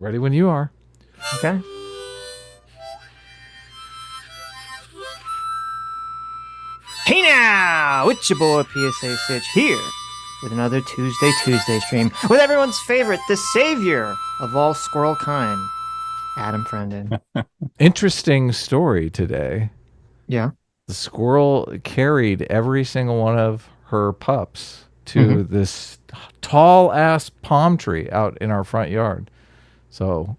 Ready when you are. Okay. Hey now, it's your boy PSA Sitch here with another Tuesday stream with everyone's favorite, the savior of all squirrel kind, Adam Friendon. Interesting story today. Yeah. The squirrel carried every single one of her pups hmm to this tall ass palm tree out in our front yard. So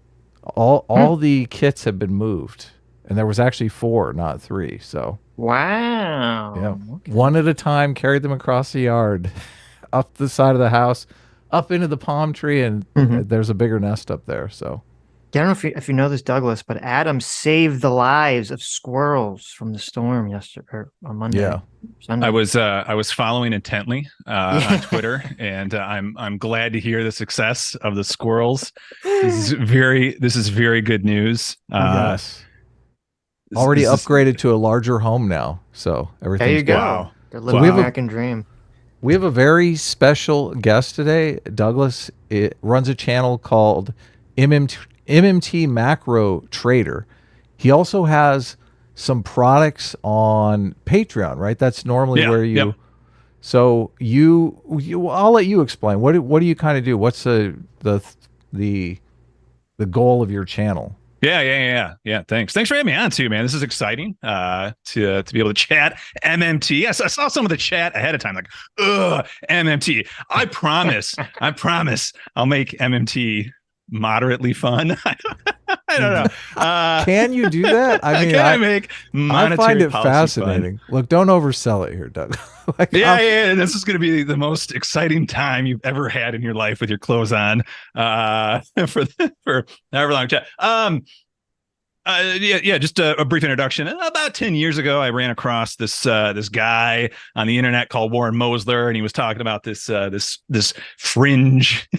all the kits have been moved. And there was actually four, not three. So yeah. Wow. Okay. One at a time, carried them across the yard, up the side of the house, up into the palm tree, and hmm there's a bigger nest up there. So I don't know if you know this, Douglas, but Adam saved the lives of squirrels from the storm yesterday or on Monday, yeah. Sunday. I was following intently on Yeah. Twitter, and I'm glad to hear the success of the squirrels. This is very good news. Yes. Already This is upgraded to a larger home now, so There you everything's good. go. wow, They're So living we the have a wow. American dream. we have a very special guest today. Douglas it runs a channel called MMT Macro Trader. He also has some products on Patreon, right? That's normally Yeah, where yep. you. So I'll let you explain. What do you kind of do? What's the the goal of your channel? Yeah. Thanks for having me on too, man. This is exciting. To be able to chat MMT. Yes, I saw some of the chat ahead of time, like, ugh, MMT. I promise, I'll make MMT moderately fun. I don't know. Can you do that? I mean, can I make I find monetary it policy fun? fascinating. Look, don't oversell it here, Doug. like, Yeah. This is going to be the most exciting time you've ever had in your life with your clothes on. For however long chat. Just a brief introduction. About 10 years ago, I ran across this guy on the internet called Warren Mosler, and he was talking about this fringe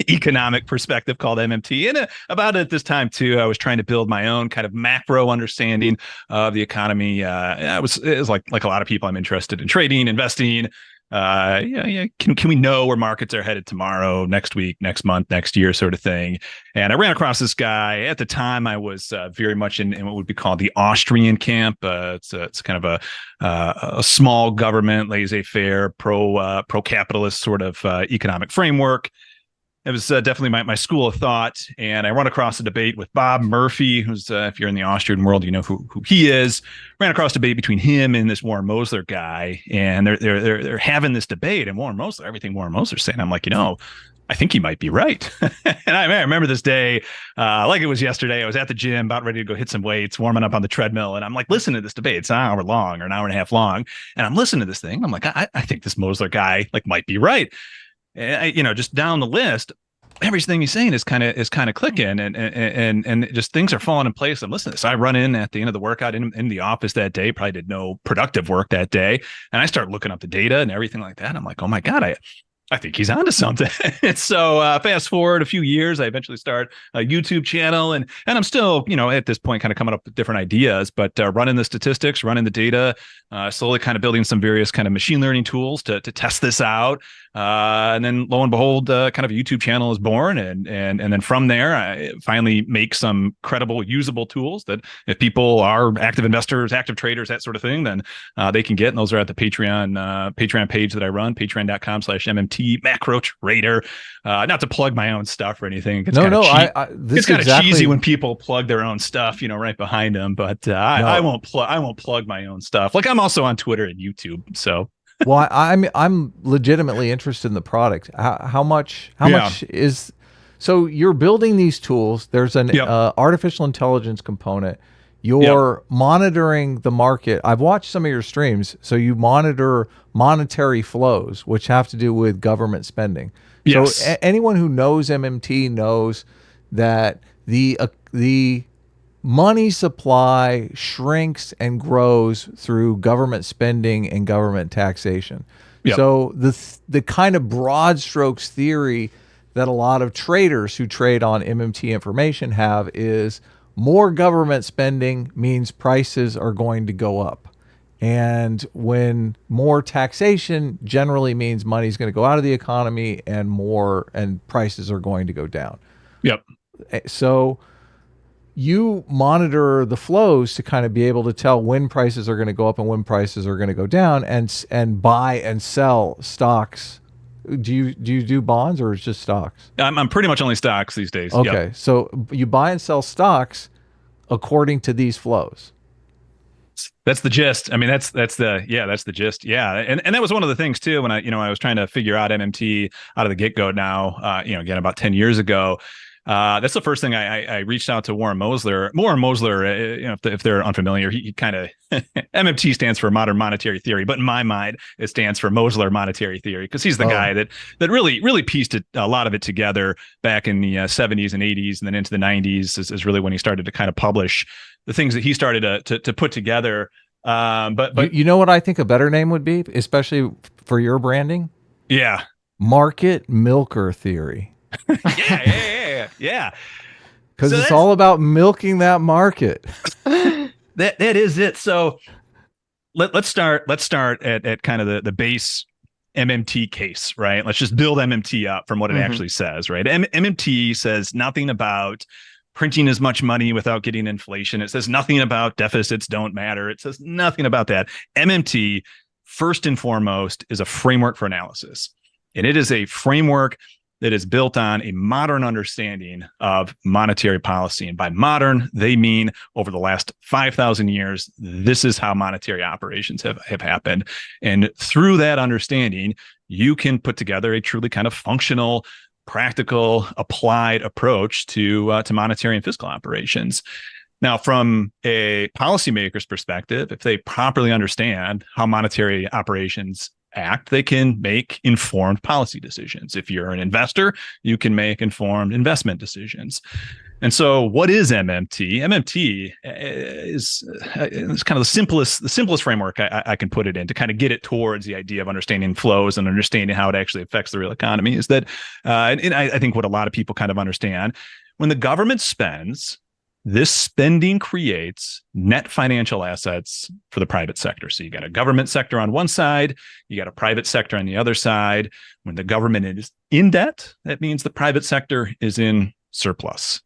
economic perspective called MMT. And about at this time too, I was trying to build my own kind of macro understanding of the economy. It was like a lot of people, I'm interested in trading, investing. Can we know where markets are headed tomorrow, next week, next month, next year, sort of thing? And I ran across this guy. At the time, I was very much in what would be called the Austrian camp. It's kind of a small government, laissez-faire, pro capitalist sort of economic framework. It was definitely my school of thought. And I run across a debate with Bob Murphy, who's, if you're in the Austrian world, you know who he is. Ran across a debate between him and this Warren Mosler guy. And they're having this debate. And everything Warren Mosler's saying, I'm like, I think he might be right. And I remember this day like it was yesterday. I was at the gym, about ready to go hit some weights, warming up on the treadmill. And I'm like, listening to this debate. It's an hour long or an hour and a half long. And I'm listening to this thing. I'm like, I think this Mosler guy might be right. Just down the list, everything he's saying is kind of clicking, and just things are falling in place. I'm listening to this. So I run in at the end of the workout in the office that day, probably did no productive work that day. And I start looking up the data and everything like that. I'm like, oh my God, I think he's onto something. And so fast forward a few years, I eventually start a YouTube channel, and I'm still, at this point, kind of coming up with different ideas, but running the statistics, running the data, slowly kind of building some various kind of machine learning tools to test this out. And then lo and behold, kind of a YouTube channel is born, and then from there, I finally make some credible, usable tools that if people are active investors, active traders, that sort of thing, then they can get. And those are at the Patreon page that I run, patreon.com/MMT Macro Trader. Not to plug my own stuff or anything. It's no, it's this kind of exactly. cheesy when people plug their own stuff, right behind them. But I won't plug my own stuff. Like, I'm also on Twitter and YouTube, so. Well, I'm legitimately interested in the product. How much is so you're building these tools? There's an Yep. artificial intelligence component. You're monitoring the market. I've watched some of your streams. So you monitor monetary flows, which have to do with government spending. Yes. So anyone who knows MMT knows that the money supply shrinks and grows through government spending and government taxation. Yep. So the kind of broad strokes theory that a lot of traders who trade on MMT information have is more government spending means prices are going to go up. And when more taxation generally means money's going to go out of the economy and prices are going to go down. Yep. So you monitor the flows to kind of be able to tell when prices are going to go up and when prices are going to go down, and buy and sell stocks. Do you do bonds, or it's just stocks? I'm pretty much only stocks these days. Okay, Yep. so you buy and sell stocks according to these flows. That's the gist. I mean, that's the gist. Yeah. And that was one of the things too, when I was trying to figure out MMT out of the get-go now, again, about 10 years ago. That's the first thing I reached out to Warren Mosler. Warren Mosler, if they're unfamiliar, he kind of MMT stands for modern monetary theory, but in my mind, it stands for Mosler monetary theory, because he's the guy that really pieced a lot of it together back in the 70s and 80s, and then into the 90s is really when he started to kind of publish the things that he started to put together. But you know what I think a better name would be, especially for your branding? Yeah. Market milker theory. Yeah. Because it's all about milking that market. That is it. So let's start at kind of the base MMT case, right? Let's just build MMT up from what it actually says, right? MMT says nothing about printing as much money without getting inflation. It says nothing about deficits don't matter. It says nothing about that. MMT, first and foremost, is a framework for analysis. And it is a framework that is built on a modern understanding of monetary policy. And by modern, they mean over the last 5,000 years, this is how monetary operations have happened. And through that understanding, you can put together a truly kind of functional, practical, applied approach to monetary and fiscal operations. Now, from a policymaker's perspective, if they properly understand how monetary operations act, they can make informed policy decisions. If you're an investor, you can make informed investment decisions. And so what is MMT? MMT is kind of the simplest framework I can put it in to kind of get it towards the idea of understanding flows and understanding how it actually affects the real economy, is that, and I think what a lot of people kind of understand, when the government spends, this spending creates net financial assets for the private sector. So you got a government sector on one side, you got a private sector on the other side. When the government is in debt, that means the private sector is in surplus.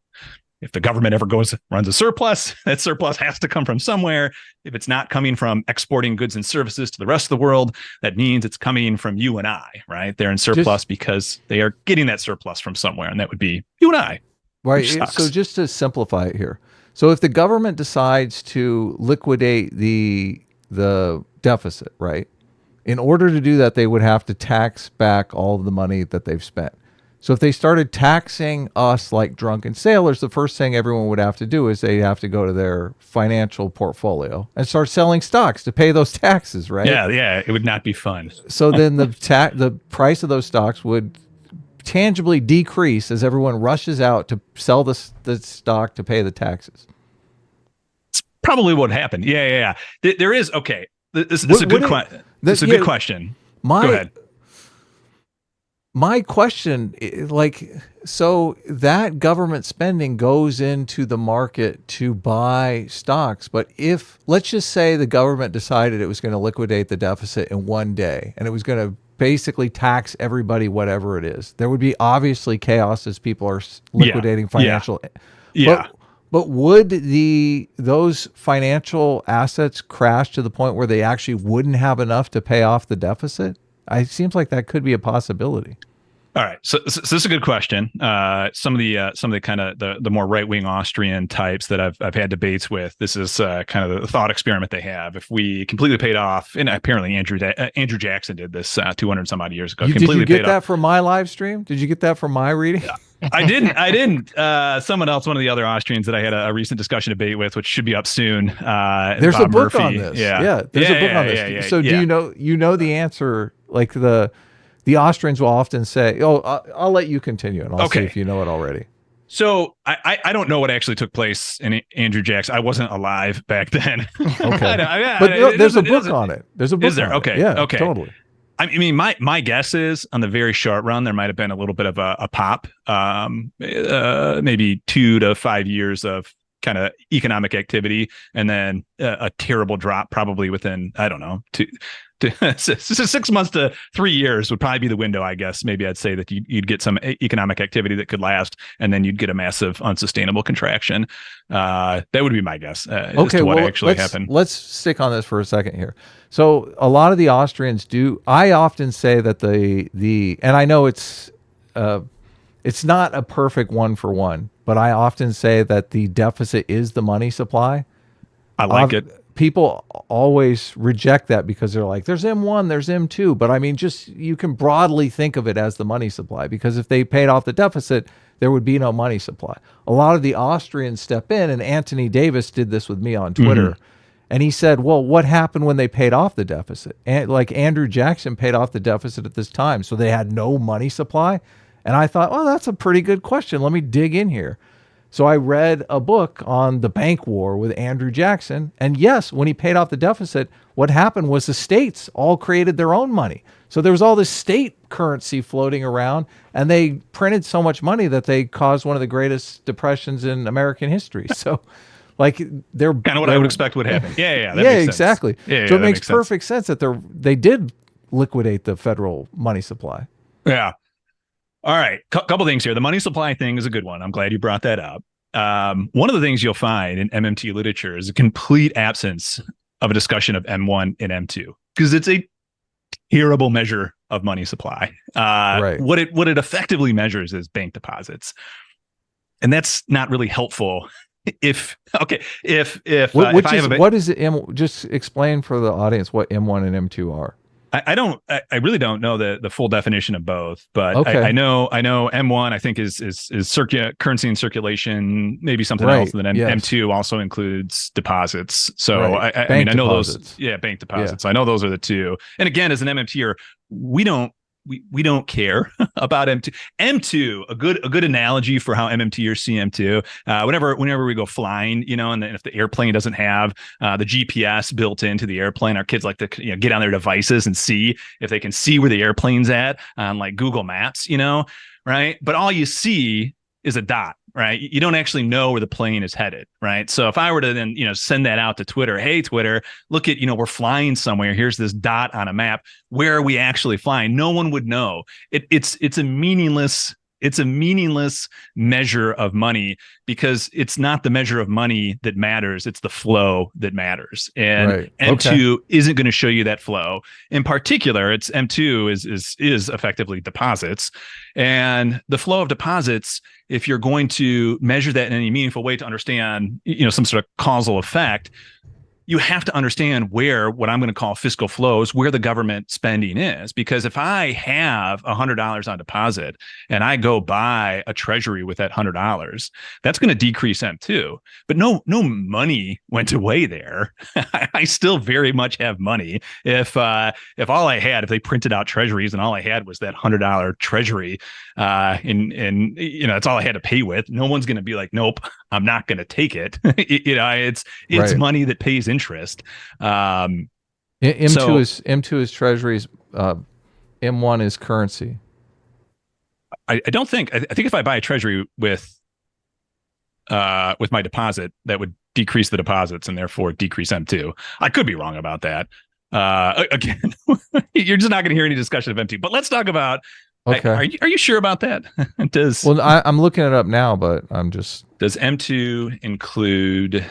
If the government ever runs a surplus, that surplus has to come from somewhere. If it's not coming from exporting goods and services to the rest of the world, that means it's coming from you and I, right? They're in surplus because they are getting that surplus from somewhere, and that would be you and I. Right. So just to simplify it here. So if the government decides to liquidate the deficit, right? In order to do that, they would have to tax back all of the money that they've spent. So if they started taxing us like drunken sailors, the first thing everyone would have to do is they have to go to their financial portfolio and start selling stocks to pay those taxes, right? Yeah, it would not be fun. So then the price of those stocks would tangibly decrease as everyone rushes out to sell the stock to pay the taxes. It's probably what happened. Yeah. There is, okay. This is a good question. This is a good question. Go ahead. My question, so that government spending goes into the market to buy stocks. But if, let's just say the government decided it was going to liquidate the deficit in one day and it was going to basically tax everybody, whatever it is, there would be obviously chaos as people are liquidating financial. Yeah. But would those financial assets crash to the point where they actually wouldn't have enough to pay off the deficit? It seems like that could be a possibility. All right, so this is a good question. Some of the kind of the more right wing Austrian types that I've had debates with. This is kind of the thought experiment they have. If we completely paid off, and apparently Andrew Jackson did this 200 some odd years ago. Did you get that from my live stream? Did you get that from my reading? I didn't. Someone else, one of the other Austrians that I had a recent discussion debate with, which should be up soon. There's Bob a book Murphy. on this. Yeah. There's a book on this. Yeah, so do you know the answer? Like the Austrians will often say, I'll let you continue and I'll see if you know it already. So I don't know what actually took place in Andrew Jackson. I wasn't alive back then. Okay. But there's a book on it. There's a book. Is there? Okay. Yeah, okay. Totally. I mean, my guess is on the very short run, there might have been a little bit of a pop, maybe 2 to 5 years of kind of economic activity, and then a terrible drop probably within, I don't know, 6 months to 3 years would probably be the window, I guess. Maybe I'd say that you'd get some economic activity that could last, and then you'd get a massive unsustainable contraction. That would be my guess as to what actually happened. Let's stick on this for a second here. So a lot of the Austrians do. I often say that and I know it's not a perfect 1-for-1, but I often say that the deficit is the money supply. I like it. People always reject that because they're like, there's M1, there's M2. But I mean, just you can broadly think of it as the money supply, because if they paid off the deficit, there would be no money supply. A lot of the Austrians step in, and Anthony Davis did this with me on Twitter. Mm-hmm. And he said, well, what happened when they paid off the deficit? And like Andrew Jackson paid off the deficit at this time, so they had no money supply. And I thought, well, that's a pretty good question. Let me dig in here. So I read a book on the bank war with Andrew Jackson. And yes, when he paid off the deficit, what happened was the states all created their own money. So there was all this state currency floating around, and they printed so much money that they caused one of the greatest depressions in American history. So like they're kind of what I would expect would happen. Yeah. Yeah, exactly. Yeah, so it makes perfect sense that they did liquidate the federal money supply. Yeah. All right. Couple things here. The money supply thing is a good one. I'm glad you brought that up. One of the things you'll find in MMT literature is a complete absence of a discussion of M1 and M2, because it's a terrible measure of money supply. Right. What it effectively measures is bank deposits. And that's not really helpful. What is it? Just explain for the audience what M1 and M2 are. I really don't know the full definition of both, but okay. I know M1 I think is currency in circulation, maybe something else, and then M2 also includes deposits. So right. I know those. Yeah, bank deposits. Yeah. I know those are the two. And again, as an MMTer, we don't care about M2. M2, a good analogy for how MMTers see M2. Whenever we go flying, and if the airplane doesn't have the GPS built into the airplane, our kids like to get on their devices and see if they can see where the airplane's at on like Google Maps, right? But all you see is a dot. Right. You don't actually know where the plane is headed. Right. So if I were to then, send that out to Twitter, hey, Twitter, look at, we're flying somewhere. Here's this dot on a map. Where are we actually flying? No one would know. It's a meaningless measure of money, because it's not the measure of money that matters. It's the flow that matters. And right. M2 isn't going to show you that flow. In particular, it's M2 is effectively deposits. And the flow of deposits, if you're going to measure that in any meaningful way to understand, some sort of causal effect, you have to understand where what I'm going to call fiscal flows, where the government spending is. Because if I have $100 on deposit and I go buy a treasury with that $100, that's going to decrease M2. But no money went away there. I still very much have money. If they printed out treasuries and all I had was that $100 treasury, and that's all I had to pay with, no one's going to be like, nope, I'm not going to take it. It's right. Money that pays interest. M2 is treasuries. M1 is currency. I don't think. I think if I buy a treasury with my deposit, that would decrease the deposits and therefore decrease M2. I could be wrong about that. Again, you're just not going to hear any discussion of M2. But let's talk about. Okay. Are you sure about that? I'm looking it up now, but I'm just. Does M2 include?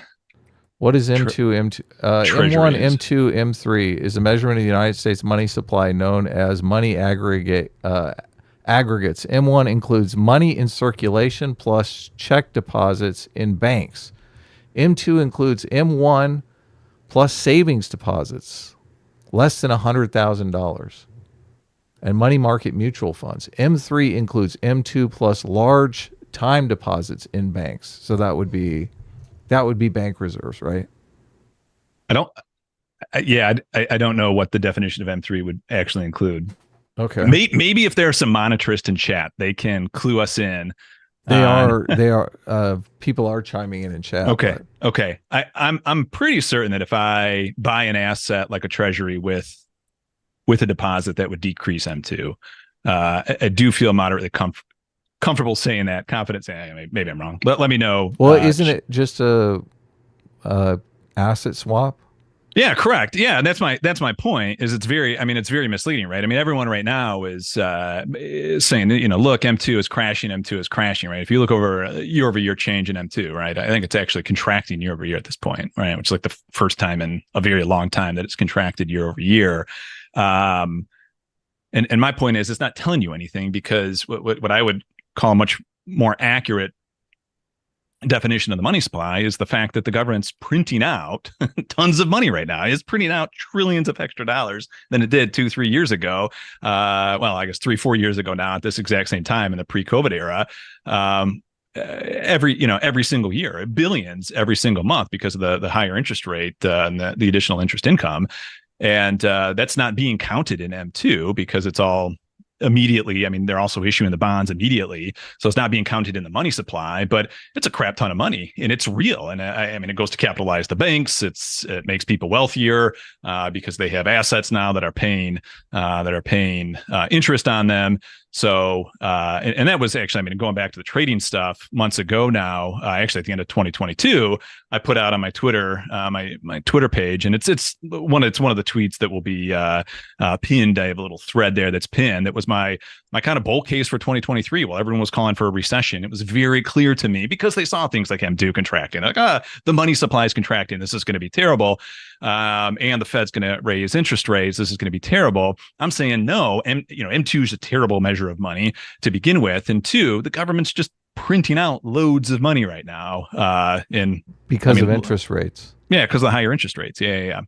What is M2? M1, M2, M3 is a measurement of the United States money supply known as money aggregates. M1 includes money in circulation plus check deposits in banks. M2 includes M1 plus savings deposits less than $100,000 and money market mutual funds. M3 includes M2 plus large time deposits in banks. So that would be bank reserves, right? I don't know what the definition of M3 would actually include. Okay. Maybe if there are some monetarists in chat, they can clue us in. They are people are chiming in chat. Okay. But. Okay. I'm pretty certain that if I buy an asset like a treasury with a deposit, that would decrease M2. I do feel moderately comfortable saying that, confident saying. Maybe I'm wrong. Let me know. Well, isn't it just a asset swap? Yeah, correct. Yeah, and that's my point. Is it's very misleading, right? I mean, everyone right now is saying that, look, M2 is crashing, right? If you look over year-over-year change in M2, right, I think it's actually contracting year-over-year at this point, right? Which is like the first time in a very long time that it's contracted year-over-year. And my point is, it's not telling you anything, because what I would call a much more accurate definition of the money supply is the fact that the government's printing out tons of money right now. It's printing out trillions of extra dollars than it did 2-3 years ago. Well, I guess 3-4 years ago now, at this exact same time in the pre-COVID era. Every single year, billions every single month, because of the higher interest rate and the additional interest income. And that's not being counted in M2 because it's all immediately. I mean, they're also issuing the bonds immediately, so it's not being counted in the money supply, but it's a crap ton of money, and it's real. And I mean, it goes to capitalize the banks. It makes people wealthier because they have assets now that are paying interest on them. So, and that was actually, I mean, going back to the trading stuff months ago now, actually at the end of 2022, I put out on my Twitter, my Twitter page, and it's one of the tweets that will be pinned. I have a little thread there that's pinned. That was my kind of bull case for 2023. While everyone was calling for a recession, it was very clear to me, because they saw things like M2 contracting, like the money supply is contracting, this is going to be terrible, and the Fed's going to raise interest rates, this is going to be terrible. I'm saying no, M2 is a terrible measure of money to begin with, and two, the government's just printing out loads of money right now, because of interest rates. Yeah, because of the higher interest rates. Yeah.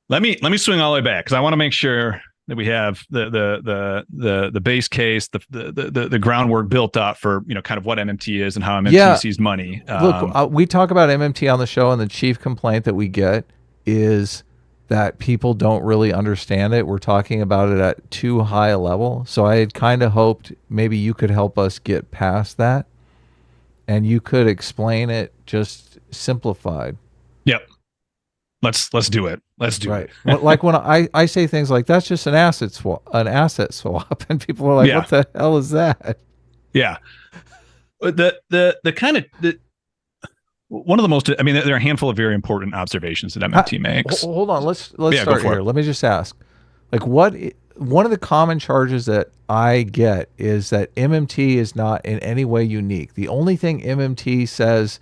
Let me swing all the way back, because I want to make sure that we have the base case, the groundwork built up for kind of what MMT is and how MMT sees money. Look, we talk about MMT on the show, and the chief complaint that we get is that people don't really understand it. We're talking about it at too high a level. So I had kind of hoped maybe you could help us get past that, and you could explain it just simplified. Yep. Let's do it. Let's do it. Like when I say things like, that's just an asset swap, and people are like, what the hell is that? Yeah. The kind of one of the most, I mean, there are a handful of very important observations that MMT makes. Hold on. Let's start here. Let me just ask, like, one of the common charges that I get is that MMT is not in any way unique. The only thing MMT says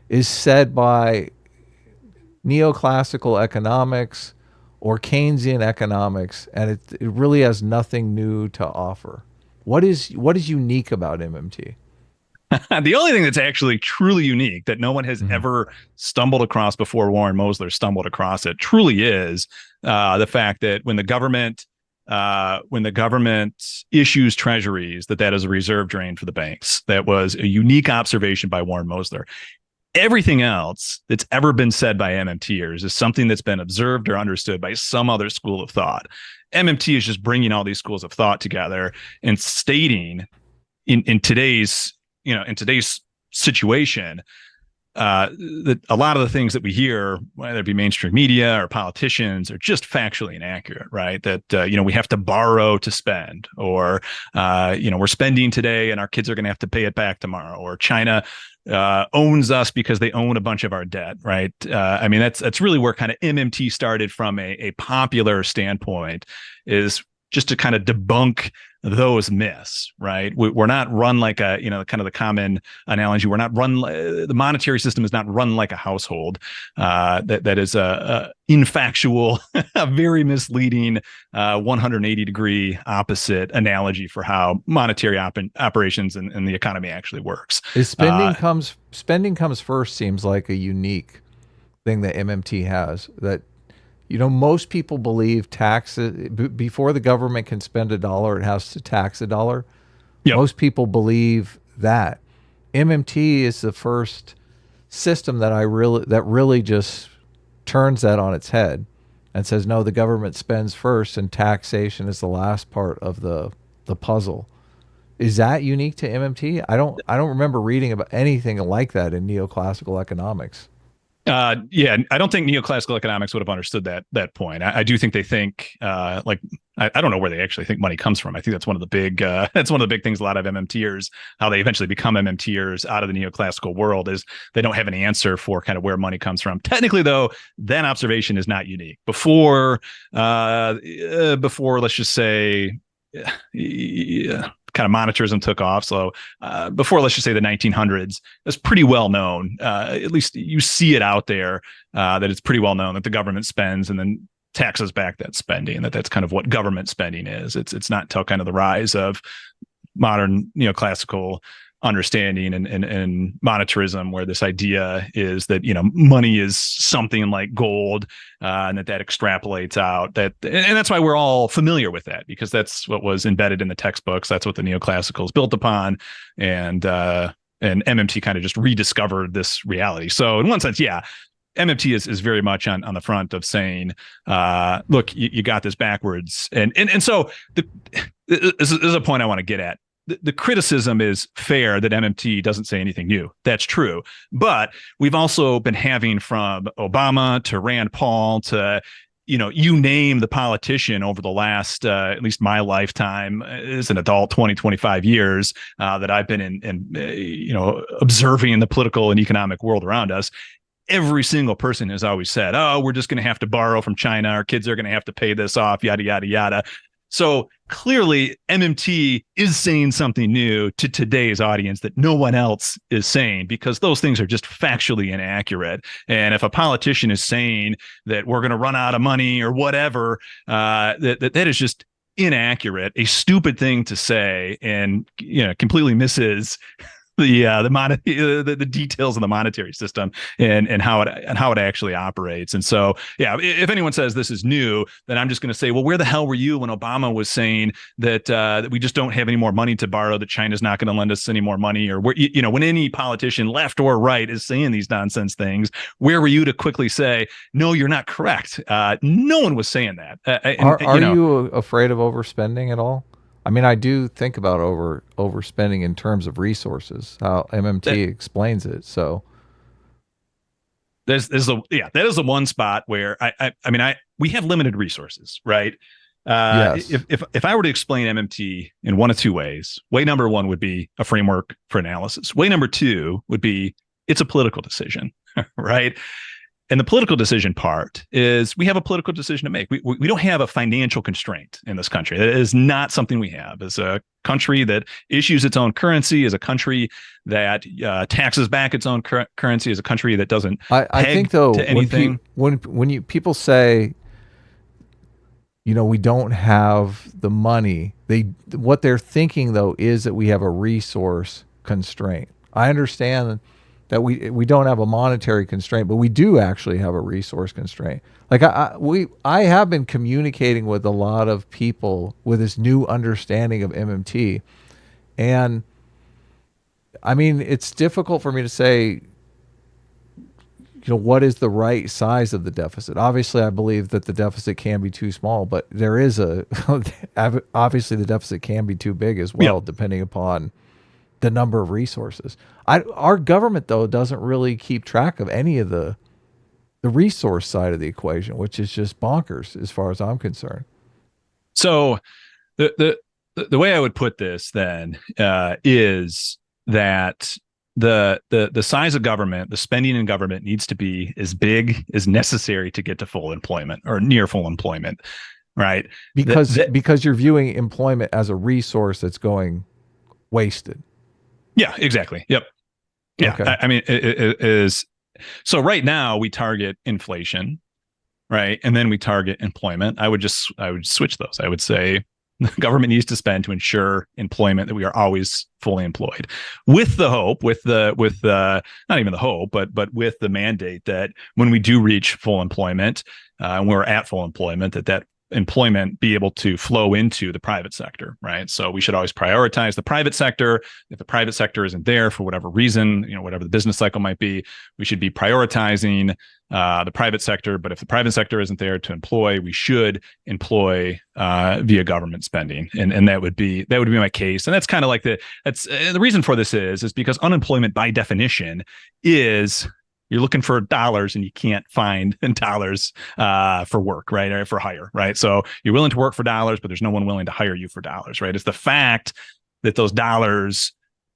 is said by neoclassical economics or Keynesian economics, and it really has nothing new to offer. What is unique about MMT? The only thing that's actually truly unique that no one has ever stumbled across before Warren Mosler stumbled across it truly is the fact that when the government issues treasuries, that is a reserve drain for the banks. That was a unique observation by Warren Mosler. Everything else that's ever been said by MMTers is something that's been observed or understood by some other school of thought. MMT is just bringing all these schools of thought together and stating in today's situation that a lot of the things that we hear, whether it be mainstream media or politicians, are just factually inaccurate, right? That, we have to borrow to spend, or, we're spending today and our kids are going to have to pay it back tomorrow, or China owns us because they own a bunch of our debt, right? I mean, that's really where kind of MMT started from a popular standpoint, is just to kind of debunk those myths, right? We're not run like a, kind of the common analogy. We're not run, the monetary system is not run like a household. That is a infactual, a very misleading 180-degree opposite analogy for how monetary operations and the economy actually works. Spending comes first seems like a unique thing that MMT has, that most people believe taxes, before the government can spend $1, it has to tax $1. Yep. Most people believe that. MMT is the first system that really just turns that on its head and says, no, the government spends first and taxation is the last part of the puzzle. Is that unique to MMT? I don't remember reading about anything like that in neoclassical economics. Yeah, I don't think neoclassical economics would have understood that point. I do think they think like I don't know where they actually think money comes from. I think that's one of the big things a lot of MMTers, how they eventually become MMTers out of the neoclassical world, is they don't have an answer for kind of where money comes from. Technically, though, that observation is not unique. Before let's just say kind of monetarism took off. So before, let's just say the 1900s, it's pretty well known. At least you see it out there that it's pretty well known that the government spends and then taxes back that spending. That's kind of what government spending is. It's not until kind of the rise of modern neoclassical understanding and monetarism where this idea is that money is something like gold, and that extrapolates out, and that's why we're all familiar with that, because that's what was embedded in the textbooks. That's what the neoclassicals built upon, and MMT kind of just rediscovered this reality. So in one sense, yeah, MMT is very much on the front of saying, look, you got this backwards, and so this is a point I want to get at. The criticism is fair that MMT doesn't say anything new. That's true. But we've also been having, from Obama to Rand Paul to, you name the politician over the last, at least my lifetime as an adult, 25 years that I've been in observing the political and economic world around us. Every single person has always said, oh, we're just going to have to borrow from China. Our kids are going to have to pay this off, yada, yada, yada. So clearly, MMT is saying something new to today's audience that no one else is saying, because those things are just factually inaccurate. And if a politician is saying that we're going to run out of money or whatever, that is just inaccurate, a stupid thing to say, and completely misses the details of the monetary system and how it actually operates. And so, yeah, if anyone says this is new, then I'm just going to say, well, where the hell were you when Obama was saying that we just don't have any more money to borrow, that China's not going to lend us any more money, or when any politician, left or right, is saying these nonsense things, where were you to quickly say, no, you're not correct? No one was saying that. Are you afraid of overspending at all? I mean, I do think about overspending in terms of resources, how MMT explains it. So that is the one spot where we have limited resources, right? Yes. If I were to explain MMT in one of two ways, way number one would be a framework for analysis. Way number two would be it's a political decision, right? And the political decision part is we have a political decision to make. We don't have a financial constraint in this country. That is not something we have. As a country that issues its own currency, as a country that taxes back its own currency, as a country that doesn't I think, though, to anything. When people say, we don't have the money, what they're thinking, though, is that we have a resource constraint. I understand that we don't have a monetary constraint, but we do actually have a resource constraint. Like I have been communicating with a lot of people with this new understanding of MMT, and I mean, it's difficult for me to say, what is the right size of the deficit? Obviously, I believe that the deficit can be too small, but there is obviously the deficit can be too big as well, depending upon the number of resources. Our government, though, doesn't really keep track of any of the resource side of the equation, which is just bonkers as far as I'm concerned. So the way I would put this then is that the size of government, the spending in government, needs to be as big as necessary to get to full employment or near full employment, right? Because you're viewing employment as a resource that's going wasted. Yeah, exactly. Yep. Yeah. Okay. I mean, it is. So right now we target inflation, right? And then we target employment. I would switch those. I would say the government needs to spend to ensure employment, that we are always fully employed, with the hope, not even the hope, but with the mandate that when we do reach full employment, and we're at full employment, that employment be able to flow into the private sector, right? So we should always prioritize the private sector. If the private sector isn't there for whatever reason, whatever the business cycle might be, we should be prioritizing the private sector. But if the private sector isn't there to employ, we should employ via government spending, and that would be my case. And that's kind of like the reason for this is because unemployment by definition is You're looking for dollars and you can't find dollars for work, right? Or for hire, right? So you're willing to work for dollars, but there's no one willing to hire you for dollars, right? It's the fact that those dollars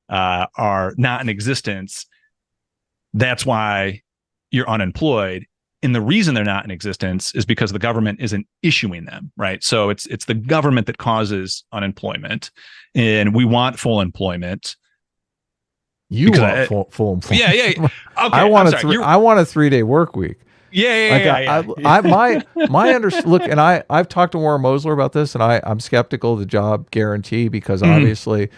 are not in existence. That's why you're unemployed. And the reason they're not in existence is because the government isn't issuing them, right? So it's the government that causes unemployment, and we want full employment. You want full employment. Yeah. Okay, I want a 3-day work week. Yeah. Look, and I've talked to Warren Mosler about this, and I'm skeptical of the job guarantee because obviously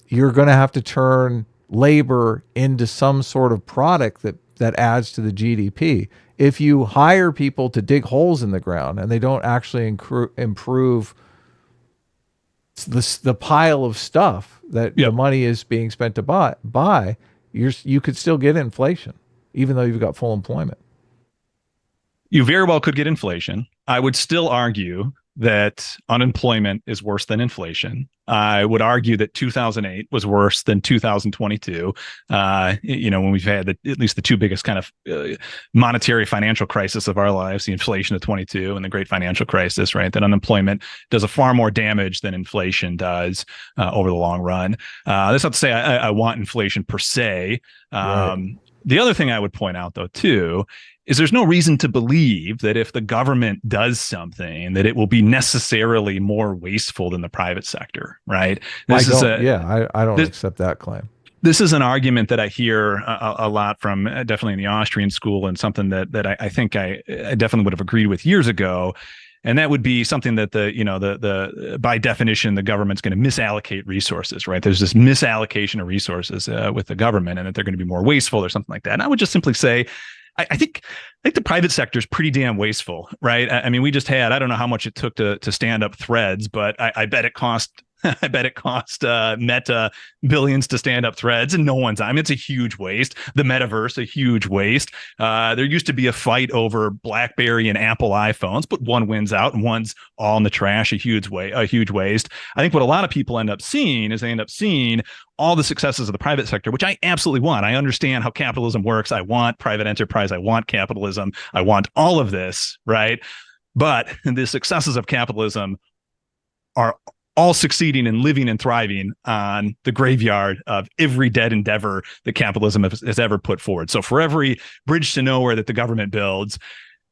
you're going to have to turn labor into some sort of product that adds to the GDP. If you hire people to dig holes in the ground and they don't actually improve the pile of stuff that the money is being spent to buy, you could still get inflation, even though you've got full employment. You very well could get inflation. I would still argue that unemployment is worse than inflation. I would argue that 2008 was worse than 2022. When we've had at least the two biggest kind of monetary financial crisis of our lives, the inflation of 22 and the great financial crisis, right? That unemployment does a far more damage than inflation does over the long run. That's not to say I want inflation per se. Right. The other thing I would point out, though, too, is there's no reason to believe that if the government does something, that it will be necessarily more wasteful than the private sector, right? I don't accept that claim. This is an argument that I hear a lot from definitely in the Austrian school, and something that I think I definitely would have agreed with years ago. And that would be something that the by definition, the government's going to misallocate resources, right? There's this misallocation of resources with the government, and that they're going to be more wasteful or something like that. And I would just simply say, I think the private sector is pretty damn wasteful, right? I mean, we just had, I don't know how much it took to stand up Threads, but I bet it cost Meta billions to stand up Threads, and no one's on. I mean, it's a huge waste. The metaverse, a huge waste. There used to be a fight over BlackBerry and Apple iPhones, but one wins out and one's all in the trash. A huge waste. I think what a lot of people end up seeing is they end up seeing all the successes of the private sector, which I absolutely want. I understand how capitalism works. I want private enterprise. I want capitalism. I want all of this, right? But the successes of capitalism are all succeeding and living and thriving on the graveyard of every dead endeavor that capitalism has ever put forward. So for every bridge to nowhere that the government builds,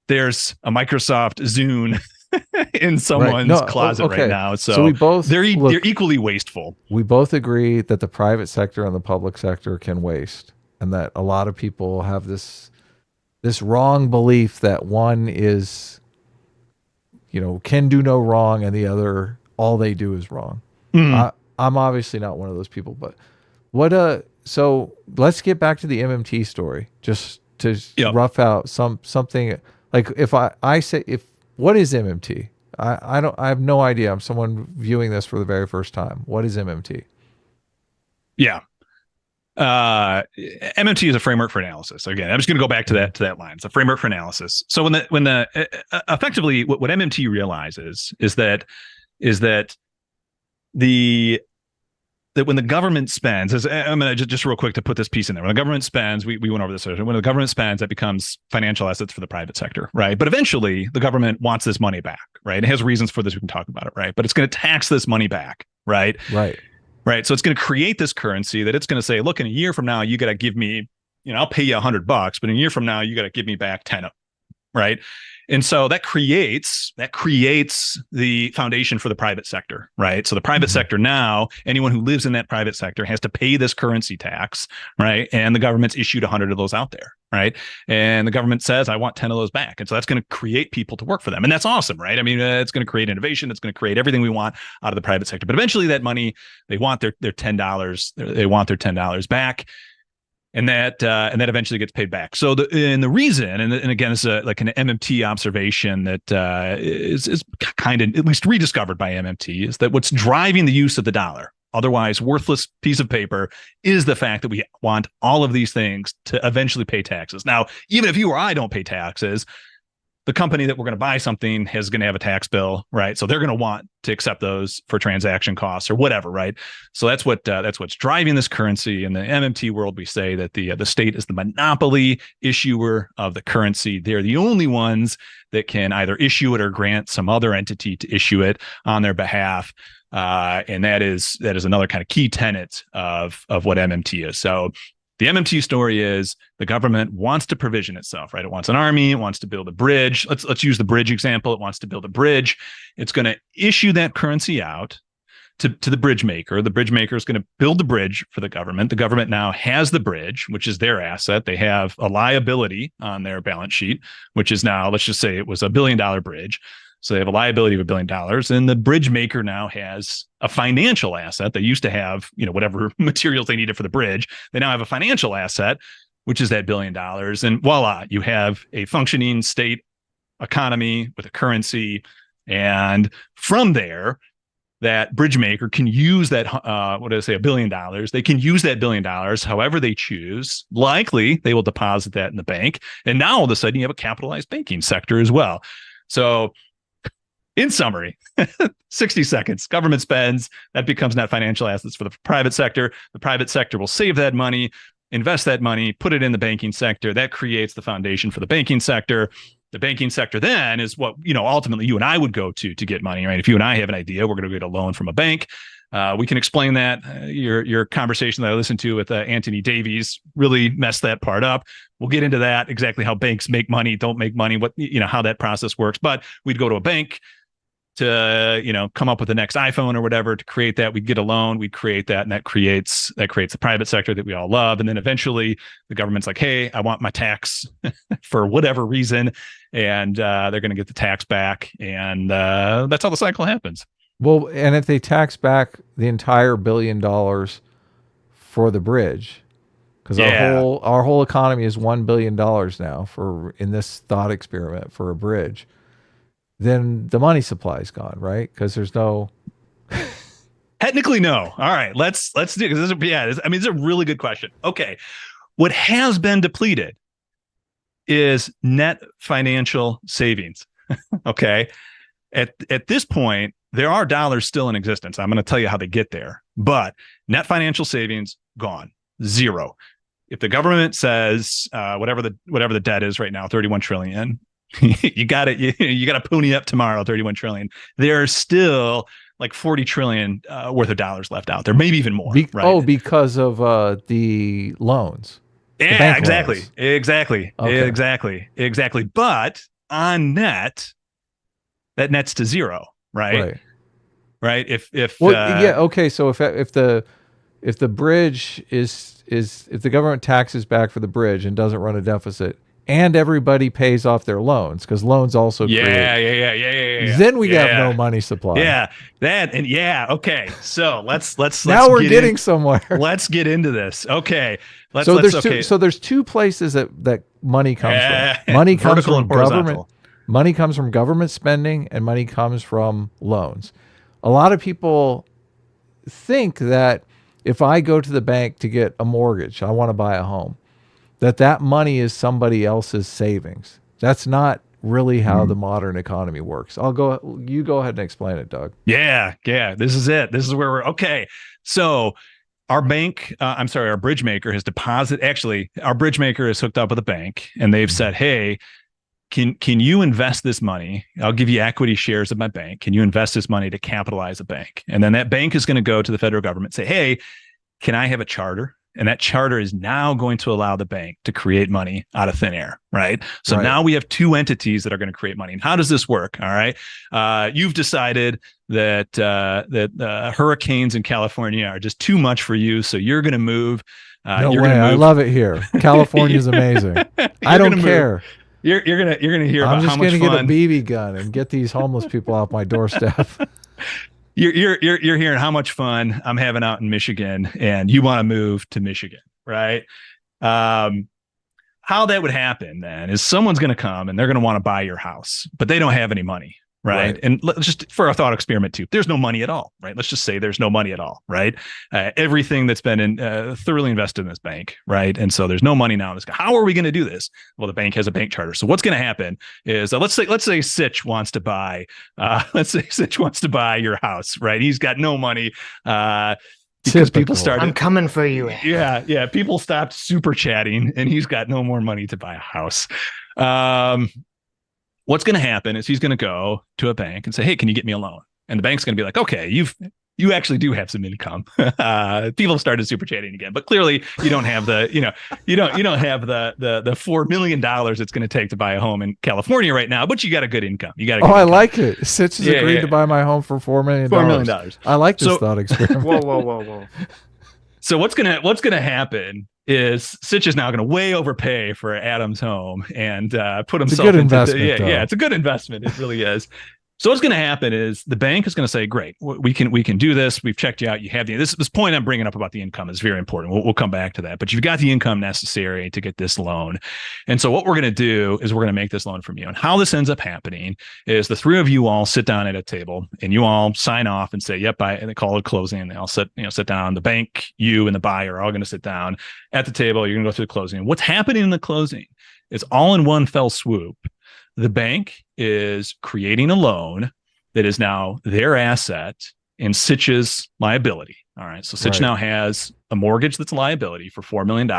there's a Microsoft Zune in someone's closet right now. So we both, they're equally wasteful. We both agree that the private sector and the public sector can waste, and that a lot of people have this wrong belief that one is, can do no wrong, and the other, all they do is wrong. I'm obviously not one of those people, but so let's get back to the MMT story, just to rough out something. Like if I say, what is MMT? I have no idea. I'm someone viewing this for the very first time. What is MMT? Yeah. MMT is a framework for analysis. Again, I'm just going to go back to that line. It's a framework for analysis. So effectively what MMT realizes is that when the government spends, I'm going to just real quick to put this piece in there. When the government spends, we went over this. When the government spends, that becomes financial assets for the private sector, right? But eventually the government wants this money back, right? It has reasons for this. We can talk about it, right? But it's going to tax this money back, right? Right. So it's going to create this currency that it's going to say, look, in a year from now, you got to give me, I'll pay you $100, but in a year from now, you got to give me back 10 of them, right? And so that creates the foundation for the private sector, right? So the private sector now, anyone who lives in that private sector has to pay this currency tax, right? And the government's issued 100 of those out there, right? And the government says, I want 10 of those back. And so that's going to create people to work for them. And that's awesome, right? I mean, it's going to create innovation. It's going to create everything we want out of the private sector. But eventually that money, they want their $10. They want their $10 back. And that eventually gets paid back. So the reason, and again, it's like an MMT observation that is kind of at least rediscovered by MMT, is that what's driving the use of the dollar, otherwise worthless piece of paper, is the fact that we want all of these things to eventually pay taxes. Now, even if you or I don't pay taxes, the company that we're going to buy something is going to have a tax bill, right? So they're going to want to accept those for transaction costs or whatever, right? So that's what's driving this currency. In the MMT world, we say that the state is the monopoly issuer of the currency. They're the only ones that can either issue it or grant some other entity to issue it on their behalf. And that is another kind of key tenet of what MMT is. So the MMT story is the government wants to provision itself, right? It wants an army. It wants to build a bridge. Let's use the bridge example. It wants to build a bridge. It's going to issue that currency out to the bridge maker. The bridge maker is going to build the bridge for the government. The government now has the bridge, which is their asset. They have a liability on their balance sheet, which is now, let's just say it was $1 billion bridge. So they have a liability of $1 billion, and the bridge maker now has a financial asset. They used to have, whatever materials they needed for the bridge. They now have a financial asset, which is that $1 billion. And voila, you have a functioning state economy with a currency. And from there, that bridge maker can use that, $1 billion. They can use that $1 billion however they choose. Likely, they will deposit that in the bank. And now all of a sudden, you have a capitalized banking sector as well. So in summary, 60 seconds, government spends, that becomes net financial assets for the private sector. The private sector will save that money, invest that money, put it in the banking sector. That creates the foundation for the banking sector. The banking sector then is what, ultimately you and I would go to get money, right? If you and I have an idea, we're going to get a loan from a bank. We can explain that. Your conversation that I listened to with Anthony Davies really messed that part up. We'll get into that, exactly how banks make money, don't make money, how that process works. But we'd go to a bank to come up with the next iPhone or whatever to create that. We'd get a loan, we'd create that, and that creates the private sector that we all love. And then eventually the government's like, hey, I want my tax for whatever reason, and they're going to get the tax back, and that's how the cycle happens. Well, and if they tax back the entire $1 billion for the bridge, because our whole economy is $1 billion now in this thought experiment for a bridge, then the money supply is gone, right? Because there's no. Technically, no. All right, let's do it. Because it's a really good question. Okay, what has been depleted is net financial savings. Okay, at this point, there are dollars still in existence. I'm going to tell you how they get there, but net financial savings gone, zero. If the government says whatever the debt is right now, 31 trillion. you got it. You got to pony up tomorrow, 31 trillion. There are still like 40 trillion worth of dollars left out there, maybe even more. Right? Oh, because of the loans. Yeah, exactly. Loans. Exactly. Okay. Exactly. But on net, that nets to zero, right? Right. If okay. So if the bridge is if the government taxes back for the bridge and doesn't run a deficit, and everybody pays off their loans, because loans also create. Then we have no money supply. Okay. So let's now we're getting somewhere. Let's get into this. Okay. There's two places that money comes from. Money comes from government. Money comes from government spending, and money comes from loans. A lot of people think that if I go to the bank to get a mortgage, I want to buy a home, that money is somebody else's savings. That's not really how the modern economy works. You go ahead and explain it, Doug. Yeah. This is it. This is where we're okay. So our bridge maker has our bridge maker is hooked up with a bank, and they've said, hey, can you invest this money? I'll give you equity shares of my bank. Can you invest this money to capitalize a bank? And then that bank is going to go to the federal government and say, hey, can I have a charter? And that charter is now going to allow the bank to create money out of thin air, right? So now we have two entities that are going to create money. And how does this work? All right. You've decided that hurricanes in California are just too much for you. So you're going to move. No way. I love it here. California's amazing. I don't care. You're gonna hear about how much fun. I'm just gonna get a BB gun and get these homeless people off my doorstep. You're hearing how much fun I'm having out in Michigan, and you want to move to Michigan, right? How that would happen then is someone's going to come and they're going to want to buy your house, but they don't have any money, Right. Right. And let's just for a thought experiment too, there's no money at all, right? Let's just say there's no money at all, right? Everything that's been thoroughly invested in this bank, right? And so there's no money now in this. How are we going to do this? Well, the bank has a bank charter. So what's going to happen is let's say Sitch wants to buy your house, right? He's got no money. Because people started. I'm coming for you. Yeah. People stopped super chatting, and he's got no more money to buy a house. What's going to happen is he's going to go to a bank and say, "Hey, can you get me a loan?" And the bank's going to be like, "Okay, you actually do have some income." People started super chatting again, but clearly you don't have the you don't have the $4 million it's going to take to buy a home in California right now. But you got a good income. You got a good I income. like it. Sitch has agreed to buy my home for $4 million. $4 million. I like this thought experiment. Whoa. So what's gonna happen is Sitch is now going to way overpay for Adam's home and put himself it's a good into investment. it's a good investment. It really is. So what's going to happen is the bank is going to say, "Great, we can do this. We've checked you out. You have this point I'm bringing up about the income is very important. We'll come back to that. But you've got the income necessary to get this loan. And so what we're going to do is we're going to make this loan from you. And how this ends up happening is the three of you all sit down at a table and you all sign off and say, "Yep," and they call it closing. And they all sit down. The bank, you, and the buyer are all going to sit down at the table. You're going to go through the closing. What's happening in the closing is all in one fell swoop. The bank is creating a loan that is now their asset in Sitch's liability. All right. So Sitch now has a mortgage that's a liability for $4 million.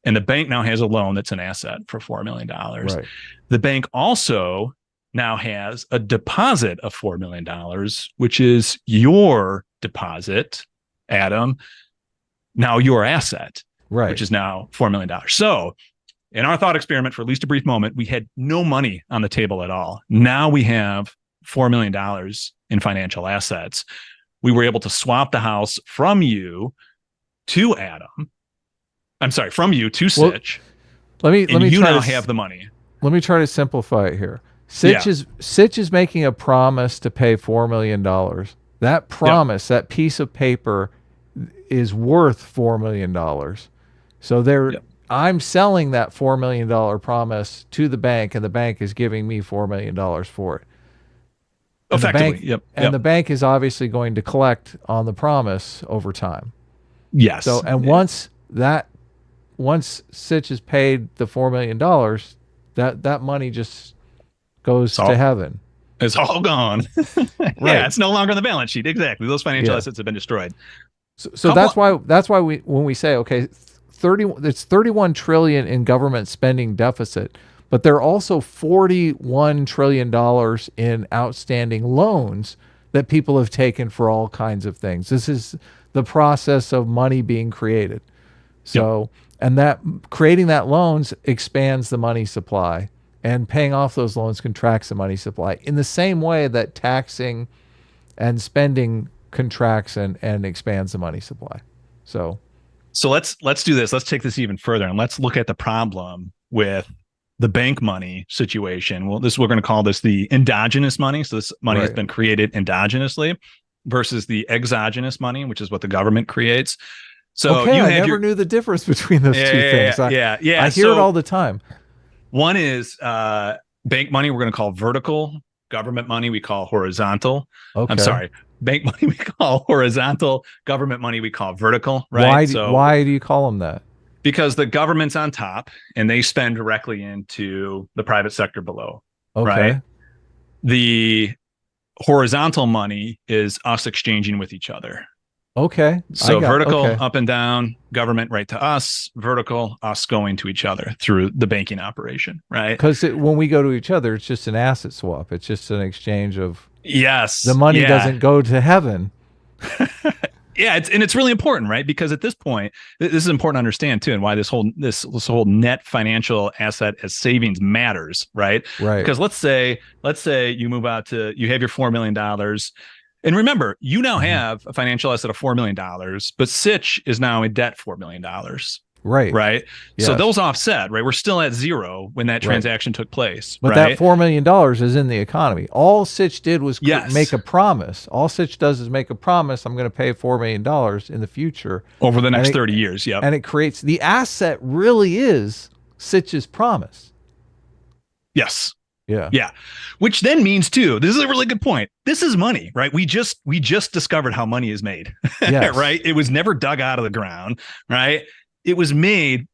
And the bank now has a loan that's an asset for $4 million. Right. The bank also now has a deposit of $4 million, which is your deposit, Adam, now your asset, which is now $4 million. So in our thought experiment, for at least a brief moment, we had no money on the table at all. Now we have $4 million in financial assets. We were able to swap the house from you to Adam. I'm sorry, from you to Sitch. Let me now have the money. Let me try to simplify it here. Sitch is making a promise to pay $4 million. That promise, that piece of paper, is worth $4 million. So I'm selling that $4 million promise to the bank, and the bank is giving me $4 million for it. And Effectively, the bank is obviously going to collect on the promise over time. Yes. So, and once Sitch has paid the $4 million, that money just goes to heaven. It's all gone. Yeah, it's no longer on the balance sheet. Exactly. Those financial assets have been destroyed. So that's why when we say, okay, it's 31 trillion in government spending deficit, but there are also $41 trillion in outstanding loans that people have taken for all kinds of things. This is the process of money being created. So, and that creating that loans expands the money supply, and paying off those loans contracts the money supply in the same way that taxing and spending contracts and expands the money supply. So let's do this. Let's take this even further, and let's look at the problem with the bank money situation. Well, we're going to call this the endogenous money. So this money has been created endogenously versus the exogenous money, which is what the government creates. So I never knew the difference between those two things. I hear it all the time. One is bank money we're going to call vertical. Government money we call horizontal. Okay. I'm sorry. Bank money we call horizontal. Government money we call vertical. Right. Why do you call them that? Because the government's on top and they spend directly into the private sector below. Okay. Right. The horizontal money is us exchanging with each other. Okay. So vertical, up and down, government right to us, vertical, us going to each other through the banking operation, right? Because when we go to each other, it's just an asset swap. It's just an exchange of the money doesn't go to heaven. It's really important, right? Because at this point, this is important to understand too, and why this whole net financial asset as savings matters, right? Right. Because let's say you move out you have your $4 million. And remember, you now have a financial asset of $4 million, but Sitch is now in debt $4 million. Right. Right. Yes. So those offset, right? We're still at zero when that transaction took place. But that $4 million is in the economy. All Sitch did was make a promise. All Sitch does is make a promise. I'm going to pay $4 million in the future. Over the next 30 years. Yep. And it creates the asset really is Sitch's promise. Yes. Yeah. Yeah. Which then means too, this is a really good point. This is money, right? We just discovered how money is made. Yes. Right? It was never dug out of the ground, right? It was made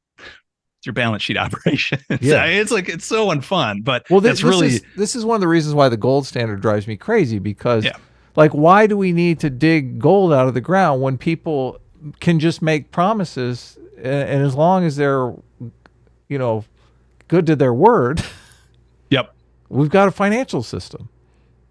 through balance sheet operations. Yeah. It's like, it's so unfun, but Well, that's really this is one of the reasons why the gold standard drives me crazy, because Yeah. like, why do we need to dig gold out of the ground when people can just make promises, and as long as they're, good to their word, Yep. we've got a financial system.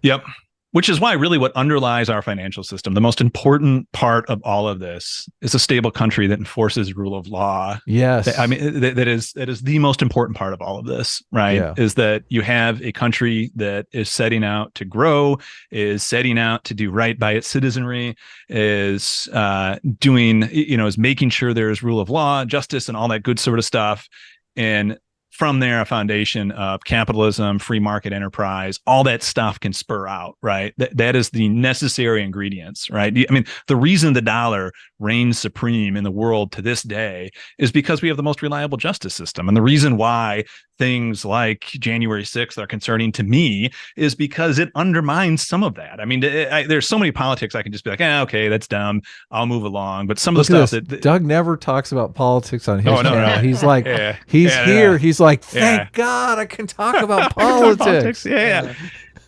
Yep. Which is why really what underlies our financial system, the most important part of all of this, is a stable country that enforces rule of law. Yes. I mean, that is the most important part of all of this, right? Yeah. Is that you have a country that is setting out to grow, is setting out to do right by its citizenry, is is making sure there's rule of law, justice, and all that good sort of stuff. And from there, a foundation of capitalism, free market enterprise, all that stuff can spur out, right? That is the necessary ingredients, right? I mean, the reason the dollar reigns supreme in the world to this day is because we have the most reliable justice system. And the reason why things like January 6th are concerning to me is because it undermines some of that. I mean, there's so many politics I can just be like, okay, that's dumb, I'll move along. But some of the stuff that Doug never talks about politics on his no, channel. no. He's like, he's here. He's like, thank God I can talk about politics. Yeah.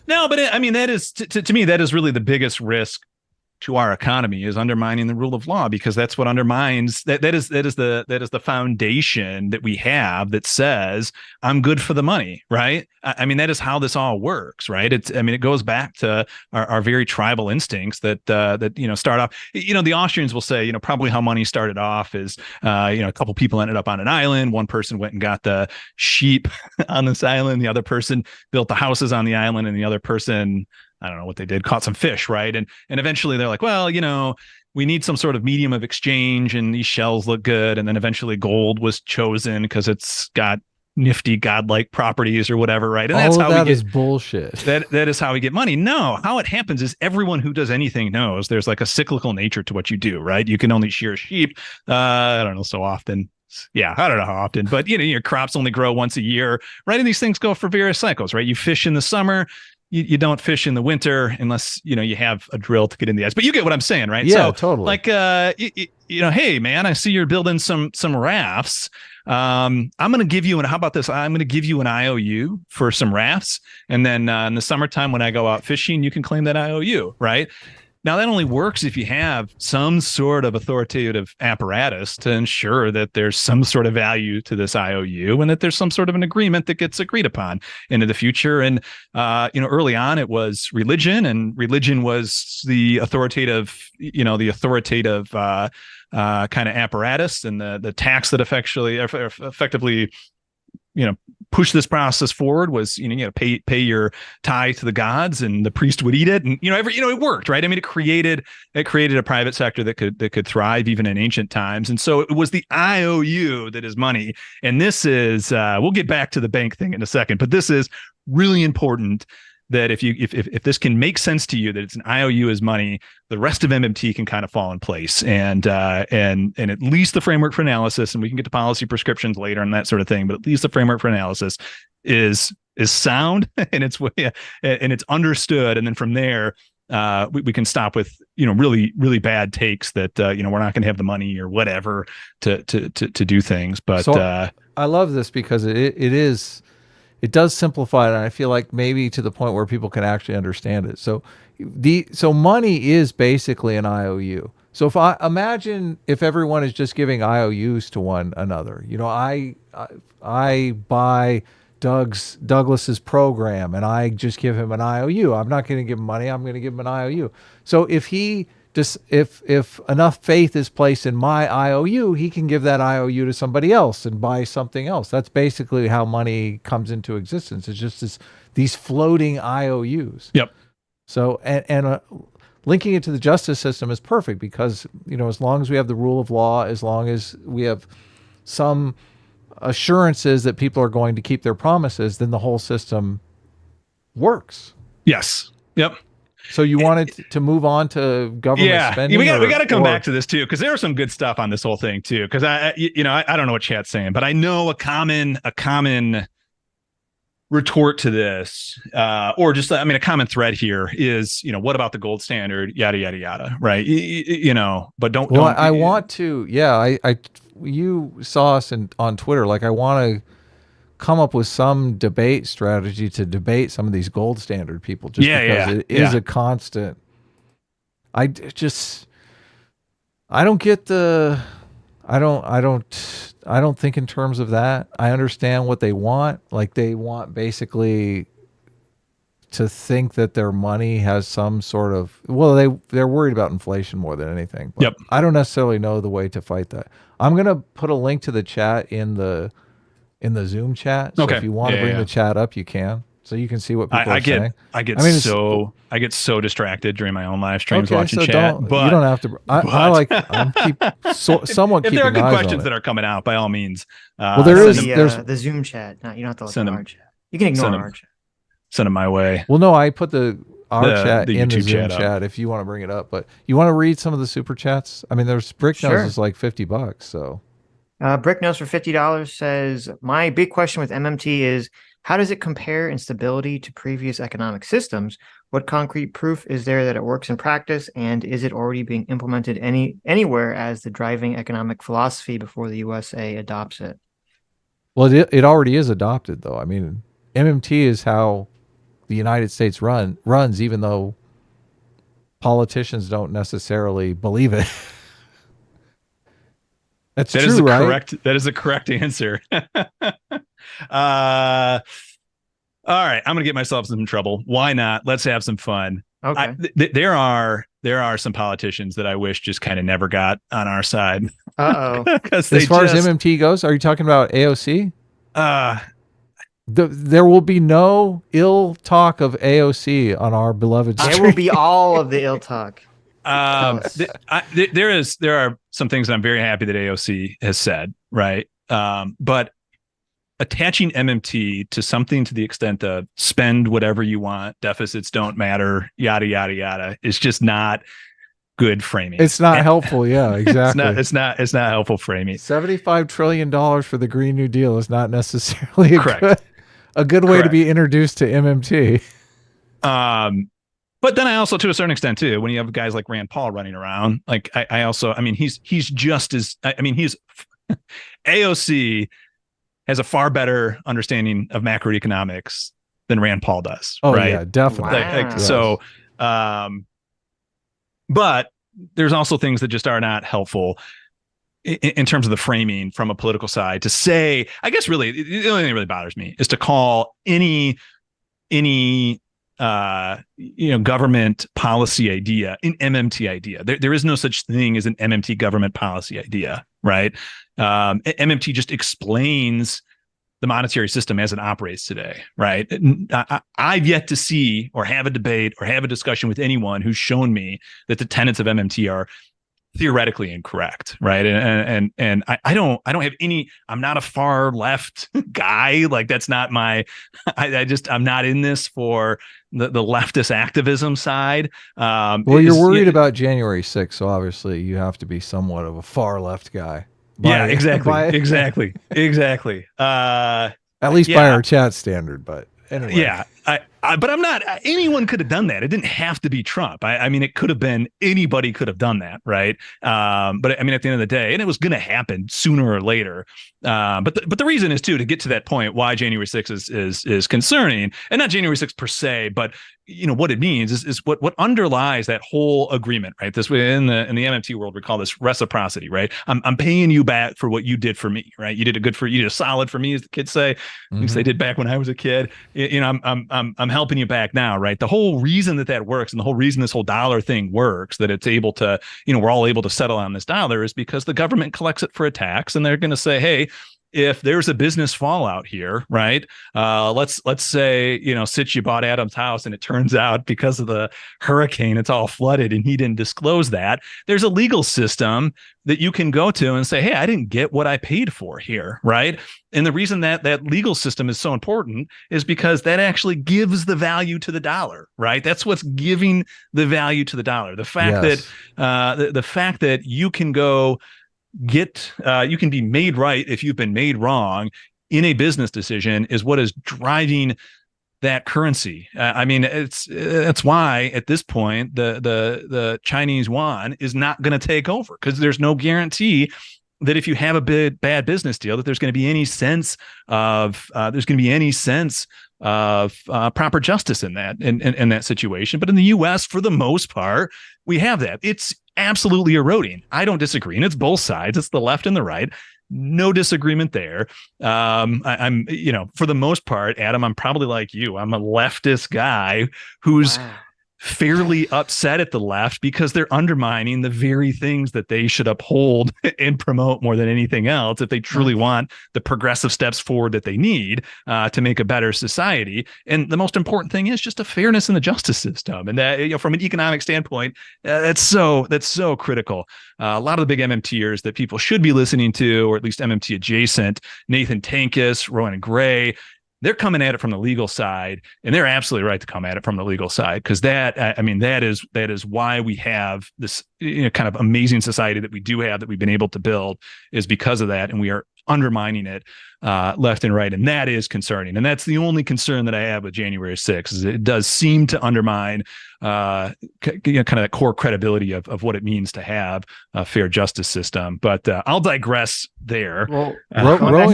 No, but I mean, that is to me, that is really the biggest risk to our economy, is undermining the rule of law, because that's what undermines that is the foundation that we have that says I'm good for the money, right? I mean, that is how this all works, right? It goes back to our very tribal instincts that start off. The Austrians will say, probably how money started off is a couple people ended up on an island, one person went and got the sheep on this island, the other person built the houses on the island, and the other person, I don't know what they did, caught some fish, right? And eventually they're like, well, we need some sort of medium of exchange, and these shells look good. And then eventually gold was chosen because it's got nifty godlike properties or whatever, right? And that's how that is bullshit. That is how we get money. No, how it happens is everyone who does anything knows there's like a cyclical nature to what you do, right? You can only shear sheep, I don't know, so often. Yeah, I don't know how often, but your crops only grow once a year, right? And these things go for various cycles, right? You fish in the summer. You don't fish in the winter unless you have a drill to get in the ice. But you get what I'm saying, right? Yeah, so, totally. Like hey man, I see you're building some rafts. I'm gonna give you how about this? I'm gonna give you an IOU for some rafts, and then in the summertime when I go out fishing, you can claim that IOU, right? Now, that only works if you have some sort of authoritative apparatus to ensure that there's some sort of value to this IOU, and that there's some sort of an agreement that gets agreed upon into the future. And, early on it was religion, and religion was the authoritative kind of apparatus, and the tax that effectively push this process forward was, pay your tithe to the gods, and the priest would eat it. And, it worked, right? I mean, it created a private sector that could thrive even in ancient times. And so it was the IOU that is money. And this is, we'll get back to the bank thing in a second, but this is really important, that if this can make sense to you, that it's an IOU is money, the rest of MMT can kind of fall in place, and at least the framework for analysis, and we can get to policy prescriptions later and that sort of thing, but at least the framework for analysis is sound, and it's understood, and then from there we can stop with really really bad takes that we're not going to have the money or whatever to do things. But so I love this because it does simplify it, and I feel like maybe to the point where people can actually understand it. So money is basically an IOU. So if I imagine if everyone is just giving IOUs to one another, I buy Douglas's program and I just give him an IOU. I'm not going to give him money. I'm going to give him an IOU. So if enough faith is placed in my IOU, he can give that IOU to somebody else and buy something else. That's basically how money comes into existence. It's just these floating IOUs. Yep. So, and linking it to the justice system is perfect because, as long as we have the rule of law, as long as we have some assurances that people are going to keep their promises, then the whole system works. Yes. Yep. So you wanted to move on to government spending? We got to come back to this too, because there was some good stuff on this whole thing too. Because I don't know what chat's saying, but I know a common retort to this, or just, I mean, a common thread here is, what about the gold standard, yada, yada, yada, right? But don't. Well, don't, I want to, yeah, you saw us on Twitter. Like, I want to come up with some debate strategy to debate some of these gold standard people, just because it is a constant. I don't get I don't think in terms of that. I understand what they want. Like, they want basically to think that their money has some sort of, well, they're worried about inflation more than anything. But Yep. I don't necessarily know the way to fight that. I'm going to put a link to the chat in the Zoom chat. So if you want to bring the chat up, you can. So you can see what people are saying. I get so distracted during my own live streams watching so chat. But you don't have to. I'm somewhat. If there are keeping good eyes questions on that are coming out, by all means. Well, there's the Zoom chat. No, you don't have to look at our chat. You can ignore our chat. Send them my way. Well, no, I put our chat in the YouTube Zoom chat if you want to bring it up. But you want to read some of the super chats? I mean, there's Bricknose is like $50. So Bricknose for $50 says, my big question with MMT is, how does it compare in stability to previous economic systems? What concrete proof is there that it works in practice? And is it already being implemented anywhere as the driving economic philosophy before the USA adopts it? Well, it already is adopted, though. I mean, MMT is how the United States runs, even though politicians don't necessarily believe it. That true, is right? Correct. That is a correct answer. All right, I'm gonna get myself in some trouble. Why not? Let's have some fun. Okay. There are some politicians that I wish just kind of never got on our side. As far as MMT goes, are you talking about AOC? There will be no ill talk of AOC on our beloved stream. There will be all of the ill talk. There are some things that I'm very happy that AOC has said, right? But attaching MMT to something to the extent of spend whatever you want, deficits don't matter, yada yada yada, is just not good framing. It's not helpful. Yeah, exactly. It's not helpful framing. $75 trillion for the Green New Deal is not necessarily a good way to be introduced to MMT. But then I also, to a certain extent too, when you have guys like Rand Paul running around, like he's just as, he's AOC has a far better understanding of macroeconomics than Rand Paul does. Oh, right? Yeah, definitely. Wow. So, but there's also things that just are not helpful in terms of the framing from a political side to say, I guess really, the only thing that really bothers me is to call any government policy idea an MMT idea. There is no such thing as an MMT government policy idea, right? MMT just explains the monetary system as it operates today, right? I've yet to see or have a debate or have a discussion with anyone who's shown me that the tenets of MMT are theoretically incorrect, right? And I don't have any. I'm not a far left guy. Like, that's not my. I'm not in this for the leftist activism side. Well, you're worried about January 6th, so obviously you have to be somewhat of a far left guy. Exactly. At least by our chat standard, but anyway. Yeah. But I'm not. Anyone could have done that. It didn't have to be Trump. I mean, it could have been anybody. Could have done that, right? But I mean, at the end of the day, and it was going to happen sooner or later. But the reason is too, to get to that point, why January 6th is concerning, and not January 6th per se, but what it means is what underlies that whole agreement, right? This way in the MMT world, we call this reciprocity, right? I'm paying you back for what you did for me, right? You did a solid for me, as the kids say. At least they did back when I was a kid. I'm helping you back now, right? The whole reason that works, and the whole reason this whole dollar thing works, that it's able to, we're all able to settle on this dollar, is because the government collects it for a tax, and they're going to say, hey, if there's a business fallout here, right? Let's say, Sitch, you bought Adam's house and it turns out because of the hurricane, it's all flooded and he didn't disclose that. There's a legal system that you can go to and say, hey, I didn't get what I paid for here, right? And the reason that legal system is so important is because that actually gives the value to the dollar, right? That's what's giving the value to the dollar. The fact that the fact that you can go you can be made right if you've been made wrong in a business decision is what is driving that currency. I mean, that's why at this point the Chinese yuan is not going to take over, because there's no guarantee that if you have a bad business deal, that there's going to be any sense of proper justice in that situation. But in the U.S., for the most part, we have that. It's absolutely eroding. I don't disagree, and it's both sides. It's the left and the right. No disagreement there. I'm, for the most part, Adam, I'm probably like you. I'm a leftist guy who's fairly upset at the left because they're undermining the very things that they should uphold and promote more than anything else if they truly want the progressive steps forward that they need to make a better society. And the most important thing is just a fairness in the justice system. And that, from an economic standpoint, that's so critical. A lot of the big MMTers that people should be listening to, or at least MMT adjacent, Nathan Tankis, Rowan Gray, they're coming at it from the legal side, and they're absolutely right to come at it from the legal side, because that is why we have this kind of amazing society that we do have, that we've been able to build, is because of that, and we are undermining it left and right, and that is concerning. And that's the only concern that I have with January 6th, is it does seem to undermine kind of that core credibility of what it means to have a fair justice system. But I'll digress there. Well, Going back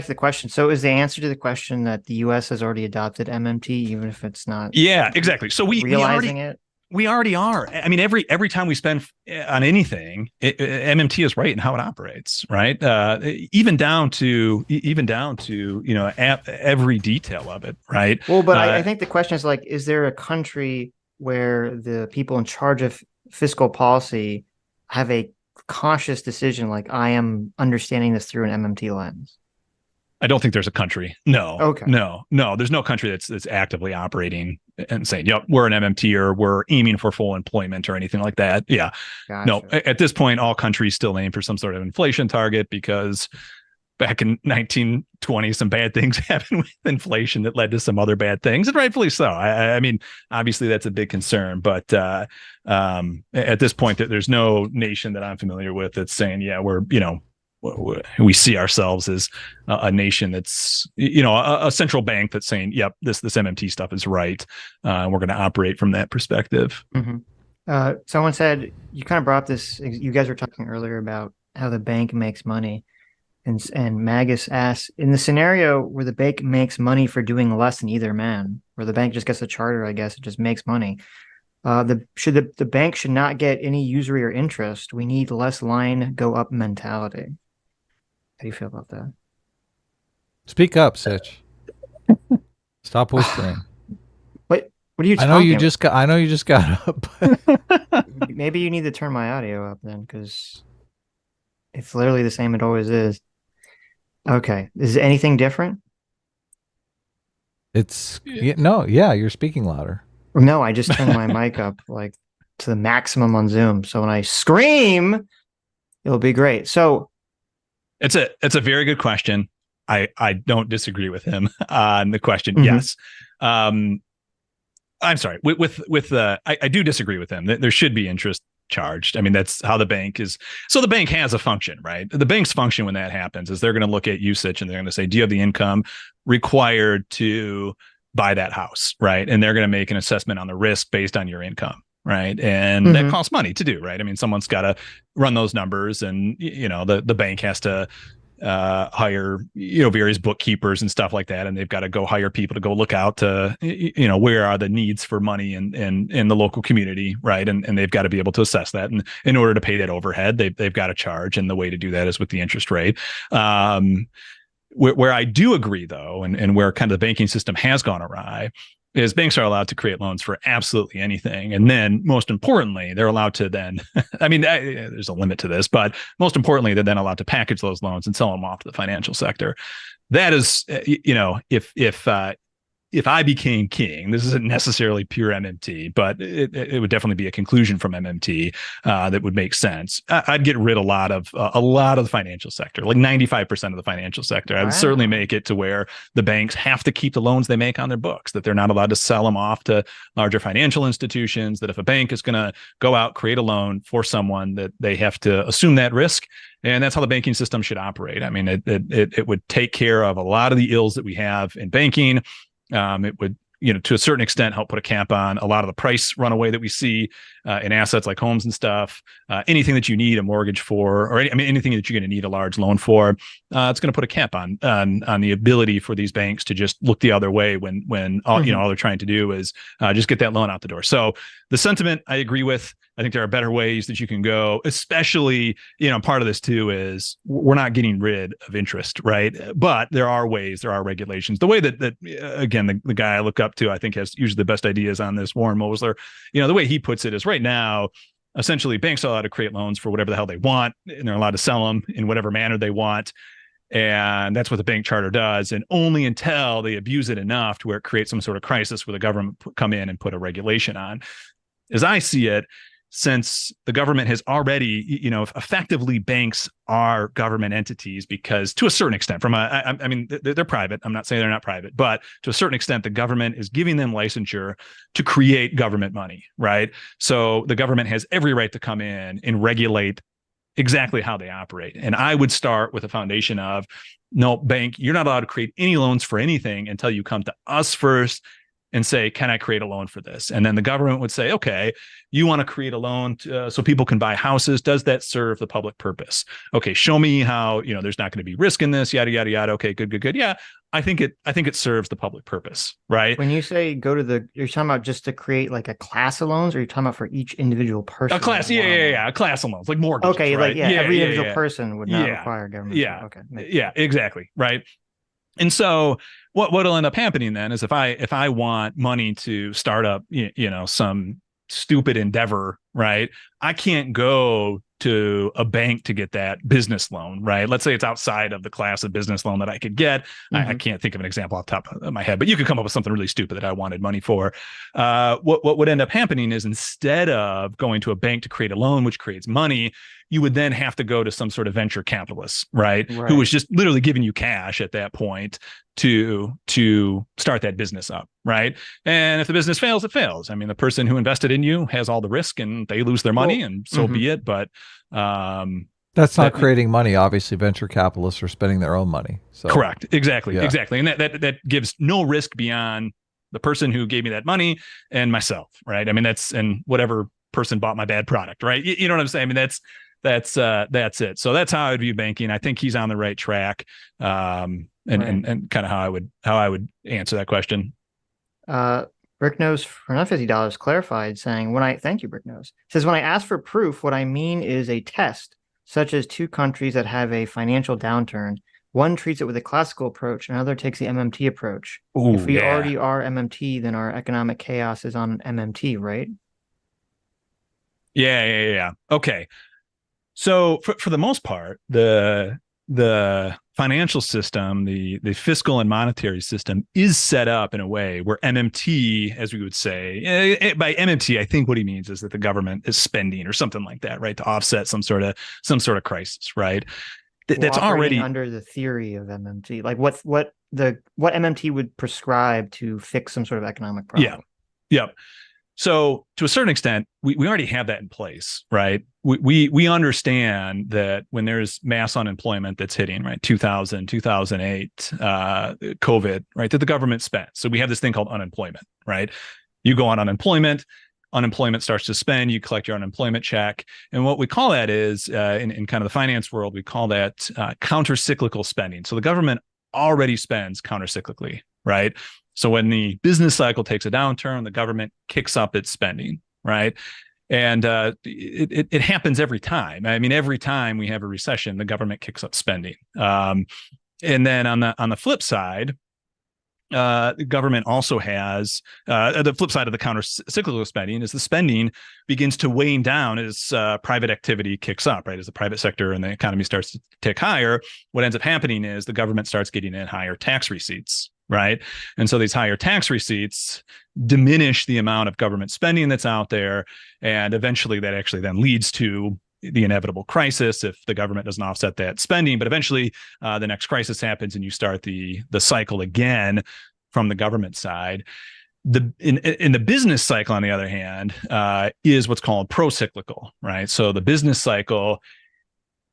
to the question. So is the answer to the question that the U.S. has already adopted MMT, even if it's not? Yeah, exactly. So we already are. I mean, every time we spend on anything, MMT is right in how it operates, right? Even down to every detail of it, right? Well, but I think the question is, like, is there a country where the people in charge of fiscal policy have a conscious decision, like, I am understanding this through an MMT lens? I don't think there's a country. No. Okay. No. There's no country that's actively operating and saying, "Yep, we're an MMT, or we're aiming for full employment," or anything like that. Yeah. Gotcha. No. At this point, all countries still aim for some sort of inflation target, because back in 1920, some bad things happened with inflation that led to some other bad things, and rightfully so. I mean, obviously that's a big concern, but at this point, there's no nation that I'm familiar with that's saying, "Yeah, we see ourselves as a nation that's, a central bank that's saying, yep, this MMT stuff is right. And we're going to operate from that perspective." Mm-hmm. Someone said, you kind of brought up this, you guys were talking earlier about how the bank makes money. And Magus asks, in the scenario where the bank makes money for doing less than either man, where the bank just gets a charter, I guess it just makes money. The bank should not get any usury or interest. We need less line go up mentality. How do you feel about that? Speak up, Sitch. Stop whispering. What are you talking I know you just got up. Maybe you need to turn my audio up then, because it's literally the same it always is. Okay. Is anything different? You're speaking louder. No, I just turned my mic up like to the maximum on Zoom. So when I scream, it'll be great. So it's a very good question. I don't disagree with him on the question. Mm-hmm. Yes. I'm sorry. I do disagree with him. There should be interest charged. I mean, that's how the bank is. So the bank has a function, right? The bank's function when that happens is they're going to look at usage, and they're going to say, do you have the income required to buy that house, right? And they're going to make an assessment on the risk based on your income, right? And that costs money to do, right? I mean, someone's got to run those numbers, and the bank has to hire various bookkeepers and stuff like that, and they've got to go hire people to go look out to where are the needs for money in the local community, right? And they've got to be able to assess that, and in order to pay that overhead, they've got to charge, and the way to do that is with the interest rate. Where I do agree, though, and where kind of the banking system has gone awry, is banks are allowed to create loans for absolutely anything. And then most importantly, they're allowed to then, I mean, there's a limit to this, but most importantly, they're then allowed to package those loans and sell them off to the financial sector. That is, if if I became king, this isn't necessarily pure MMT, but it would definitely be a conclusion from MMT that would make sense. I'd get rid of a lot of the financial sector, like 95% of the financial sector. I would certainly make it to where the banks have to keep the loans they make on their books, that they're not allowed to sell them off to larger financial institutions, that if a bank is going to go out, create a loan for someone, that they have to assume that risk. And that's how the banking system should operate. I mean, it would take care of a lot of the ills that we have in banking. It would, to a certain extent, help put a cap on a lot of the price runaway that we see in assets like homes and stuff. Anything that you need a mortgage for, or anything that you're going to need a large loan for, it's going to put a cap on the ability for these banks to just look the other way when all all they're trying to do is just get that loan out the door. So the sentiment I agree with. I think there are better ways that you can go, especially, part of this too is we're not getting rid of interest, right? But there are ways, there are regulations. The way that again, the guy I look up to, I think has usually the best ideas on this, Warren Mosler, the way he puts it is right now, essentially banks are allowed to create loans for whatever the hell they want, and they're allowed to sell them in whatever manner they want. And that's what the bank charter does. And only until they abuse it enough to where it creates some sort of crisis where the government come in and put a regulation on. As I see it, since the government has already, effectively banks are government entities because to a certain extent they're private. I'm not saying they're not private, but to a certain extent, the government is giving them licensure to create government money, right? So the government has every right to come in and regulate exactly how they operate. And I would start with a foundation of, no, bank, you're not allowed to create any loans for anything until you come to us first and say, can I create a loan for this? And then the government would say, okay, you want to create a loan so people can buy houses. Does that serve the public purpose? Okay, show me how, there's not going to be risk in this, yada, yada, yada. Okay, good. Yeah, I think it serves the public purpose, right? When you say you're talking about just to create like a class of loans, or you're talking about for each individual person? A class, yeah, a class of loans, like mortgages. Okay, right? Every individual person would not require government. Yeah, okay, yeah, exactly, right. And so what'll end up happening then is if I want money to start up, some stupid endeavor, right? I can't go to a bank to get that business loan, right? Let's say it's outside of the class of business loan that I could get. I can't think of an example off the top of my head, but you could come up with something really stupid that I wanted money for. What would end up happening is instead of going to a bank to create a loan, which creates money, you would then have to go to some sort of venture capitalist, right? Who was just literally giving you cash at that point to start that business up, right? And if the business fails, it fails. I mean, the person who invested in you has all the risk and they lose their money, and so be it. But that's not creating money. Obviously, venture capitalists are spending their own money. So correct, exactly. And that gives no risk beyond the person who gave me that money and myself, right? I mean, and whatever person bought my bad product, right? You know what I'm saying? I mean, that's it. So that's how I would view banking. I think he's on the right track. And kind of how I would answer that question. Brick Nose for another $50 clarified, saying, thank you, Brick Nose. Says, when I ask for proof, what I mean is a test, such as two countries that have a financial downturn. One treats it with a classical approach, another takes the MMT approach. Ooh, if we already are MMT, then our economic chaos is on MMT, right? Yeah. Okay. So for the most part, the financial system, the fiscal and monetary system is set up in a way where MMT, as we would say, by MMT, I think what he means is that the government is spending or something like that, right, to offset some sort of crisis, right? That's already under the theory of MMT. Like what MMT would prescribe to fix some sort of economic problem. Yep. So to a certain extent, we already have that in place, right? We understand that when there's mass unemployment that's hitting, right, 2008, COVID, right, that the government spent. So we have this thing called unemployment, right? You go on unemployment starts to spend, you collect your unemployment check. And what we call that is, in kind of the finance world, we call that counter-cyclical spending. So the government already spends counter-cyclically, right? So when the business cycle takes a downturn, the government kicks up its spending, right? And it happens every time. I mean, every time we have a recession, the government kicks up spending. And then on the flip side, the government also has the flip side of the counter-cyclical spending is the spending begins to wane down as private activity kicks up, right? As the private sector and the economy starts to tick higher, what ends up happening is the government starts getting in higher tax receipts, right? And so these higher tax receipts diminish the amount of government spending that's out there, and eventually that actually then leads to the inevitable crisis if the government doesn't offset that spending. But eventually the next crisis happens and you start the cycle again from the government side. In the business cycle, on the other hand, is what's called pro-cyclical, right? So the business cycle,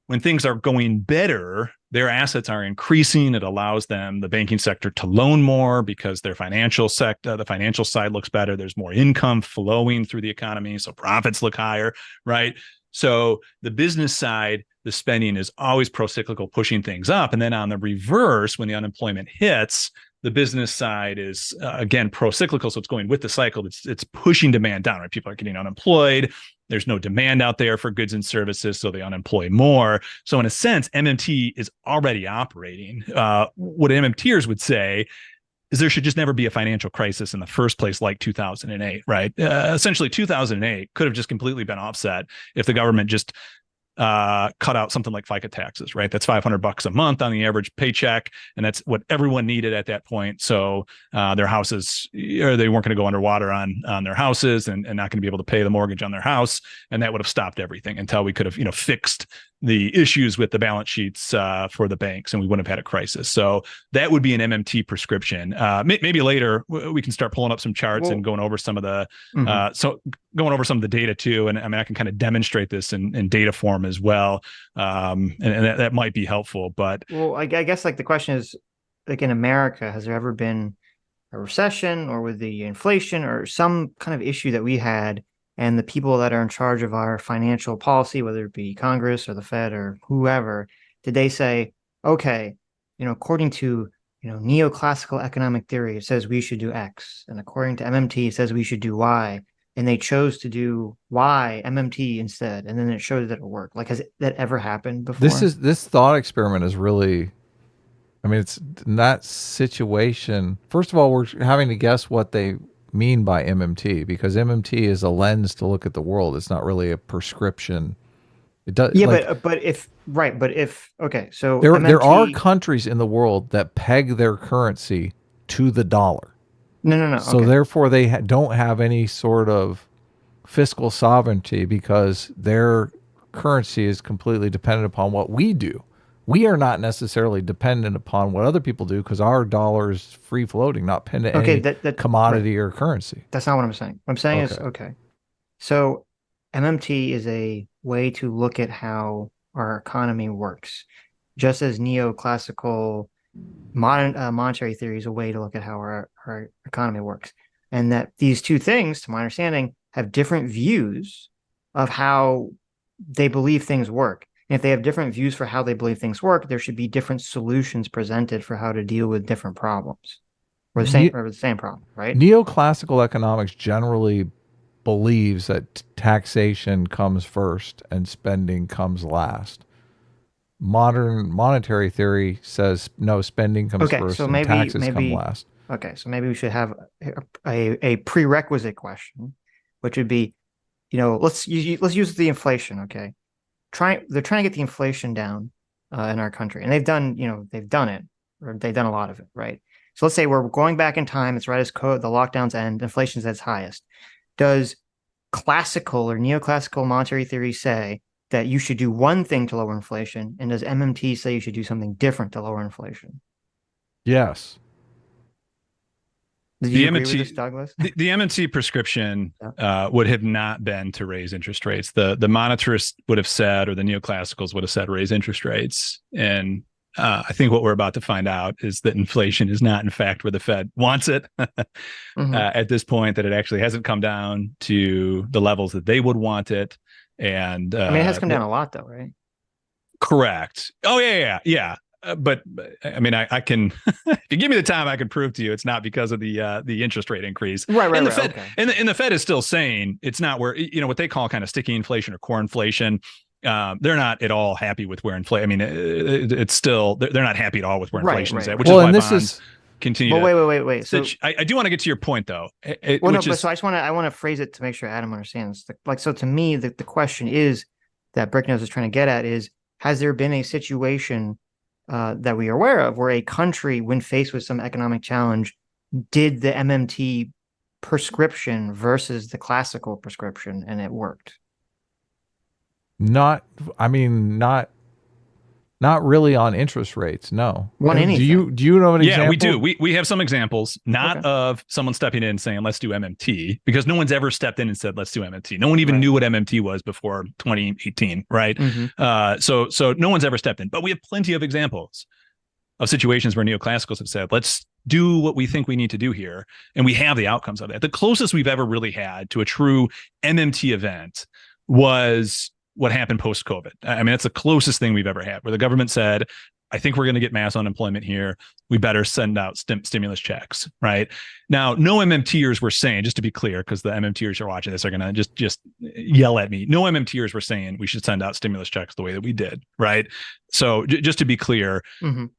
when things are going better, their assets are increasing. It allows them, the banking sector, to loan more because their financial sector, the financial side looks better. There's more income flowing through the economy, so profits look higher, right? So the business side, the spending is always pro-cyclical, pushing things up. And then on the reverse, when the unemployment hits, the business side is, again, pro-cyclical. So it's going with the cycle. It's pushing demand down, right? People are getting unemployed. There's no demand out there for goods and services, so they unemploy more. So in a sense, MMT is already operating. What MMTers would say is there should just never be a financial crisis in the first place, like 2008, right? Essentially, 2008 could have just completely been offset if the government just cut out something like FICA taxes, right? That's $500 a month on the average paycheck, and that's what everyone needed at that point. So their houses, or they weren't going to go underwater on their houses, and not going to be able to pay the mortgage on their house, and that would have stopped everything until we could have, fixed the issues with the balance sheets for the banks, and we wouldn't have had a crisis. So that would be an MMT prescription. Maybe later we can start pulling up some charts and going over some of the going over some of the data too. And I mean, I can kind of demonstrate this in data form as well, and that might be helpful. But I guess like the question is, like in America, has there ever been a recession, or with the inflation, or some kind of issue that we had? And the people that are in charge of our financial policy, whether it be Congress or the Fed or whoever, did they say, okay, according to, neoclassical economic theory, it says we should do X. And according to MMT, it says we should do Y. And they chose to do Y, MMT instead. And then it showed that it worked. Like, has that ever happened before? This thought experiment is really, I mean, it's in that situation. First of all, we're having to guess what they mean by MMT, because MMT is a lens to look at the world. It's not really a prescription. It does. Yeah, like, but if okay, so there MMT, are countries in the world that peg their currency to the dollar. No. So okay. therefore, they don't have any sort of fiscal sovereignty because their currency is completely dependent upon what we do. We are not necessarily dependent upon what other people do because our dollar is free floating, not pinned to any commodity or currency. That's not what I'm saying. What I'm saying is, okay. So MMT is a way to look at how our economy works, just as neoclassical modern monetary theory is a way to look at how our economy works. And that these two things, to my understanding, have different views of how they believe things work. And if they have different views for how they believe things work, there should be different solutions presented for how to deal with different problems, or the same problem, right? Neoclassical economics generally believes that taxation comes first and spending comes last. Modern monetary theory says no, spending comes first and taxes come last. Okay, so maybe we should have a prerequisite question, which would be, let's use the inflation. Okay, they're trying to get the inflation down in our country, and they've done it, or they've done a lot of it, right? So let's say we're going back in time. It's right as the lockdowns end, inflation's at its highest. Does classical or neoclassical monetary theory say that you should do one thing to lower inflation, and does MMT say you should do something different to lower inflation? Yes. Did you agree with this, Douglas? The MMT prescription would have not been to raise interest rates. The monetarists would have said, or the neoclassicals would have said, raise interest rates. And I think what we're about to find out is that inflation is not, in fact, where the Fed wants it at this point, that it actually hasn't come down to the levels that they would want it. And I mean, it has come down a lot, though, right? Correct. Oh, yeah. But I mean, I can, if you give me the time, I can prove to you it's not because of the interest rate increase. Right. And the Fed, okay. and the Fed is still saying it's not where, what they call kind of sticky inflation or core inflation. They're not at all happy with where inflation. I mean, it's still, they're not happy at all with where inflation is at, which is why bonds continue. But wait. So I do want to get to your point, though. So I want to phrase it to make sure Adam understands. So to me, the question is that Bricknose is trying to get at is, has there been a situation that we are aware of where a country, when faced with some economic challenge, did the MMT prescription versus the classical prescription, and it worked. Not, I mean, not really on interest rates. No. On anything. Do you know an example? Yeah, we do. We have some examples, not Okay. of someone stepping in and saying, let's do MMT, because no one's ever stepped in and said, let's do MMT. No one even Right. knew what MMT was before 2018, right? Mhm. So no one's ever stepped in, but we have plenty of examples of situations where neoclassicals have said, let's do what we think we need to do here. And we have the outcomes of that. The closest we've ever really had to a true MMT event was what happened post-COVID. I mean, that's the closest thing we've ever had, where the government said, I think we're going to get mass unemployment here. We better send out stimulus checks, right? Now, no MMTers were saying, just to be clear, because the MMTers who are watching this are going to just yell at me. No MMTers were saying we should send out stimulus checks the way that we did, right? So just to be clear, Mhm.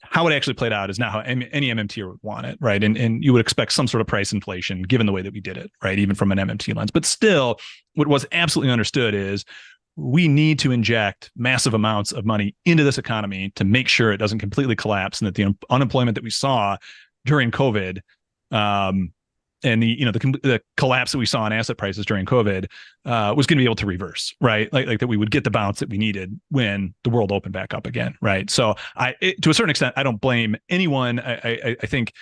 how it actually played out is not how any MMTer would want it, right? And you would expect some sort of price inflation given the way that we did it, right? Even from an MMT lens. But still, what was absolutely understood is we need to inject massive amounts of money into this economy to make sure it doesn't completely collapse, and that the unemployment that we saw during COVID, and the collapse that we saw in asset prices during COVID, was going to be able to reverse, right? Like that we would get the bounce that we needed when the world opened back up again, right? So to a certain extent, I don't blame anyone. I think,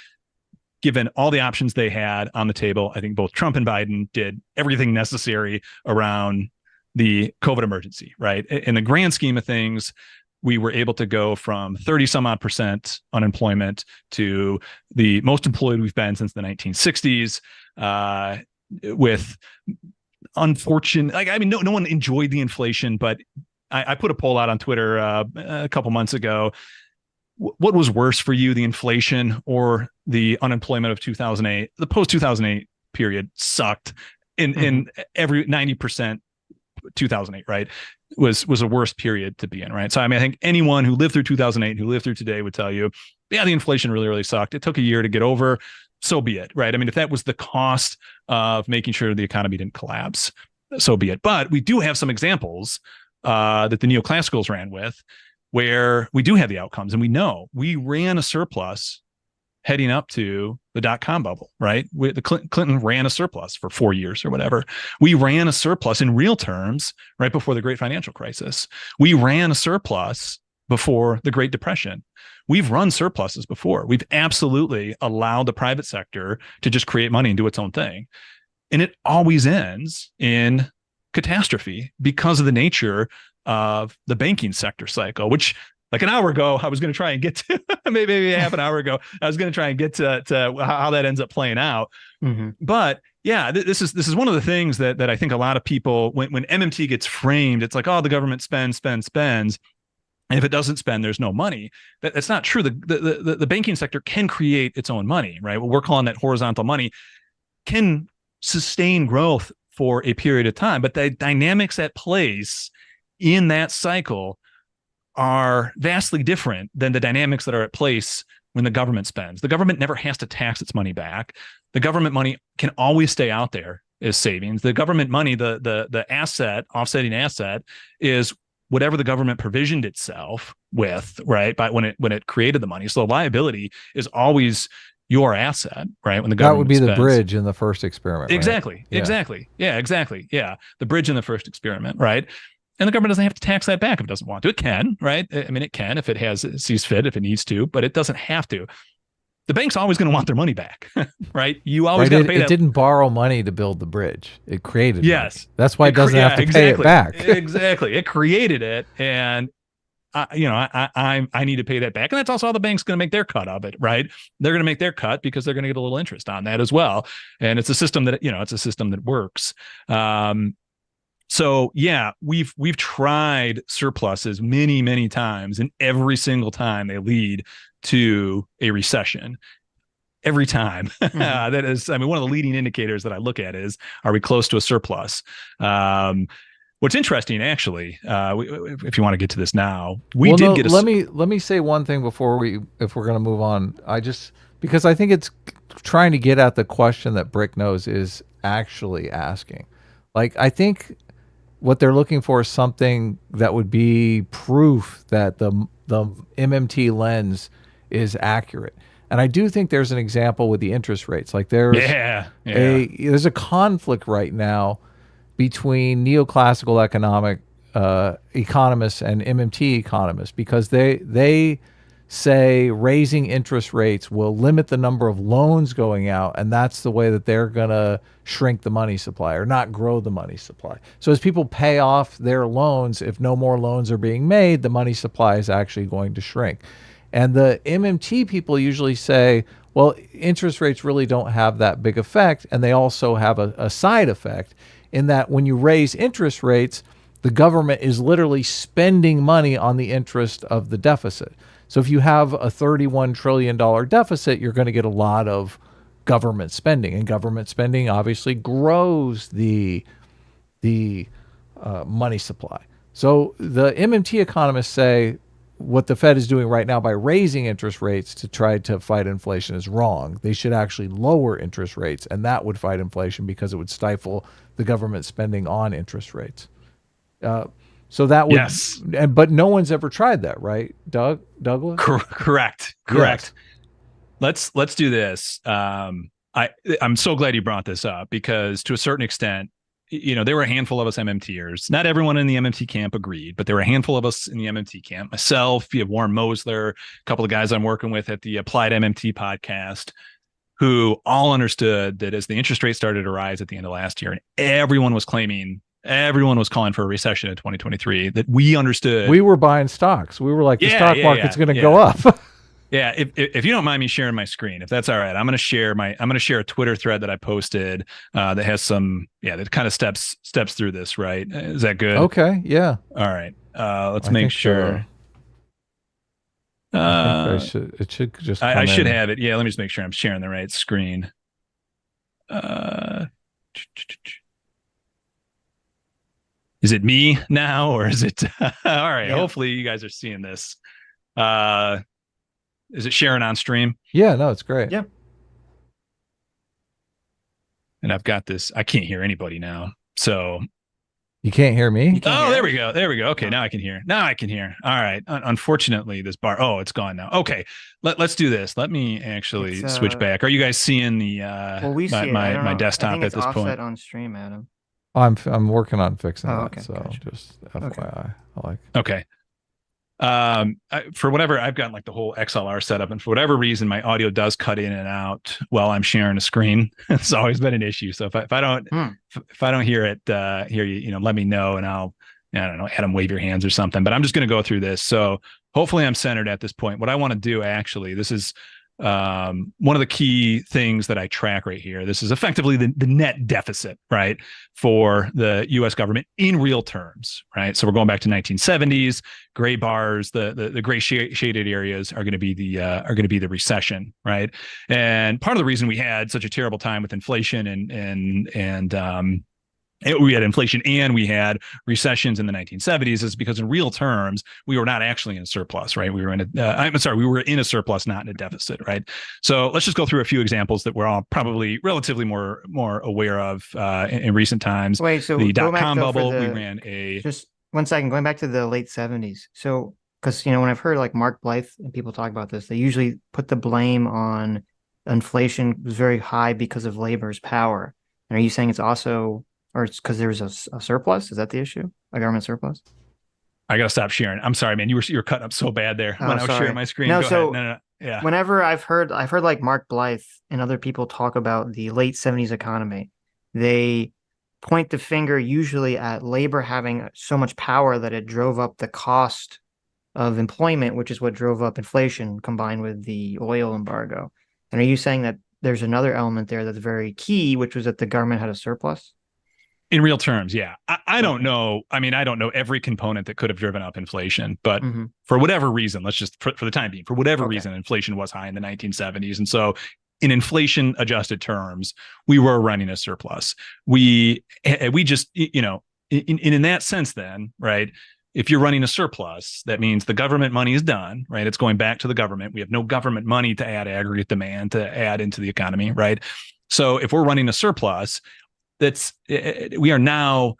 given all the options they had on the table, I think both Trump and Biden did everything necessary around the COVID emergency, right? In the grand scheme of things, we were able to go from 30 some odd % unemployment to the most employed we've been since the 1960s, with unfortunate, no one enjoyed the inflation, but I put a poll out on Twitter a couple months ago. What was worse for you, the inflation or the unemployment of 2008? The post 2008 period sucked in every 90%. 2008, right, was a worse period to be in, right? So I think anyone who lived through 2008, who lived through today, would tell you, yeah, the inflation really sucked. It took a year to get over. So be it, right? I mean, if that was the cost of making sure the economy didn't collapse, so be it. But we do have some examples that the neoclassicals ran with, where we do have the outcomes, and we know we ran a surplus heading up to the dot-com bubble, right? The Clinton ran a surplus for 4 years or whatever. We ran a surplus in real terms right before the great financial crisis. We ran a surplus before the Great Depression. We've run surpluses before. We've absolutely allowed the private sector to just create money and do its own thing. And it always ends in catastrophe because of the nature of the banking sector cycle, which, like an hour ago, I was going to try and get to, maybe half an hour ago, I was going to try and get to how that ends up playing out. Mm-hmm. But yeah, this is one of the things that I think a lot of people, when MMT gets framed, it's like, oh, the government spends. And if it doesn't spend, there's no money. That's not true. The banking sector can create its own money, right? What we're calling that horizontal money can sustain growth for a period of time. But the dynamics at place in that cycle are vastly different than the dynamics that are at place when the government spends. The government never has to tax its money back. The government money can always stay out there as savings. The government money, the asset, offsetting asset, is whatever the government provisioned itself with, right? But when it created the money. So the liability is always your asset, right? When the government that would be spends. the bridge in the first experiment, right? Exactly. Yeah. Exactly. Yeah, exactly. Yeah. The bridge in the first experiment, right? And the government doesn't have to tax that back if it doesn't want to. It can, right? I mean, it can if it sees fit, if it needs to, but it doesn't have to. The bank's always going to want their money back, right? You always got to pay that. It didn't borrow money to build the bridge. It created yes. money. That's why it doesn't have to pay it back. Exactly. It created it. And I need to pay that back. And that's also how the bank's going to make their cut of it, right? They're going to make their cut because they're going to get a little interest on that as well. And it's a system that works. So yeah, we've tried surpluses many times, and every single time they lead to a recession. Every time. Mm-hmm. That is, I mean, one of the leading indicators that I look at is, are we close to a surplus? What's interesting, actually, if you want to get to this now, let me say one thing before if we're going to move on. Because I think it's trying to get at the question that Brick Nose is actually asking. Like, I think what they're looking for is something that would be proof that the the MMT lens is accurate. And I do think there's an example with the interest rates. Like there's there's a conflict right now between neoclassical economists and MMT economists, because they say raising interest rates will limit the number of loans going out, and that's the way that they're going to shrink the money supply or not grow the money supply. So as people pay off their loans, if no more loans are being made, the money supply is actually going to shrink. And the MMT people usually say, well, interest rates really don't have that big effect, and they also have a side effect in that when you raise interest rates, the government is literally spending money on the interest of the deficit. So if you have a $31 trillion deficit, you're going to get a lot of government spending, and government spending obviously grows the money supply. So the MMT economists say what the Fed is doing right now by raising interest rates to try to fight inflation is wrong. They should actually lower interest rates, and that would fight inflation because it would stifle the government spending on interest rates. So that would, yes, but no one's ever tried that, right, Douglas? Correct. Yes. Let's do this. I'm so glad you brought this up, because to a certain extent, there were a handful of us MMTers. Not everyone in the MMT camp agreed, but there were a handful of us in the MMT camp. Myself, you have Warren Mosler, a couple of guys I'm working with at the Applied MMT podcast, who all understood that as the interest rate started to rise at the end of last year, and everyone was calling for a recession in 2023, that we understood. We were buying stocks. We were like, the stock market's going to go up. Yeah, if you don't mind me sharing my screen, if that's all right, I'm going to share a Twitter thread that I posted that has some that kind of steps through this. Right? Is that good? Okay. Yeah. All right. Let's make sure. I think it should just. I should have it. Yeah. Let me just make sure I'm sharing the right screen. Is it me now, or is it? All right. Yeah. Hopefully you guys are seeing this. Is it sharing on stream? Yeah, no, it's great. Yeah. And I've got this. I can't hear anybody now. So you can't hear me? There we go. Okay, now I can hear. All right. Unfortunately, this bar. Oh, it's gone now. Okay, let's do this. Let me actually switch back. Are you guys seeing the we see my desktop I think at this point? Offset on stream, Adam. I'm working on fixing that. Okay, so gotcha. just FYI. Okay. For whatever, I've got like the whole XLR setup, and for whatever reason, my audio does cut in and out while I'm sharing a screen. It's always been an issue. So if I don't hear it, hear you, let me know, and I don't know, Adam, wave your hands or something. But I'm just going to go through this. So hopefully I'm centered at this point. What I want to do, actually, this is one of the key things that I track right here. This is effectively the net deficit, right, for the U.S. government in real terms, right? So we're going back to 1970s. Gray bars, the gray shaded areas are going to be the recession, right? And part of the reason we had such a terrible time with inflation and we had inflation and we had recessions in the 1970s is because in real terms, we were not actually in a surplus, right? We were in a surplus, not in a deficit, right? So let's just go through a few examples that we're all probably relatively more aware of in recent times. Wait, so the dot-com bubble, we ran a... Just 1 second, going back to the late 70s. So, because, when I've heard like Mark Blythe and people talk about this, they usually put the blame on inflation was very high because of labor's power. And are you saying it's also... or it's because there was a surplus? Is that the issue? A government surplus? I gotta stop sharing. I'm sorry, man. You're cutting up so bad there when I was sharing my screen. No, Go ahead. No. Yeah. Whenever I've heard like Mark Blythe and other people talk about the late 70s economy, they point the finger usually at labor having so much power that it drove up the cost of employment, which is what drove up inflation combined with the oil embargo. And are you saying that there's another element there that's very key, which was that the government had a surplus? In real terms, yeah. I don't know. I mean, I don't know every component that could have driven up inflation, but for whatever reason, let's just, for the time being, for whatever reason, inflation was high in the 1970s. And so in inflation adjusted terms, we were running a surplus. We just, in that sense then, right, if you're running a surplus, that means the government money is done, right? It's going back to the government. We have no government money to add aggregate demand to add into the economy, right? So if we're running a surplus, we are now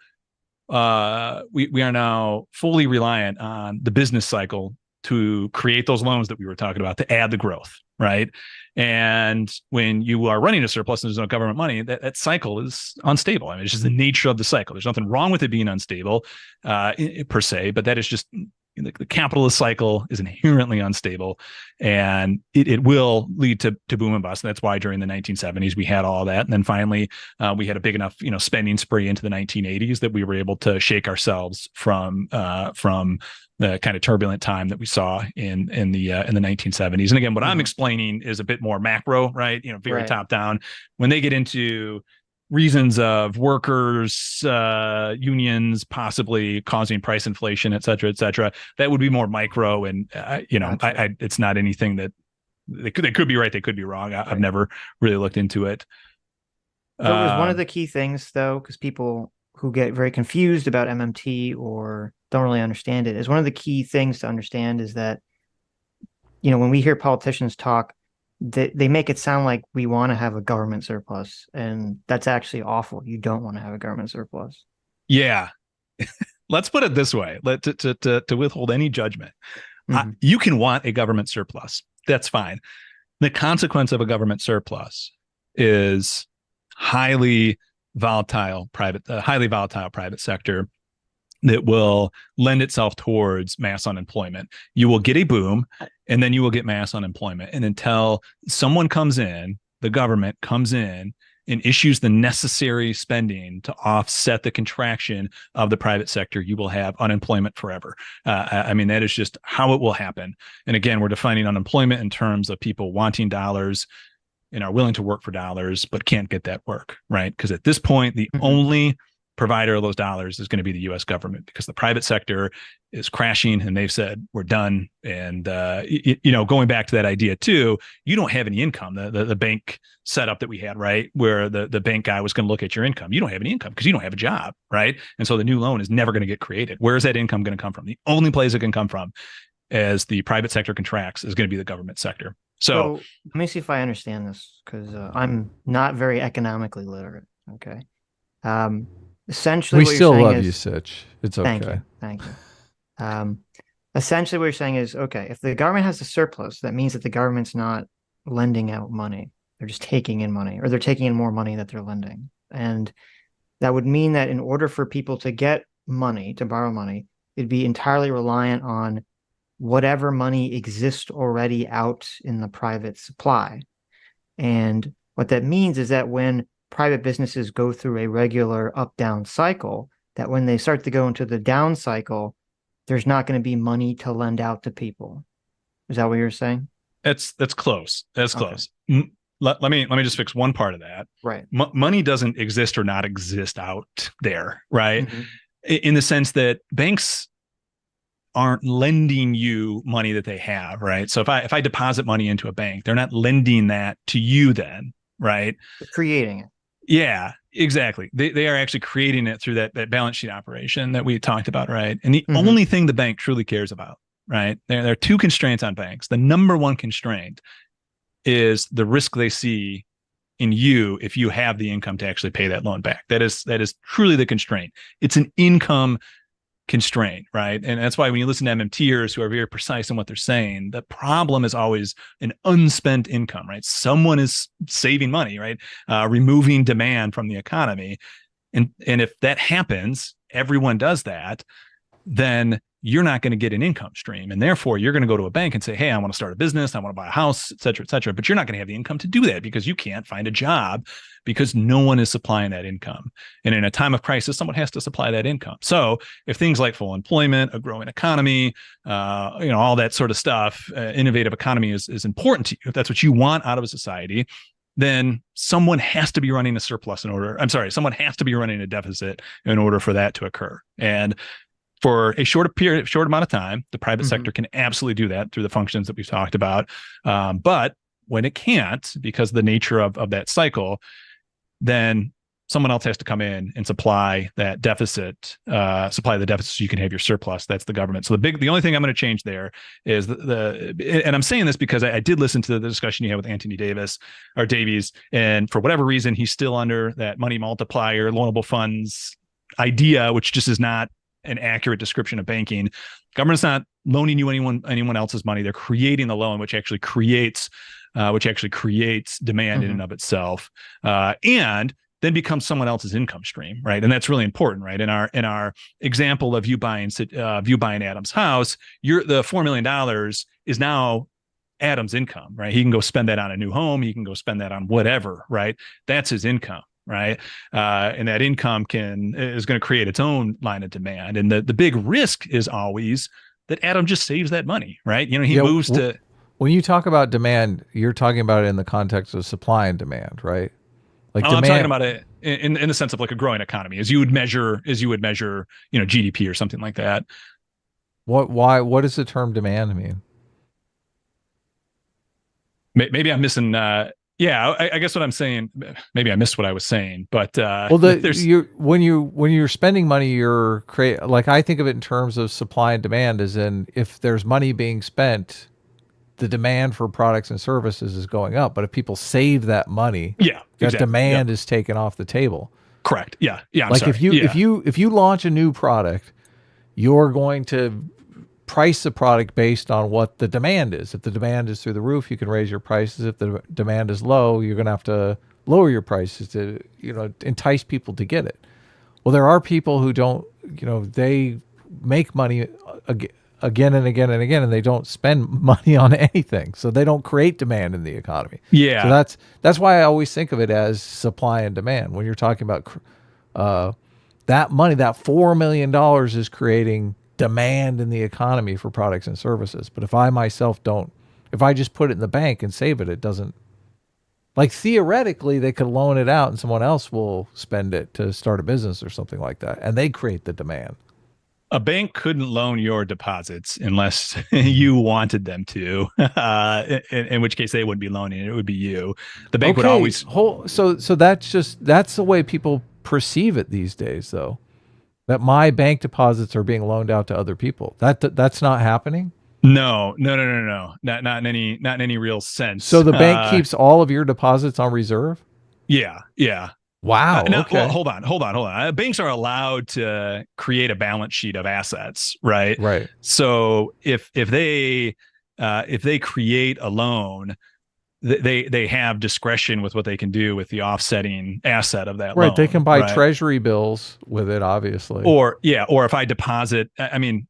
fully reliant on the business cycle to create those loans that we were talking about, to add the growth, right? And when you are running a surplus and there's no government money, that cycle is unstable. I mean, it's just the nature of the cycle. There's nothing wrong with it being unstable per se, but that is just the capitalist cycle is inherently unstable, and it will lead to boom and bust. And that's why during the 1970s we had all that, and then finally we had a big enough spending spree into the 1980s that we were able to shake ourselves from the kind of turbulent time that we saw in the 1970s. And again, what I'm explaining is a bit more macro, right? Very top down. When they get into reasons of workers, unions possibly causing price inflation, et cetera, that would be more micro. And it's not anything that they could be right, they could be wrong. I've never really looked into it. So it was one of the key things, though, because people who get very confused about MMT or don't really understand it, is one of the key things to understand is that, when we hear politicians talk, they make it sound like we want to have a government surplus, and that's actually awful. You don't want to have a government surplus. Yeah. Let's put it this way, to withhold any judgment. You can want a government surplus. That's fine. The consequence of a government surplus is highly volatile private sector that will lend itself towards mass unemployment. You will get a boom, and then you will get mass unemployment. And until someone comes in, the government comes in and issues the necessary spending to offset the contraction of the private sector, you will have unemployment forever. I mean, that is just how it will happen. And again, we're defining unemployment in terms of people wanting dollars and are willing to work for dollars, but can't get that work, right? Because at this point, the only provider of those dollars is going to be the U.S. government, because the private sector is crashing and they've said we're done. And going back to that idea too, you don't have any income. The bank setup that we had, right, where the bank guy was going to look at your income, you don't have any income because you don't have a job, right? And so the new loan is never going to get created. Where is that income going to come from? The only place it can come from as the private sector contracts is going to be the government sector. So let me see if I understand this, because I'm not very economically literate. Okay. Essentially, we what still you're saying love is, you, Sitch. It's okay. Thank you. Essentially, what you're saying is, okay, if the government has a surplus, that means that the government's not lending out money. They're just taking in money, or they're taking in more money that they're lending. And that would mean that in order for people to get money, to borrow money, it'd be entirely reliant on whatever money exists already out in the private supply. And what that means is that when private businesses go through a regular up-down cycle, that when they start to go into the down cycle, there's not going to be money to lend out to people. Is that what you're saying? That's close. That's Okay. close. Let me just fix one part of that. Right. Money doesn't exist or not exist out there, right? In the sense that banks aren't lending you money that they have, right? So if I deposit money into a bank, they're not lending that to you then, right? They're creating it. Yeah, exactly. They are actually creating it through that balance sheet operation that we talked about, right? And the only thing the bank truly cares about, right? There are two constraints on banks. The number one constraint is the risk they see in you if you have the income to actually pay that loan back. That is truly the constraint. It's an income constraint, right? And that's why when you listen to MMTers who are very precise in what they're saying, the problem is always an unspent income, right? Someone is saving money, right? Removing demand from the economy. And if that happens, everyone does that, then you're not going to get an income stream. And therefore, you're going to go to a bank and say, hey, I want to start a business. I want to buy a house, et cetera, et cetera. But you're not going to have the income to do that because you can't find a job because no one is supplying that income. And in a time of crisis, someone has to supply that income. So if things like full employment, a growing economy, all that sort of stuff, innovative economy is important to you, if that's what you want out of a society, then someone has to be running a surplus someone has to be running a deficit in order for that to occur. And for a short amount of time, the private sector can absolutely do that through the functions that we've talked about. But when it can't, because of the nature of that cycle, then someone else has to come in and supply the deficit so you can have your surplus. That's the government. So the only thing I'm going to change there is and I'm saying this because I did listen to the discussion you had with Anthony Davies, and for whatever reason, he's still under that money multiplier, loanable funds idea, which just is not an accurate description of banking. Government's not loaning you anyone else's money. They're creating the loan, which actually creates demand in and of itself, and then becomes someone else's income stream, right? And that's really important, right? In our example of you buying Adam's house, the $4 million is now Adam's income, right? He can go spend that on a new home. He can go spend that on whatever, right? That's his income, right? And that income is going to create its own line of demand. And the big risk is always that Adam just saves that money, right? You know, he moves to. When you talk about demand, you're talking about it in the context of supply and demand, right? Like I'm talking about it in the sense of like a growing economy, as you would measure, GDP or something like that. What does the term demand mean? Maybe I'm missing. I guess what I'm saying. Maybe I missed what I was saying, but when you're spending money, like I think of it in terms of supply and demand, as in if there's money being spent, the demand for products and services is going up. But if people save that money, that demand is taken off the table. Correct. Yeah. If you launch a new product, you're going to price the product based on what the demand is. If the demand is through the roof, you can raise your prices. If the demand is low, you're going to have to lower your prices to, entice people to get it. Well, there are people who don't, they make money again and again and again, and they don't spend money on anything. So they don't create demand in the economy. Yeah. So that's why I always think of it as supply and demand. When you're talking about that money, that $4 million is creating demand in the economy for products and services. But if I just put it in the bank and save it, it doesn't, like theoretically they could loan it out and someone else will spend it to start a business or something like that. And they create the demand. A bank couldn't loan your deposits unless you wanted them to, in which case they wouldn't be loaning it. It would be you. The bank would always. So that's the way people perceive it these days, though. That my bank deposits are being loaned out to other people. That's not happening. No. Not in any real sense. So the bank keeps all of your deposits on reserve? Yeah. Wow. Okay. Well, hold on. Banks are allowed to create a balance sheet of assets, right? Right. So if they create a loan, they have discretion with what they can do with the offsetting asset of that loan. Right. They can buy treasury bills with it, obviously. Or if I deposit, I mean,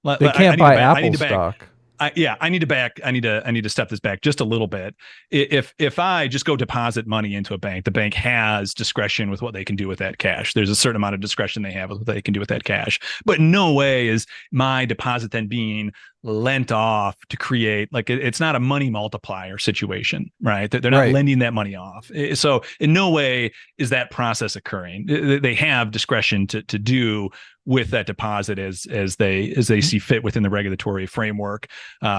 they can't buy Apple stock. I need to step this back just a little bit. If I just go deposit money into a bank, the bank has discretion with what they can do with that cash. There's a certain amount of discretion they have with what they can do with that cash. But no way is my deposit then being lent off to create, like, it's not a money multiplier situation, right? They're not lending that money off. So in no way is that process occurring. They have discretion to do with that deposit as they see fit within the regulatory framework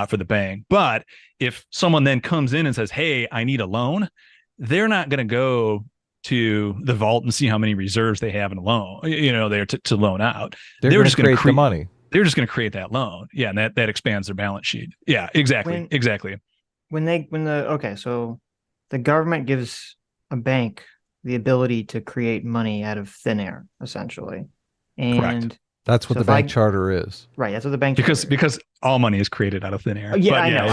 for the bank. But if someone then comes in and says, "Hey, I need a loan," they're not going to go to the vault and see how many reserves they have in a loan, there to loan out. They're just going to create the money. They're just going to create that loan. Yeah, and that expands their balance sheet. Yeah, exactly. So the government gives a bank the ability to create money out of thin air, essentially. And correct. That's what the bank charter is. Right. That's what the bank because all money is created out of thin air. Yeah, I know.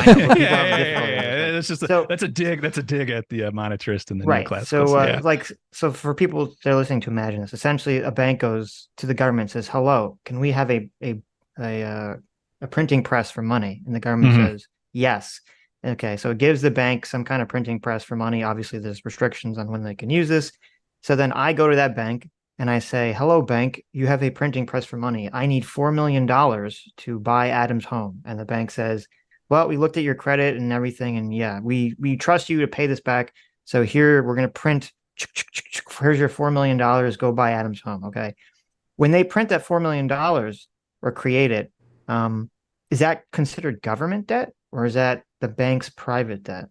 It's just that's a dig at the monetarist and the neoclassicals. So so for people that are listening to imagine this, essentially a bank goes to the government and says, "Hello, can we have a printing press for money?" And the government says, "Yes." Okay, so it gives the bank some kind of printing press for money. Obviously, there's restrictions on when they can use this. So then I go to that bank and I say, "Hello, bank, you have a printing press for money. I need $4 million to buy Adam's home." And the bank says, "Well, we looked at your credit and everything, and yeah, we trust you to pay this back. So here, we're going to print, here's your $4 million, go buy Adam's home." Okay. When they print that $4 million or create it, is that considered government debt, or is that the bank's private debt?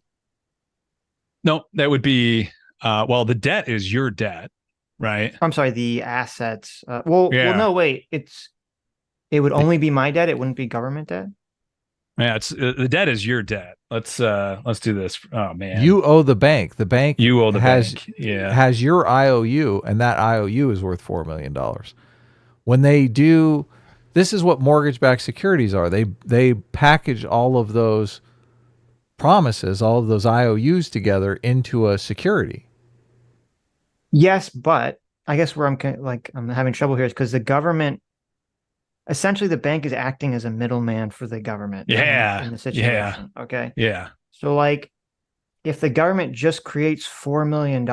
No, that would be, the debt is your debt. Right. I'm sorry, the assets. No, wait. It would only be my debt. It wouldn't be government debt. Yeah, it's the debt is your debt. Let's do this. Oh man, you owe the bank. The bank bank. Has your IOU, and that IOU is worth $4 million. When they do this is what mortgage-backed securities are. They package all of those promises, all of those IOUs together into a security. Yes, but I guess where I'm having trouble here is because the government, essentially the bank is acting as a middleman for the government in the situation. Okay. Yeah. So like if the government just creates $4 million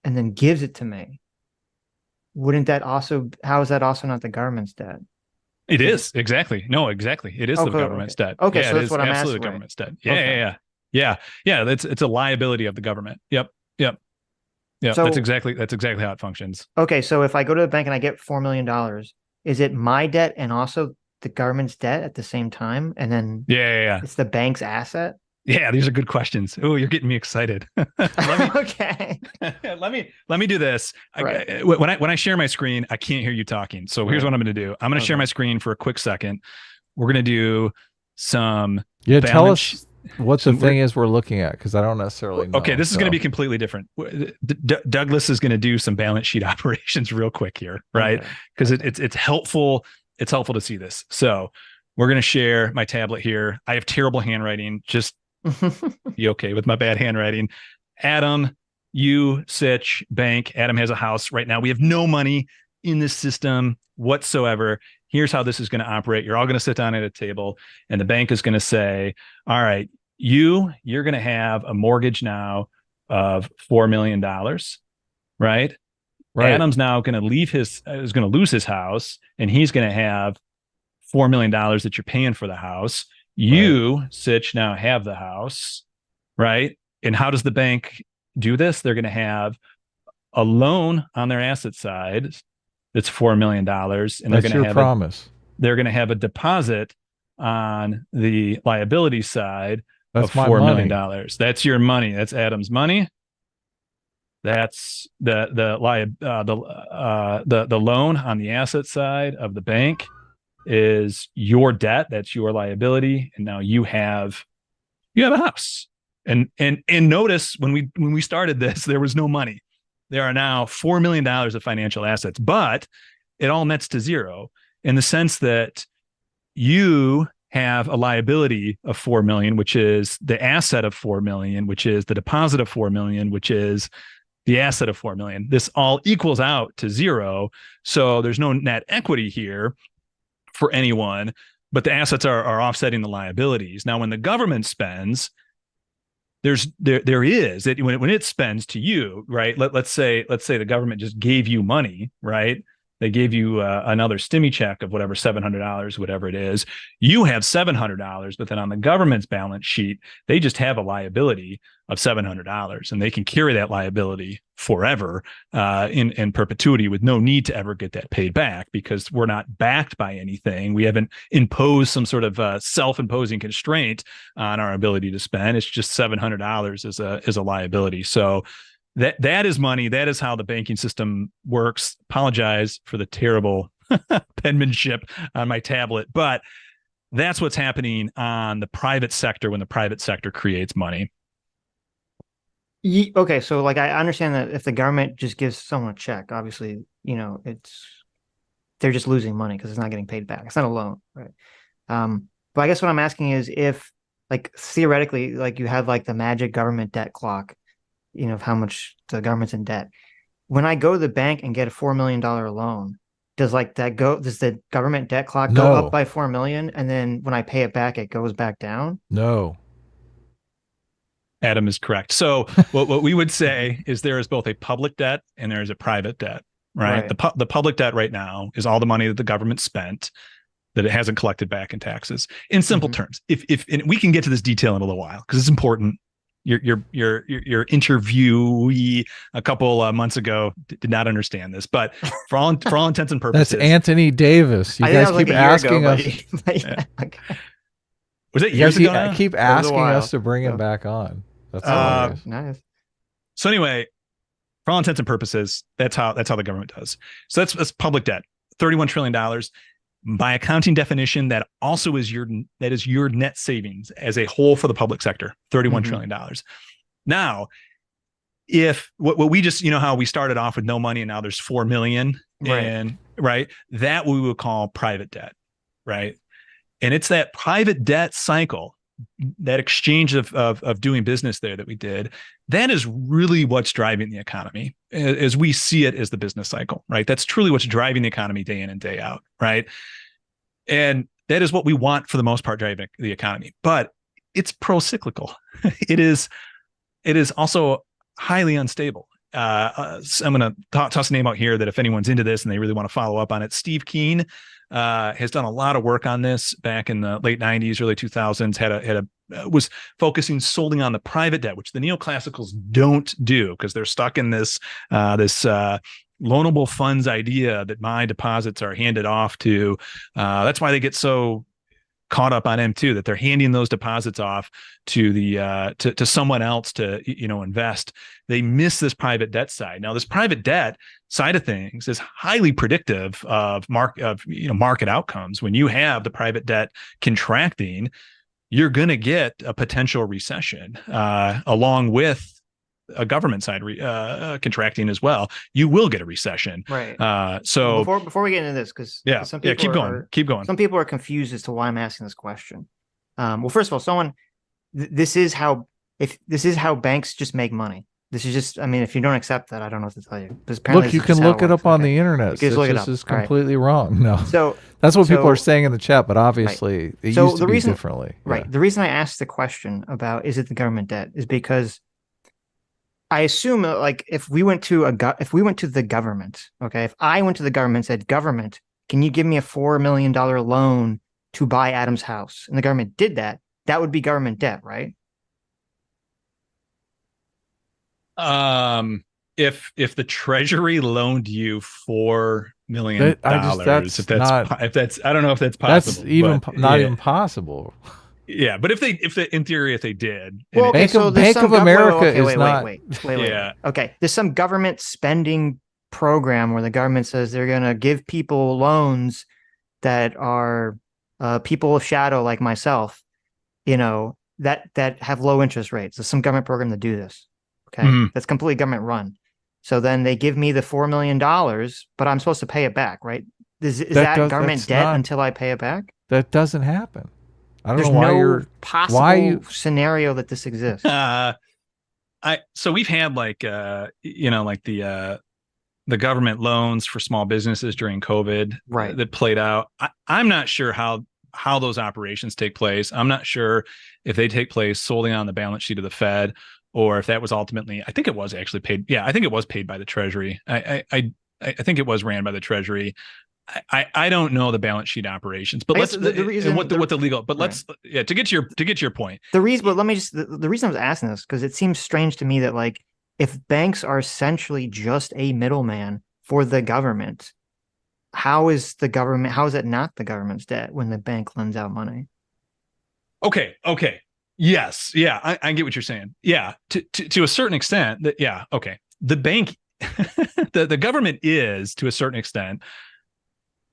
and then gives it to me, wouldn't that also, how is that also not the government's debt? It is. Exactly. No, exactly. It is the government's debt. Okay. Yeah, so it that's is what I'm absolutely asking. the government's debt. Yeah. It's a liability of the government. Yep. So that's exactly how it functions. Okay. So if I go to the bank and I get $4 million, is it my debt and also the government's debt at the same time? And then it's the bank's asset? Yeah, these are good questions. Oh, you're getting me excited. Okay. Let me do this. Right. When I share my screen, I can't hear you talking. So here's what I'm going to do. I'm going to share my screen for a quick second. We're going to do some. Yeah, tell us what the thing is we're looking at, because I don't necessarily know. Okay, this is going to be completely different. Douglas is going to do some balance sheet operations real quick here, right? Because it's helpful. It's helpful to see this. So we're going to share my tablet here. I have terrible handwriting. Just be okay with my bad handwriting. Adam, you, Sitch, bank. Adam has a house right now. We have no money in this system whatsoever. Here's how this is going to operate. You're all going to sit down at a table, and the bank is going to say, all right, you're going to have a mortgage now of $4 million, right? Adam's now going to is going to lose his house, and he's going to have $4 million that you're paying for the house. You, Sitch, now have the house, right? And how does the bank do this? They're going to have a loan on their asset side that's $4 million, and they're going to have they're going to have a deposit on the liability side of $4 million. That's your money. That's Adam's money. That's the loan on the asset side of the bank is your debt. That's your liability, and now you have a house. And notice when we started this, there was no money. There are now $4 million of financial assets, but it all nets to zero in the sense that you have a liability of $4 million, which is the asset of $4 million, which is the deposit of $4 million, which is the asset of $4 million. This all equals out to zero. So there's no net equity here for anyone, but the assets are offsetting the liabilities. Now, when the government spends, there is when it spends to you, right? Let's say the government just gave you money, right? They gave you another stimmy check of whatever, $700, whatever it is. You have $700, but then on the government's balance sheet, they just have a liability of $700, and they can carry that liability forever in perpetuity with no need to ever get that paid back, because we're not backed by anything. We haven't imposed some sort of self-imposing constraint on our ability to spend. It's just $700 is a liability. So that is money. That is how the banking system works. Apologize for the terrible penmanship on my tablet, but that's what's happening on the private sector when the private sector creates money. Okay, so like I understand that if the government just gives someone a check, obviously, they're just losing money because it's not getting paid back. It's not a loan, right? But I guess what I'm asking is if, like, theoretically, like you have like the magic government debt clock, of how much the government's in debt. When I go to the bank and get a $4 million loan, does the government debt clock go up by 4 million? And then when I pay it back, it goes back down? No. Adam is correct. So what we would say is there is both a public debt and there is a private debt, right? The public debt right now is all the money that the government spent that it hasn't collected back in taxes. In simple terms, if and we can get to this detail in a little while because it's important. Your interviewee a couple months ago did not understand this, but for all intents and purposes, that's Anthony Davis. You guys keep asking us. Was it years ago? I keep asking us to bring him back on. That's nice. So anyway, for all intents and purposes, that's how the government does. So that's public debt, $31 trillion. By accounting definition, that also is your net savings as a whole for the public sector, $31 trillion. Now, if what we just, how we started off with no money and now there's 4 million right? That we would call private debt, right? And it's that private debt cycle, that exchange of doing business there that we did, that is really what's driving the economy as we see it as the business cycle, right? That's truly what's driving the economy day in and day out, right? And that is what we want for the most part, driving the economy. But it's pro-cyclical. It is also highly unstable. I'm going to toss a name out here that if anyone's into this and they really want to follow up on it, Steve Keen has done a lot of work on this back in the late 90s, early 2000s, was focusing solely on the private debt, which the neoclassicals don't do because they're stuck in this loanable funds idea that my deposits are handed off to. That's why they get so caught up on M2, that they're handing those deposits off to the to someone else to invest. They miss this private debt side. Now, this private debt side of things is highly predictive of market outcomes. When you have the private debt contracting, you're going to get a potential recession along with a government side contracting as well. You will get a recession, right? So before we get into this, because keep going. Some people are confused as to why I'm asking this question. Well, first of all, this is how banks just make money. This is just, I mean, if you don't accept that, I don't know what to tell you. Look, you can look it up on the internet. This is completely wrong. No, so that's what people are saying in the chat, but obviously it used to be differently. Right. Yeah. The reason I asked the question about is it the government debt is because I assume like if we went to the government, okay, if I went to the government and said, government, can you give me a $4 million loan to buy Adam's house? And the government did that, that would be government debt, right? If the Treasury loaned you $4 million, I don't know if that's possible. That's even possible. Yeah, but if they in theory, if they did, well, Bank of America is not. Wait. Yeah. Okay, there's some government spending program where the government says they're going to give people loans that are people of shadow like myself, that have low interest rates. There's some government program to do this. Okay, That's completely government run. So then they give me the $4 million, but I'm supposed to pay it back, right? Is that government debt until I pay it back? That doesn't happen. I don't know why you're possible scenario that this exists. So we've had the government loans for small businesses during COVID, right, that played out. I'm not sure how those operations take place. I'm not sure if they take place solely on the balance sheet of the Fed or if that was ultimately, I think it was actually paid. Yeah, I think it was paid by the Treasury. I think it was ran by the Treasury. I don't know the balance sheet operations, but let's to get to your point. The reason I was asking this because it seems strange to me that like if banks are essentially just a middleman for the government, how is it not the government's debt when the bank lends out money? Okay. Yes. Yeah. I get what you're saying. Yeah. To a certain extent that, yeah. Okay. The bank, the government is to a certain extent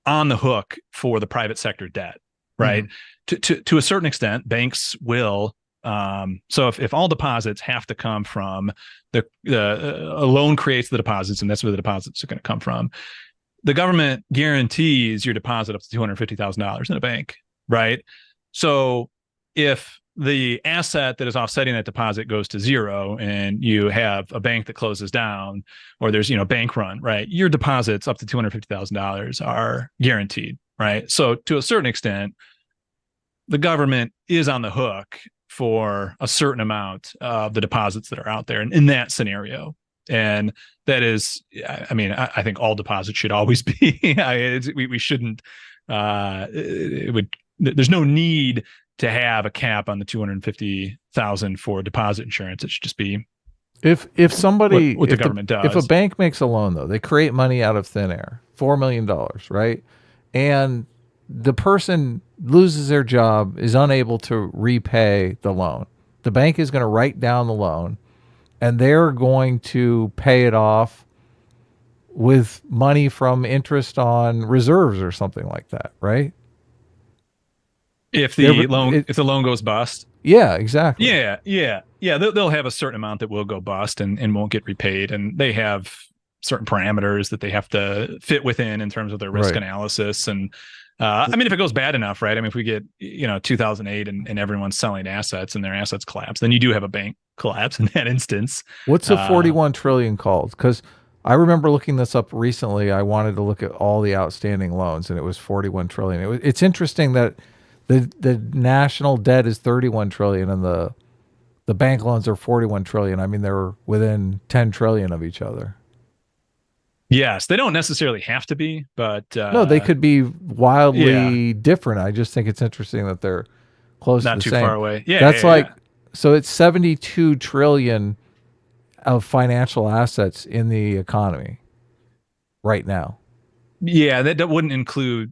on the hook for the private sector debt, right? To a certain extent, banks will. So if all deposits have to come from a loan creates the deposits, and that's where the deposits are going to come from. The government guarantees your deposit up to $250,000 in a bank, right? So if the asset that is offsetting that deposit goes to zero and you have a bank that closes down or there's, bank run, right? Your deposits up to $250,000 are guaranteed, right? So to a certain extent, the government is on the hook for a certain amount of the deposits that are out there in that scenario. And that is, I mean, I think all deposits should always be, we shouldn't, there's no need to have a cap on the $250,000 for deposit insurance. It should just be if somebody what the government does. If a bank makes a loan though, they create money out of thin air, $4 million, right? And the person loses their job, is unable to repay the loan. The bank is going to write down the loan and they're going to pay it off with money from interest on reserves or something like that, right? If the loan goes bust. Yeah, exactly. Yeah. They'll have a certain amount that will go bust and won't get repaid. And they have certain parameters that they have to fit within in terms of their risk Right. analysis. And I mean, if it goes bad enough, right? I mean, if we get 2008 and everyone's selling assets and their assets collapse, then you do have a bank collapse in that instance. What's a 41 trillion called? Because I remember looking this up recently. I wanted to look at all the outstanding loans, and it was 41 trillion. It's interesting that the national debt is 31 trillion, and the bank loans are 41 trillion. I mean, they're within 10 trillion of each other. Yes, they don't necessarily have to be, but No, they could be wildly different. I just think it's interesting that they're close to not the too same. far away. Yeah, That's yeah, like yeah. so it's 72 trillion of financial assets in the economy right now. Yeah, that wouldn't include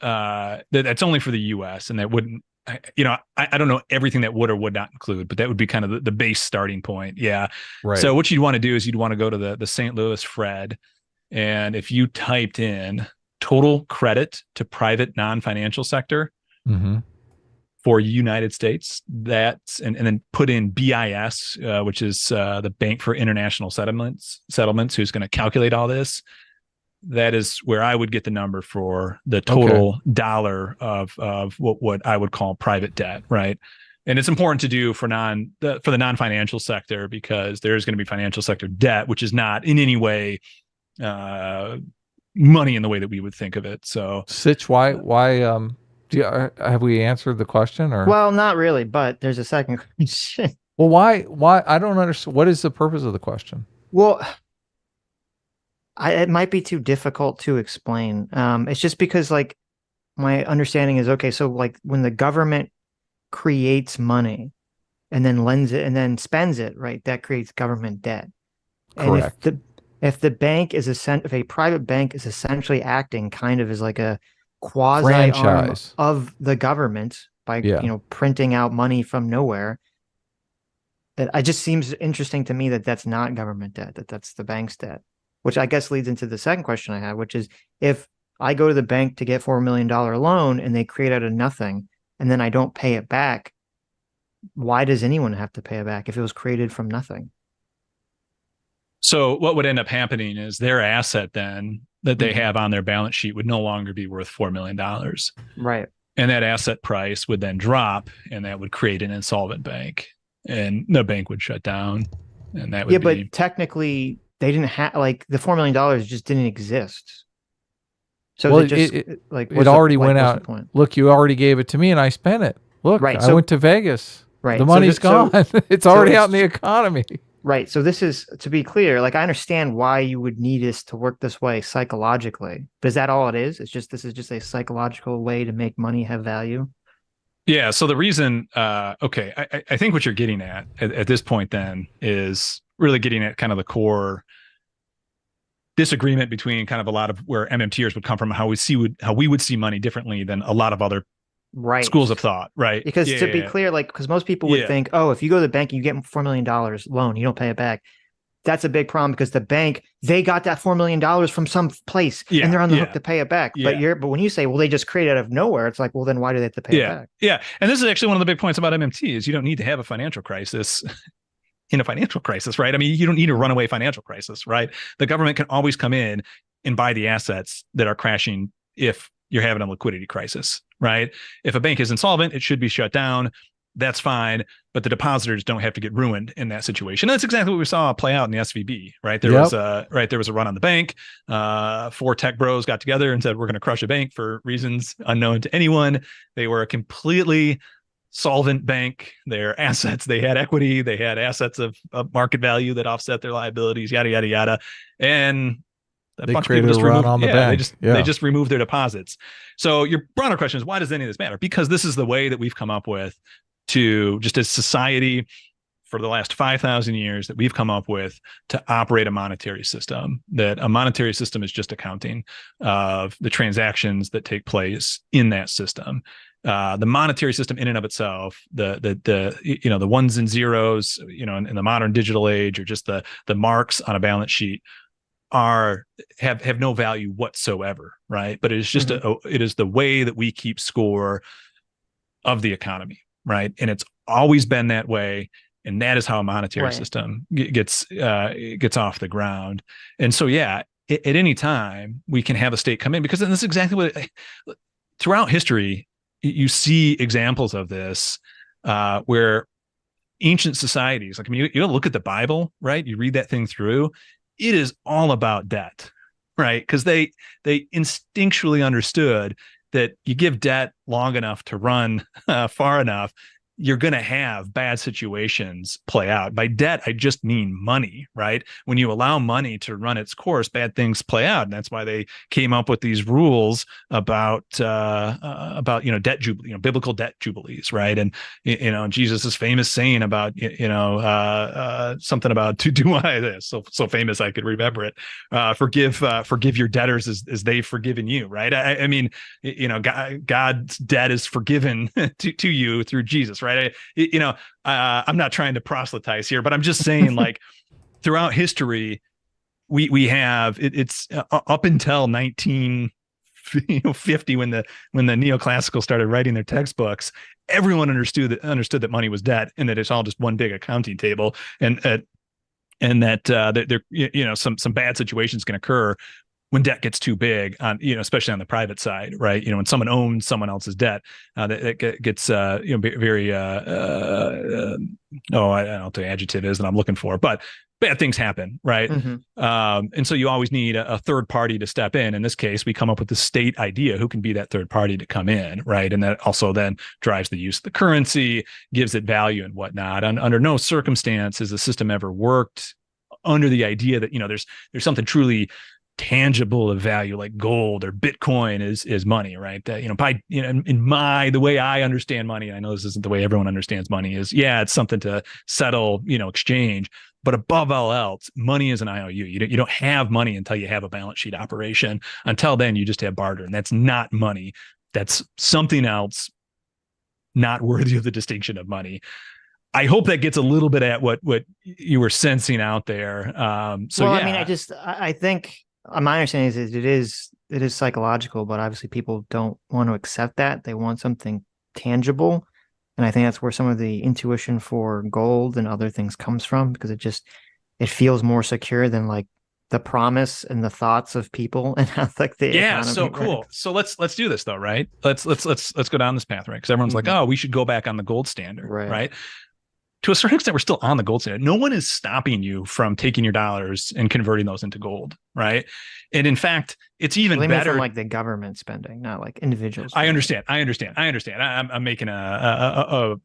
that's only for the US, and that wouldn't I don't know everything that would or would not include, but that would be kind of the base starting point. Yeah. Right. So what you'd want to do is you'd want to go to the St. Louis Fred, and if you typed in total credit to private non-financial sector Mm-hmm. for United States, that's and then put in BIS, which is the Bank for International Settlements, who's going to calculate all this. That is where I would get the number for the total dollar of what I would call private debt, right? And it's important to do for the non-financial sector, because there's going to be financial sector debt, which is not in any way money in the way that we would think of it. So, Sitch, why have we answered the question, or Well, not really, but there's a second question. well, why I don't understand. What is the purpose of the question? Well, it might be too difficult to explain. It's just because like my understanding is okay. So like when the government creates money and then lends it and then spends it, right? That creates government debt. Correct. And if the bank is if a private bank is essentially acting kind of as like a quasi arm Franchise. of the government by printing out money from nowhere, that it just seems interesting to me that that's not government debt, that's the bank's debt, which I guess leads into the second question I have, which is if I go to the bank to get $4 million loan and they create out of nothing and then I don't pay it back, why does anyone have to pay it back if it was created from nothing? So what would end up happening is their asset then that they have on their balance sheet would no longer be worth $4 million. Right. And that asset price would then drop, and that would create an insolvent bank, and the bank would shut down. And that would but technically they didn't have like the $4 million just didn't exist. So Well, it already went out. Look, you already gave it to me and I spent it. Look, right, I went to Vegas. Right. The money's gone. It's already out in the economy. Right. So this is, to be clear, like I understand why you would need this to work this way psychologically. But is that all it is? This is just a psychological way to make money have value? Yeah. So the reason, I think what you're getting at this point then is really getting at kind of the core disagreement between kind of a lot of where MMTers would come from, how we would see money differently than a lot of other schools of thought, right? Because to be clear, like, because most people would think, oh, if you go to the bank and you get $4 million loan, you don't pay it back. That's a big problem because the bank, they got that $4 million from some place and they're on the hook to pay it back. But when you say, well, they just create out of nowhere, it's like, well, then why do they have to pay it back? Yeah. And this is actually one of the big points about MMT is you don't need to have a financial crisis in a financial crisis, right? I mean, you don't need a runaway financial crisis, right? The government can always come in and buy the assets that are crashing if you're having a liquidity crisis, right? If a bank is insolvent, it should be shut down. That's fine, but the depositors don't have to get ruined in that situation. And that's exactly what we saw play out in the SVB, right? There was a run on the bank. 4 tech bros got together and said, we're going to crush a bank for reasons unknown to anyone. They were a completely solvent bank. Their assets, they had equity, they had assets of market value that offset their liabilities, yada, yada, yada. And they created a run on the bank. They just removed their deposits. So your broader question is, why does any of this matter? Because this is the way that we've come up with to, just as society for the last 5,000 years, that we've come up with to operate a monetary system. That a monetary system is just accounting of the transactions that take place in that system. The monetary system in and of itself, the ones and zeros, in the modern digital age, or just the marks on a balance sheet have no value whatsoever, right? But it is just it is the way that we keep score of the economy, right? And it's always been that way. And that is how a monetary Right. system gets off the ground. And so, yeah, at any time we can have a state come in, because then this is exactly what throughout history you see examples of this, where ancient societies, like, I mean, you look at the Bible, right? You read that thing through, it is all about debt, right? Because they instinctually understood that you give debt long enough to run far enough, you're going to have bad situations play out. By debt, I just mean money, right? When you allow money to run its course, bad things play out, and that's why they came up with these rules about debt jubilee, biblical debt jubilees, right? And Jesus' famous saying about something about to do I this so famous I could remember it. Forgive your debtors as they've forgiven you, right? I mean, God's debt is forgiven to you through Jesus, right? I'm not trying to proselytize here, but I'm just saying, like, throughout history, we have it's up until 1950 when the neoclassical started writing their textbooks, everyone understood that money was debt, and that it's all just one big accounting table, and that there some bad situations can occur when debt gets too big, on especially on the private side, right? When someone owns someone else's debt, that gets very I don't know what the adjective is that I'm looking for, but bad things happen, right? Mm-hmm. And so you always need a third party to step in. In this case, we come up with the state idea, who can be that third party to come in, right? And that also then drives the use of the currency, gives it value and whatnot. Under no circumstance has the system ever worked under the idea that there's something truly tangible of value like gold or Bitcoin is money, right? That the way I understand money, and I know this isn't the way everyone understands money, is it's something to settle exchange, but above all else, money is an IOU. You don't have money until you have a balance sheet operation. Until then, you just have barter, and that's not money. That's something else, not worthy of the distinction of money. I hope that gets a little bit at what you were sensing out there. I mean, I think my understanding is it is psychological, but obviously people don't want to accept that. They want something tangible. And I think that's where some of the intuition for gold and other things comes from, because it feels more secure than like the promise and the thoughts of people and how like the economy so cool works. So let's do this though, right? Let's go down this path, right? Because everyone's like, oh, we should go back on the gold standard, right? To a certain extent, we're still on the gold standard. No one is stopping you from taking your dollars and converting those into gold, right? And in fact, it's even better from like the government spending, not like individuals. I understand. I'm making a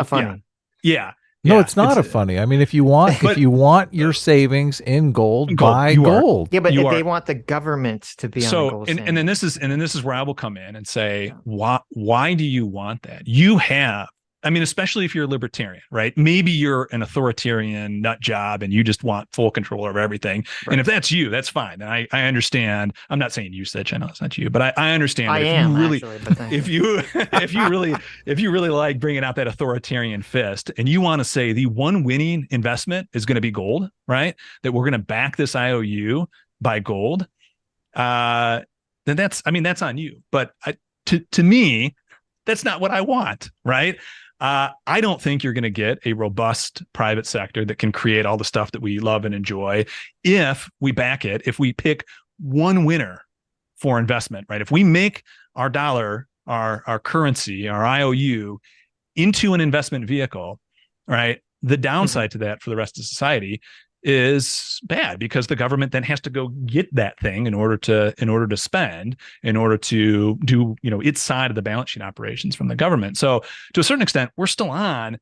funny. Yeah. No, it's not a funny. I mean, if you want your savings in gold, buy gold. Yeah, but they want the government to be on the gold standard. And then this is where I will come in and say, why do you want that? You have, I mean, especially if you're a libertarian, right? Maybe you're an authoritarian nut job and you just want full control over everything. Right. And if that's you, that's fine. And I understand. I'm not saying you, Sitch. I know it's not you, but I understand. If you really like bringing out that authoritarian fist and you want to say the one winning investment is going to be gold, right? That we're going to back this IOU by gold, then that's on you. But to me, that's not what I want, right? I don't think you're going to get a robust private sector that can create all the stuff that we love and enjoy if we back it, if we pick one winner for investment, right? If we make our dollar, our currency, our IOU into an investment vehicle, right? The downside to that for the rest of society is bad, because the government then has to go get that thing in order to spend, in order to do its side of the balance sheet operations from the government. So to a certain extent, we're still on.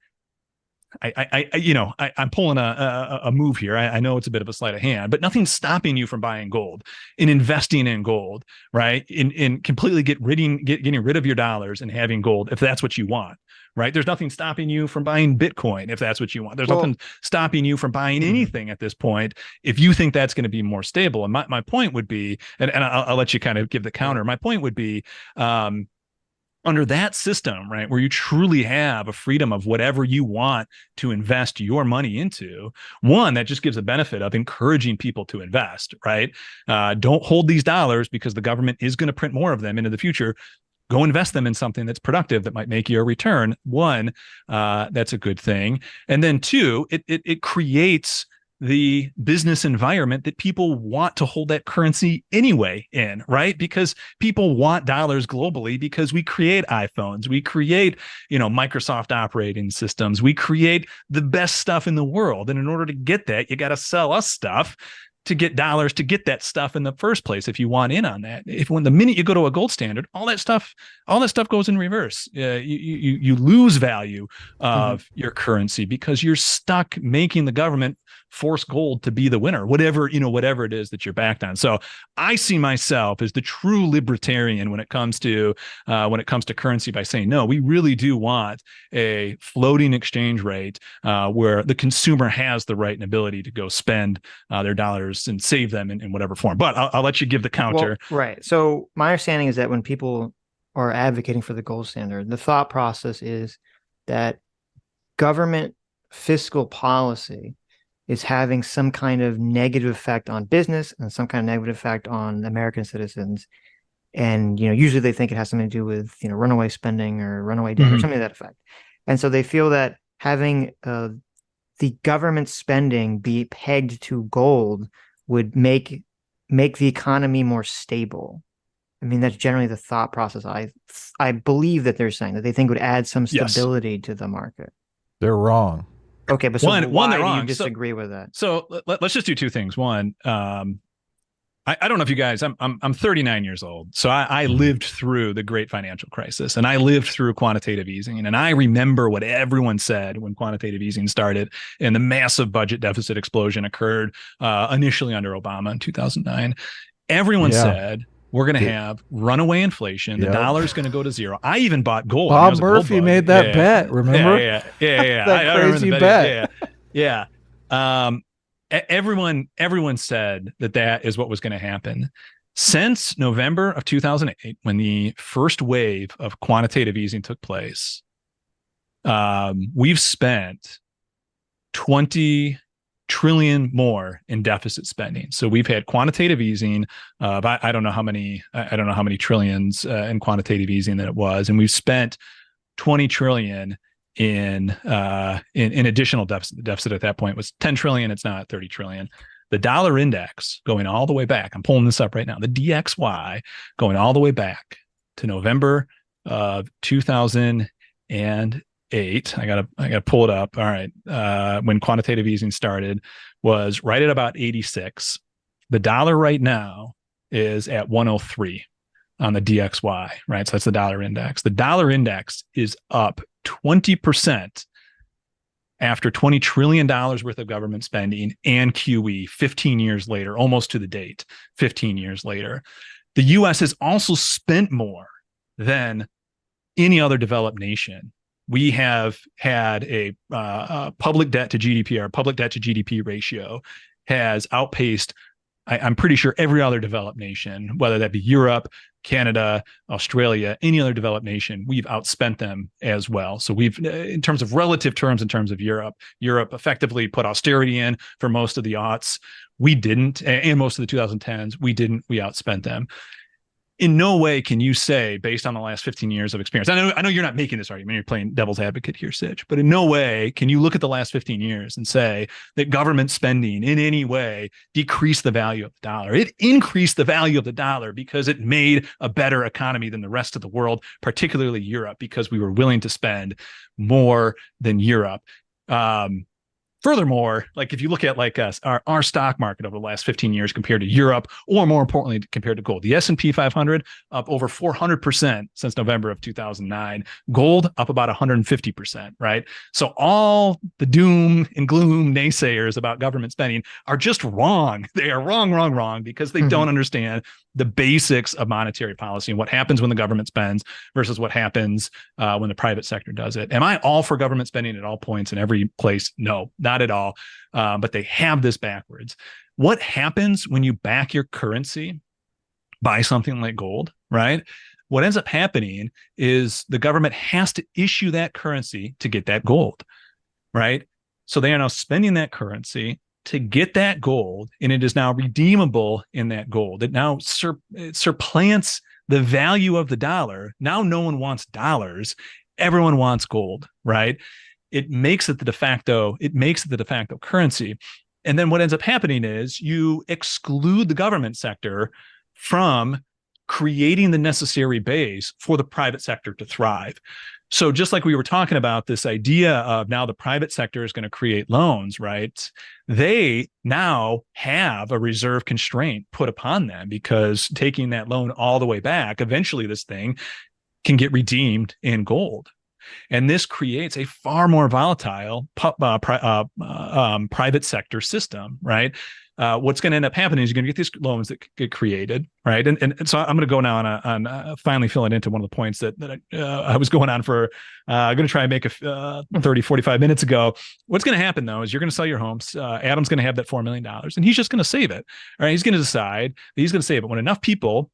I'm pulling a move here. I know it's a bit of a sleight of hand, but nothing's stopping you from buying gold, in investing in gold, right? In completely getting rid of your dollars and having gold if that's what you want. Right. There's nothing stopping you from buying Bitcoin if that's what you want. There's nothing stopping you from buying anything at this point if you think that's going to be more stable. And my point would be, and I'll let you kind of give the counter. My point would be, under that system, right, where you truly have a freedom of whatever you want to invest your money into, one, that just gives a benefit of encouraging people to invest, right? Don't hold these dollars because the government is going to print more of them into the future. go invest them in something that's productive that might make you a return. One, that's a good thing. And then two, it creates the business environment that people want to hold that currency anyway in, right? Because people want dollars globally because we create iPhones, we create, Microsoft operating systems, we create the best stuff in the world. And in order to get that, you got to sell us stuff to get dollars to get that stuff in the first place. If you want in on that, when the minute you go to a gold standard, all that stuff goes in reverse. You lose value of your currency because you're stuck making the government force gold to be the winner, whatever it is that you're backed on. So I see myself as the true libertarian when it comes to currency, by saying, no, we really do want a floating exchange rate where the consumer has the right and ability to go spend their dollars and save them in whatever form. But I'll let you give the counter. Well, right. So my understanding is that when people are advocating for the gold standard, the thought process is that government fiscal policy is having some kind of negative effect on business and some kind of negative effect on American citizens. And, usually they think it has something to do with, runaway spending or runaway debt or something to that effect. And so they feel that having the government spending be pegged to gold would make the economy more stable. I mean, that's generally the thought process. I believe that they're saying that they think would add some stability to the market. They're wrong. Okay, but so why they're do wrong. you disagree with that? So let's just do two things. One, I don't know if you guys, I'm 39 years old. So I lived through the great financial crisis, and I lived through quantitative easing. And I remember what everyone said when quantitative easing started and the massive budget deficit explosion occurred initially under Obama in 2009. Everyone said, we're going to have runaway inflation. The dollar's going to go to zero. I even bought gold. Bob Murphy made that bet. Remember? Yeah. That crazy bet. Yeah. Everyone said that is what was going to happen. Since November of 2008, when the first wave of quantitative easing took place, we've spent 20 trillion more in deficit spending. So we've had quantitative easing of I don't know how many trillions in quantitative easing that it was, and we've spent 20 trillion in additional deficit. The deficit at that point was 10 trillion. It's now at 30 trillion. The dollar index going all the way back. I'm pulling this up right now. The DXY going all the way back to November of 2008. I gotta pull it up. All right. When quantitative easing started, was right at about 86. The dollar right now is at 103 on the DXY, right? So that's the dollar index. The dollar index is up 20% after $20 trillion worth of government spending and QE 15 years later, almost to the date, 15 years later. The US has also spent more than any other developed nation. We have had a public debt to GDP, our public debt to GDP ratio has outpaced, I'm pretty sure, every other developed nation, whether that be Europe, Canada, Australia, any other developed nation. We've outspent them as well. So we've, in terms of relative terms, in terms of Europe effectively put austerity in for most of the aughts. We didn't, and most of the 2010s, we outspent them. In no way can you say, based on the last 15 years of experience, I know you're not making this argument, you're playing devil's advocate here, Sitch, but in no way can you look at the last 15 years and say that government spending in any way decreased the value of the dollar. It increased the value of the dollar because it made a better economy than the rest of the world, particularly Europe, because we were willing to spend more than Europe. Furthermore, like if you look at like us, our stock market over the last 15 years compared to Europe, or more importantly, compared to gold, the S&P 500 up over 400% since November of 2009, gold up about 150%, right? So all the doom and gloom naysayers about government spending are just wrong. They are wrong, because they don't understand the basics of monetary policy and what happens when the government spends versus what happens when the private sector does it. Am I all for government spending at all points in every place? No, not at all. But they have this backwards. What happens when you back your currency by something like gold, right? What ends up happening is the government has to issue that currency to get that gold, right? So they are now spending that currency to get that gold, and it is now redeemable in that gold. It now supplants the value of the dollar. Now no one wants dollars. Everyone wants gold, right? It makes it the de facto currency. And then what ends up happening is you exclude the government sector from creating the necessary base for the private sector to thrive. So just like we were talking about this idea of now the private sector is going to create loans, right? They now have a reserve constraint put upon them, because taking that loan all the way back, eventually this thing can get redeemed in gold. And this creates a far more volatile private sector system, right? What's going to end up happening is you're going to get these loans that get created, right? And so I'm going to go now on finally fill it into one of the points that I was going on for, I'm going to try and make 30, 45 minutes ago. What's going to happen, though, is you're going to sell your homes. Adam's going to have that $4 million, and he's just going to save it. All right, he's going to decide that he's going to save it. When enough people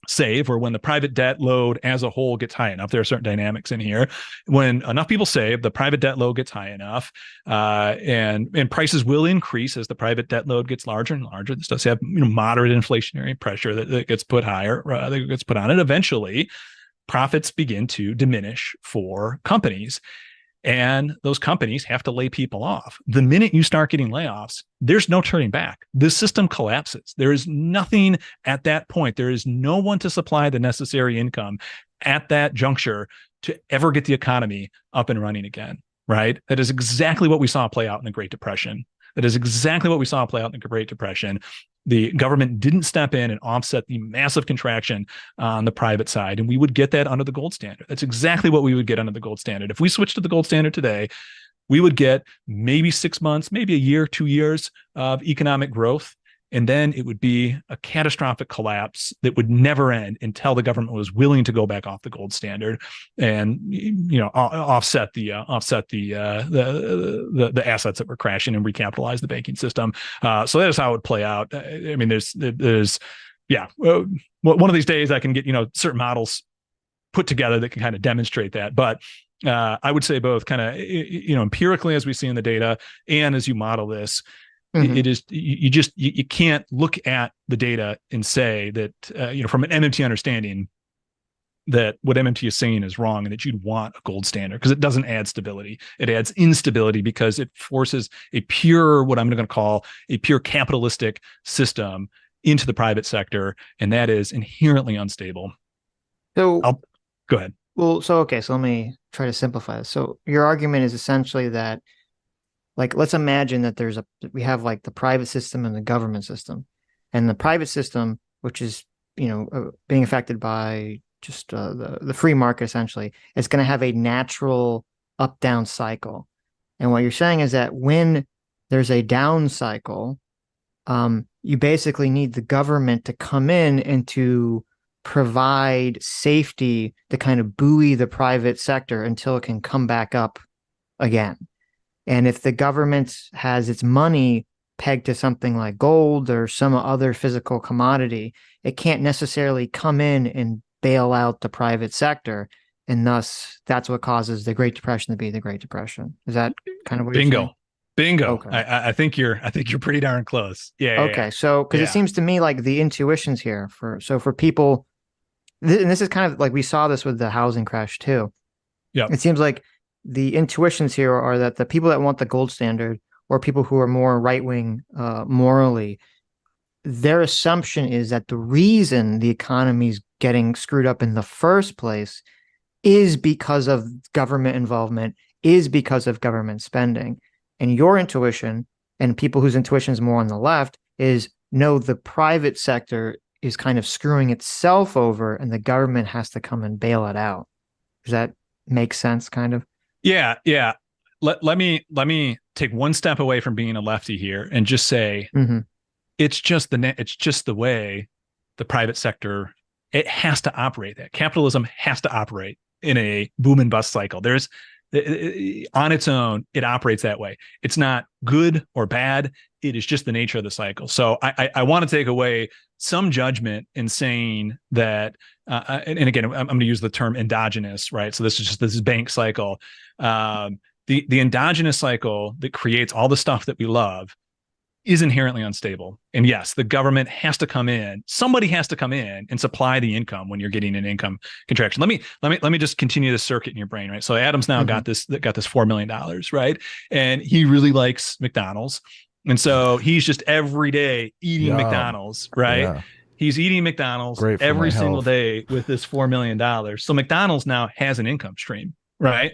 save, or when the private debt load as a whole gets high enough, there are certain dynamics in here. When enough people save, the private debt load gets high enough, and prices will increase as the private debt load gets larger and larger. This does have moderate inflationary pressure that gets put higher, that gets put on it. Eventually, profits begin to diminish for companies. And those companies have to lay people off. The minute you start getting layoffs, there's no turning back. The system collapses. There is nothing at that point. There is no one to supply the necessary income at that juncture to ever get the economy up and running again, right? That is exactly what we saw play out in the Great Depression. That is exactly what we saw play out in the Great Depression. The government didn't step in and offset the massive contraction on the private side, and we would get that under the gold standard. That's exactly what we would get under the gold standard. If we switched to the gold standard today, we would get maybe 6 months, maybe a year, 2 years of economic growth, and then it would be a catastrophic collapse that would never end until the government was willing to go back off the gold standard and offset the assets that were crashing and recapitalize the banking system. So that is how it would play out. I mean, there's one of these days I can get certain models put together that can kind of demonstrate that, but I would say both kind of empirically, as we see in the data, and as you model this. Mm-hmm. It is you can't look at the data and say that from an MMT understanding that what MMT is saying is wrong and that you'd want a gold standard, because it doesn't add stability. It adds instability because it forces what I'm going to call a pure capitalistic system into the private sector, and that is inherently unstable. So go ahead. Well, so let me try to simplify this. So your argument is essentially that, like, let's imagine that we have like the private system and the government system, and the private system, which is, being affected by just the free market, essentially, it's going to have a natural up-down cycle. And what you're saying is that when there's a down cycle, you basically need the government to come in and to provide safety to kind of buoy the private sector until it can come back up again. And if the government has its money pegged to something like gold or some other physical commodity, it can't necessarily come in and bail out the private sector. And thus, that's what causes the Great Depression to be the Great Depression. Is that kind of what you're saying? Bingo. Okay. I think you're pretty darn close. Yeah. Okay. So, because it seems to me like the intuitions here for people, and this is kind of like we saw this with the housing crash too. Yeah. It seems like the intuitions here are that the people that want the gold standard, or people who are more right-wing morally, their assumption is that the reason the economy is getting screwed up in the first place is because of government involvement, is because of government spending. And your intuition, and people whose intuition is more on the left, is no, the private sector is kind of screwing itself over and the government has to come and bail it out. Does that make sense, kind of? Yeah. Let me take one step away from being a lefty here and just say, it's just the way the private sector, it has to operate. That capitalism has to operate in a boom and bust cycle. On its own, it operates that way. It's not good or bad. It is just the nature of the cycle. So I want to take away some judgment in saying that, and again, I'm going to use the term endogenous, right? So this is bank cycle. The endogenous cycle that creates all the stuff that we love is inherently unstable. And yes, the government has to come in. Somebody has to come in and supply the income when you're getting an income contraction. Let me just continue this circuit in your brain, right? So Adam's now got this $4 million, right? And he really likes McDonald's. And so he's just every day eating McDonald's, right? Yeah. He's eating McDonald's Great for every my single health. day with this $4 million. So McDonald's now has an income stream, right?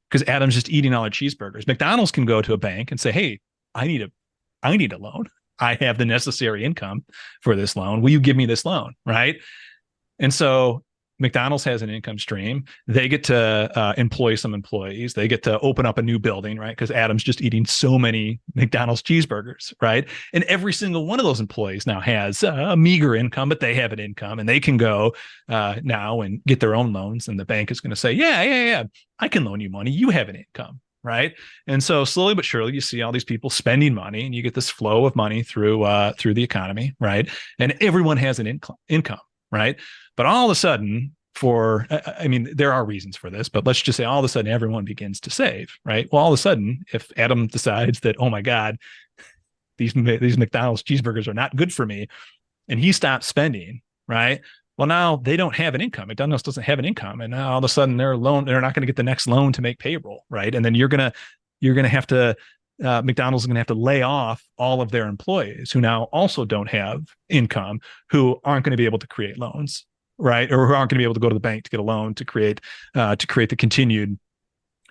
Because Adam's just eating all the cheeseburgers. McDonald's can go to a bank and say, hey, I need a loan. I have the necessary income for this loan. Will you give me this loan? Right. And so McDonald's has an income stream. They get to employ some employees. They get to open up a new building, right? Because Adam's just eating so many McDonald's cheeseburgers, right? And every single one of those employees now has a meager income, but they have an income, and they can go now and get their own loans. And the bank is going to say, yeah, I can loan you money. You have an income, right? And so slowly but surely, you see all these people spending money, and you get this flow of money through the economy, right? And everyone has an income, right? But all of a sudden, there are reasons for this, but let's just say all of a sudden everyone begins to save, right? Well, all of a sudden, if Adam decides that, oh my God, these McDonald's cheeseburgers are not good for me, and he stops spending, right? Well, now they don't have an income. McDonald's doesn't have an income, and now all of a sudden they're not going to get the next loan to make payroll, right? And then you're gonna have to. McDonald's is going to have to lay off all of their employees who now also don't have income, who aren't going to be able to create loans, right? Or who aren't going to be able to go to the bank to get a loan to create the continued,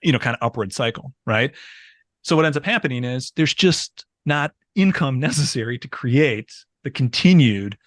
kind of upward cycle, right? So what ends up happening is there's just not income necessary to create the continued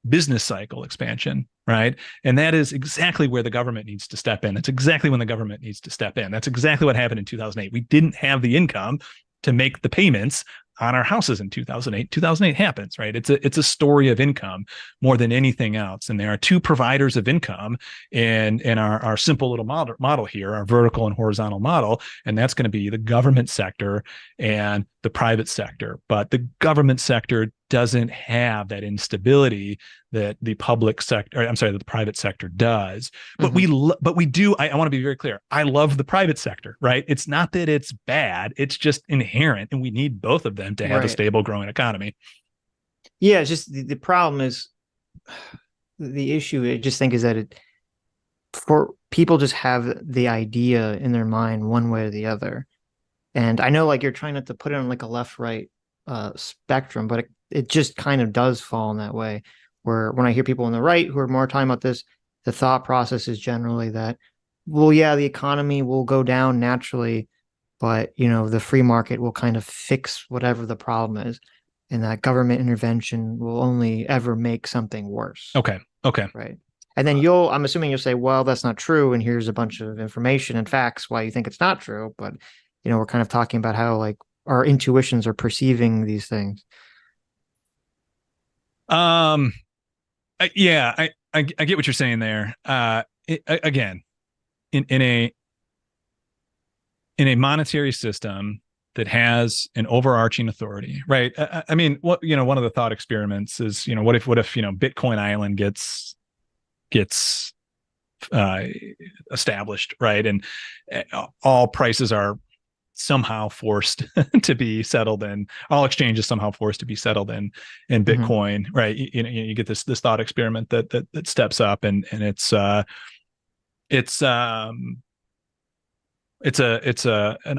business cycle expansion, right? And that is exactly where the government needs to step in. That's exactly when the government needs to step in. That's exactly what happened in 2008. We didn't have the income to make the payments on our houses in 2008. 2008 happens, right? It's a story of income more than anything else. And there are two providers of income in our simple little model here, our vertical and horizontal model. And that's going to be the government sector and the private sector. But the government sector doesn't have that instability that the the private sector does. But we do. I want to be very clear. I love the private sector, right? It's not that it's bad. It's just inherent, and we need both of them to have a stable, growing economy. Yeah, it's just the problem is the issue. I just think is that for people just have the idea in their mind one way or the other, and I know like you're trying not to put it on like a left-right spectrum, but it just kind of does fall in that way. Where when I hear people on the right who are more talking about this, the thought process is generally that, well, yeah, the economy will go down naturally, but the free market will kind of fix whatever the problem is, and that government intervention will only ever make something worse. Okay. Right. And then I'm assuming you'll say, well, that's not true, and here's a bunch of information and facts why you think it's not true. But we're kind of talking about how like our intuitions are perceiving these things. I get what you're saying there. Again, in a monetary system that has an overarching authority, right? I mean, one of the thought experiments is, what if Bitcoin Island gets established, right? And all prices are somehow forced to be settled, and all exchanges somehow forced to be settled in Bitcoin, right? You get this thought experiment that steps up, and it's an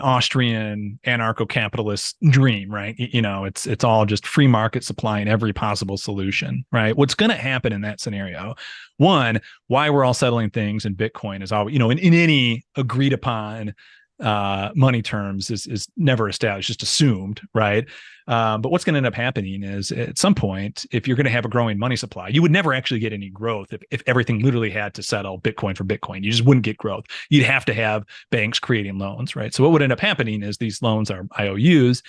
Austrian anarcho-capitalist dream, right? It's all just free market supplying every possible solution, right? What's going to happen in that scenario? One, why we're all settling things in Bitcoin is always, in any agreed upon money terms is never established, just assumed, right? But what's going to end up happening is at some point, if you're going to have a growing money supply, you would never actually get any growth if everything literally had to settle Bitcoin for Bitcoin. You just wouldn't get growth. You'd have to have banks creating loans, right? So what would end up happening is these loans are IOUs,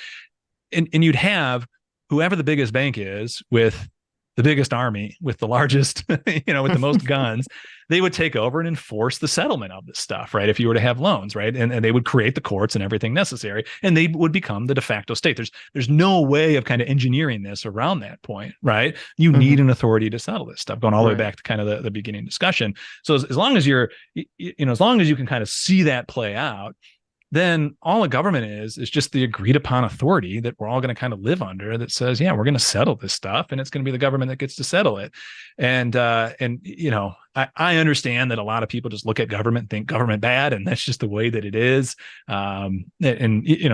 and you'd have whoever the biggest bank is with the biggest army, with the largest, with the most guns, they would take over and enforce the settlement of this stuff, right? If you were to have loans, right? And they would create the courts and everything necessary, and they would become the de facto state. There's no way of kind of engineering this around that point, right? You need an authority to settle this stuff, going all the way back to kind of the beginning discussion. So as long as as long as you can kind of see that play out, then all a government is just the agreed upon authority that we're all going to kind of live under, that says, yeah, we're going to settle this stuff, and it's going to be the government that gets to settle it. And I understand that a lot of people just look at government and think government bad, and that's just the way that it is. And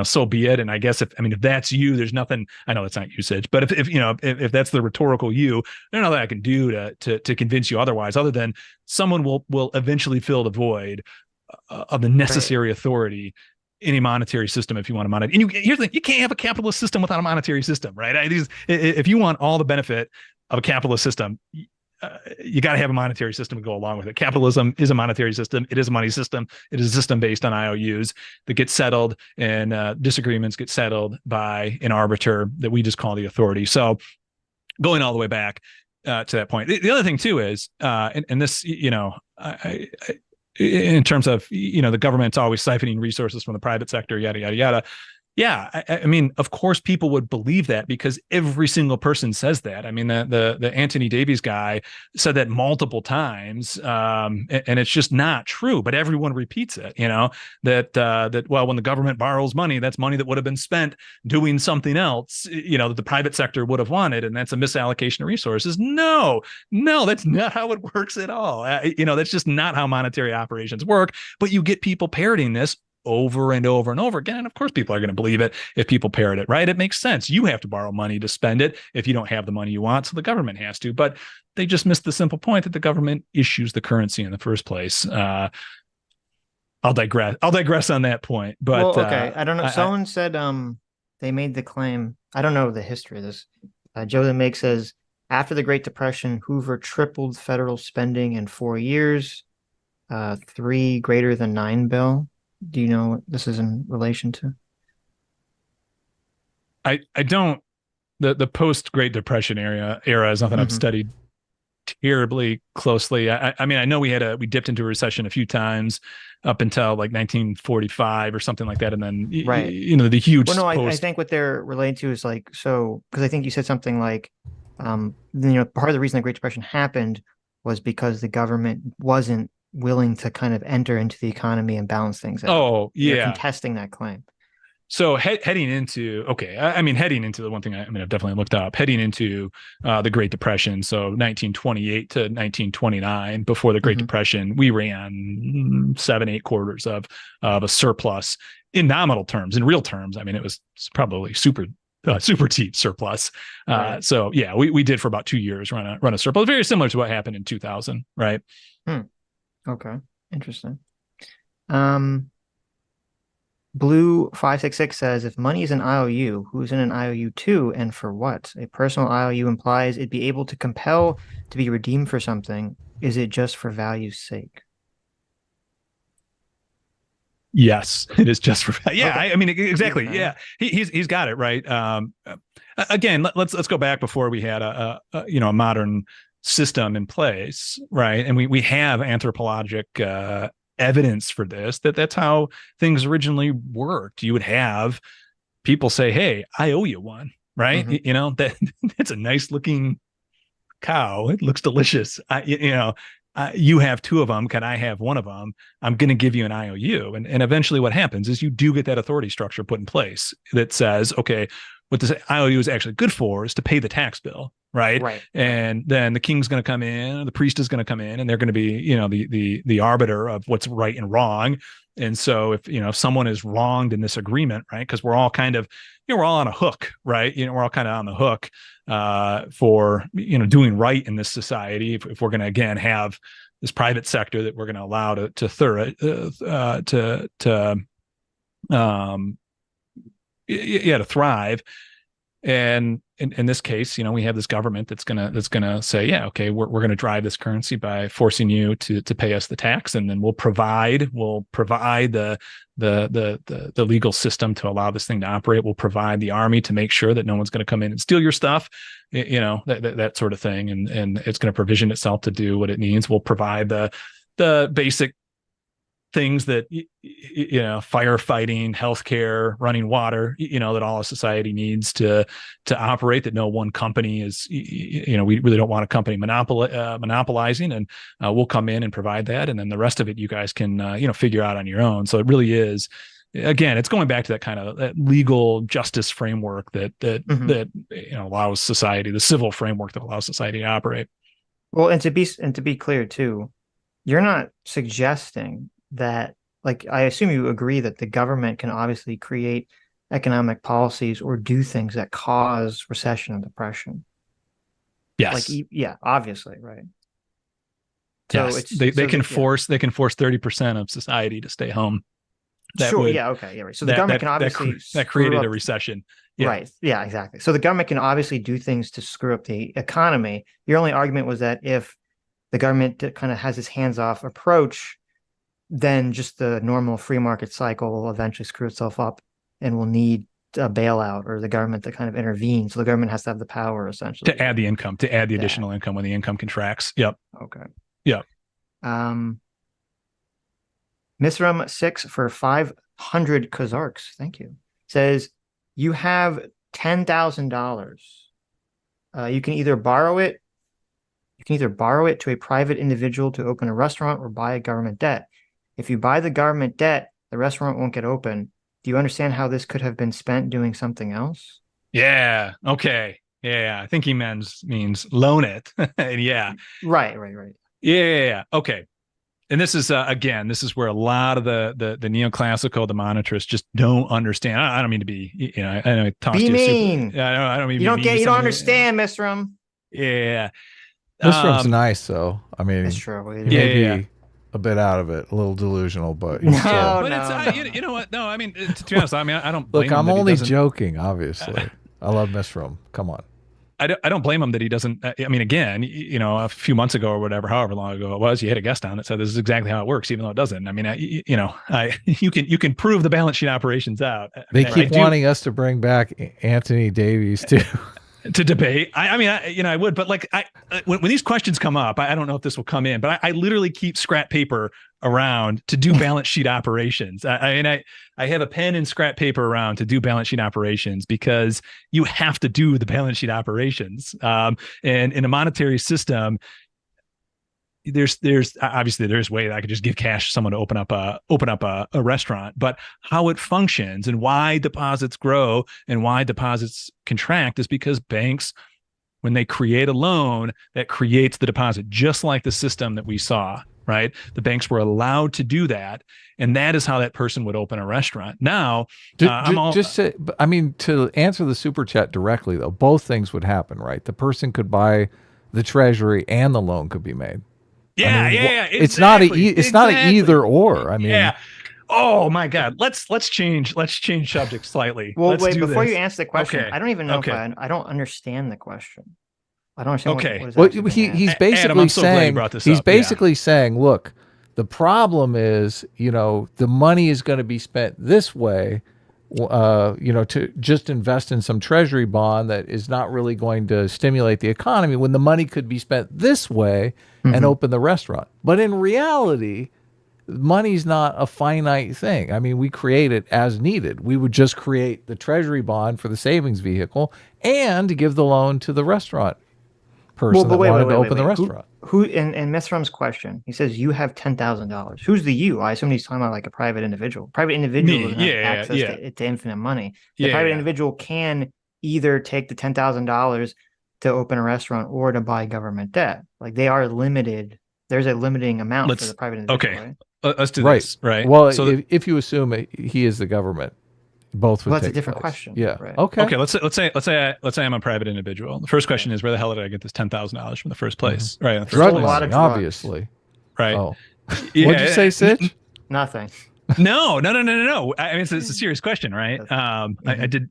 so be it. And I guess if that's you, there's nothing. I know that's not usage, but if that's the rhetorical you, there's nothing I can do to convince you otherwise, other than someone will eventually fill the void of the necessary authority in a monetary system if you want to monitor. And here's the thing: you can't have a capitalist system without a monetary system, right? If you want all the benefit of a capitalist system, you got to have a monetary system to go along with it. Capitalism is a monetary system. It is a money system. It is a system based on IOUs that get settled, and disagreements get settled by an arbiter that we just call the authority. So going all the way back to that point, the other thing too is, and this, in terms of, the government's always siphoning resources from the private sector, yada, yada, yada. Yeah, I mean, of course, people would believe that because every single person says that. I mean, the Anthony Davies guy said that multiple times, and it's just not true. But everyone repeats it. That when the government borrows money, that's money that would have been spent doing something else. That the private sector would have wanted, and that's a misallocation of resources. No, that's not how it works at all. That's just not how monetary operations work. But you get people parroting this over and over and over again. And of course, people are going to believe it if people parrot it, right? It makes sense. You have to borrow money to spend it if you don't have the money you want. So the government has to, but they just missed the simple point that the government issues the currency in the first place. I'll digress on that point, but okay. I don't know. Someone said, they made the claim. I don't know the history of this. Joe the Make says, after the Great Depression, Hoover tripled federal spending in 4 years, 3 greater than 9 bill. Do you know what this is in relation to? I don't. The post Great Depression era is nothing I've studied terribly closely. I mean, I know we dipped into a recession a few times up until like 1945 or something like that, and then the huge. Well, no, I think what they're related to is like, so because I think you said something like, part of the reason the Great Depression happened was because the government wasn't willing to kind of enter into the economy and balance things out. Oh, yeah. You're contesting that claim. So heading into the one thing I've definitely looked up, heading into the Great Depression, so 1928 to 1929, before the Great Depression, we ran 7-8 quarters of a surplus in nominal terms. In real terms, I mean, it was probably super cheap surplus. Right. So yeah, we did for about 2 years run a surplus, very similar to what happened in 2000, right? Okay, interesting. Blue 566 says, if money is an IOU, who's in an IOU to and for what? A personal IOU implies it'd be able to compel to be redeemed for something. Is it just for value's sake? Yes, it is just for value. Yeah, Okay. I mean, exactly. Yeah, he's got it right. Again, let's go back before we had a modern system in place, right? And we have anthropologic evidence for this, that's how things originally worked. You would have people say, hey, I owe you one, right? That's a nice looking cow, it looks delicious. You have 2 of them, can I have one of them? I'm going to give you an IOU. And eventually what happens is you do get that authority structure put in place that says, okay, what this IOU is actually good for is to pay the tax bill, right? And then the king's going to come in, the priest is going to come in, and they're going to be, the arbiter of what's right and wrong. And so if someone is wronged in this agreement, right, because we're all kind of, we're all on a hook, right? We're all kind of on the hook for doing right in this society. If we're going to again have this private sector that we're going to allow to thrive. And in this case, we have this government that's gonna say, yeah, okay, we're gonna drive this currency by forcing you to pay us the tax, and then we'll provide the legal system to allow this thing to operate. We'll provide the army to make sure that no one's gonna come in and steal your stuff, that sort of thing, and it's gonna provision itself to do what it needs. We'll provide the basic things that firefighting, healthcare, running water, that all of society needs to operate, that no one company is, we really don't want a company monopolizing, and we'll come in and provide that, and then the rest of it you guys can figure out on your own. So it really is again, it's going back to that kind of that legal justice framework that allows society, the civil framework that allows society to operate. Well, and to be clear too, you're not suggesting that, like, I assume you agree that the government can obviously create economic policies or do things that cause recession and depression. Yes. Like, yeah, obviously, right. So yes, they can force 30% of society to stay home. Right. So the government can obviously that created a recession. Yeah. Right. Yeah, exactly. So the government can obviously do things to screw up the economy. Your only argument was that if the government kind of has this hands-off approach, then just the normal free market cycle will eventually screw itself up and will need a bailout or the government to kind of intervene. So the government has to have the power essentially to add the income, to add the additional income when the income contracts. Yep. Okay. Yep. Misram 6 for 500 Kozarks. Thank you. Says you have $10,000. You can either borrow it to a private individual to open a restaurant or buy a government debt. If you buy the government debt, the restaurant won't get open. Do you understand how this could have been spent doing something else? Yeah. Okay. Yeah. I think he means loan it. Yeah. Right. Yeah. Okay. And this is again, this is where a lot of the neoclassical, the monetarists just don't understand. I don't mean to be, I don't toss be you mean. I don't mean you don't understand, Misram. Yeah. Misram's nice though. I mean, it's true. Maybe a bit out of it, a little delusional, but you know what? No, I mean, to be honest, I mean, I don't blame look. him I'm only joking, obviously. I love Misram. Come on. I don't blame him that he doesn't. I mean, again, a few months ago or whatever, however long ago it was, you had a guest on that said this is exactly how it works, even though it doesn't. I mean, you can prove the balance sheet operations out. They keep wanting us to bring back Anthony Davies too. To debate. I would, but like when these questions come up, I don't know if this will come in, but I literally keep scrap paper around to do balance sheet operations. I have a pen and scrap paper around to do balance sheet operations because you have to do the balance sheet operations. And in a monetary system, there's obviously there's way that I could just give cash to someone to open up a restaurant, but how it functions and why deposits grow and why deposits contract is because banks, when they create a loan, that creates the deposit, just like the system that we saw, right? The banks were allowed to do that, and that is how that person would open a restaurant. Now, to answer the super chat directly though, both things would happen, right? The person could buy the treasury and the loan could be made. Yeah, exactly. It's not an either or. I mean, yeah. Oh my God. Let's change subject slightly. Well, wait, before you answer the question, okay. I don't even know if I don't understand the question. I don't understand. Okay. What he's basically saying, look, the problem is, the money is going to be spent this way, to just invest in some treasury bond that is not really going to stimulate the economy when the money could be spent this way and open the restaurant. But in reality, money's not a finite thing. I mean, we create it as needed. We would just create the treasury bond for the savings vehicle and give the loan to the restaurant person that wanted to open the restaurant. Who in Misram's question, he says you have $10,000. Who's the you? I assume he's talking about like a private individual. Private individual doesn't have access to infinite money. The private individual can either take the $10,000 to open a restaurant or to buy government debt. Like they are limited. There's a limiting amount for the private individual. Okay, right? Let's do this. Right. Well, so if you assume he is the government, both would that's take a different place. question. Yeah. Right. Okay. Let's say I'm a private individual. The first question is, where the hell did I get this $10,000 from the first place? Right. The drug money, obviously. Right. Oh. What'd you say, Sitch? Nothing. No. I mean, it's a serious question, right? I did,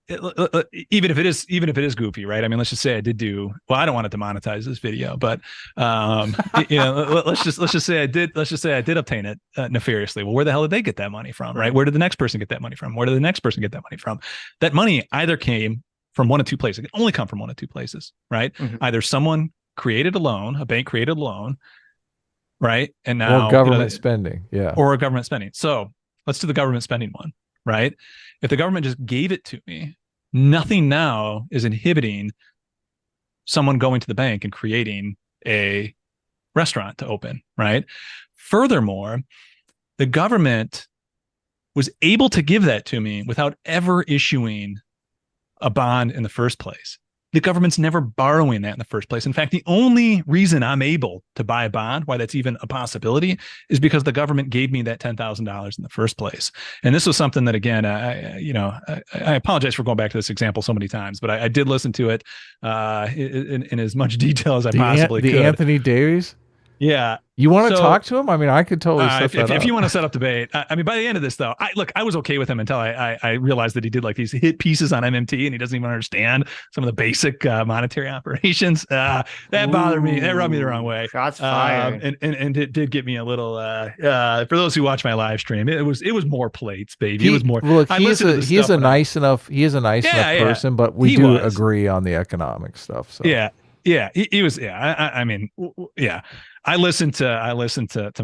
even if it is goofy, right? I mean, let's just say I did I don't want to demonetize this video, but let's just say I did obtain it nefariously. Well, where the hell did they get that money from, right? Where did the next person get that money from? Where did the next person get that money from? That money either came from one of two places. It can only come from one of two places, right? Either someone created a loan, a bank created a loan, right? And now or government spending, or government spending. So let's do the government spending one, right? If the government just gave it to me, nothing now is inhibiting someone going to the bank and creating a restaurant to open, right? Furthermore, the government was able to give that to me without ever issuing a bond in the first place. The government's never borrowing that in the first place. In fact, the only reason I'm able to buy a bond, why that's even a possibility, is because the government gave me that $10,000 in the first place. And this was something that, again, I apologize for going back to this example so many times, but I did listen to it in as much detail as I possibly could. The Anthony Davies? Yeah. You want to talk to him? I mean, I could totally set that up. If you want to set up debate, I mean, by the end of this, though, I was okay with him until I realized that he did like these hit pieces on MMT and he doesn't even understand some of the basic monetary operations. That bothered me. That rubbed me the wrong way. Shots fired. And it did get me a little. For those who watch my live stream, it was more plates, baby. It was more. Look, he is a nice enough person, but we do agree on the economic stuff. So yeah, he was. Yeah, I mean, yeah. I listen to my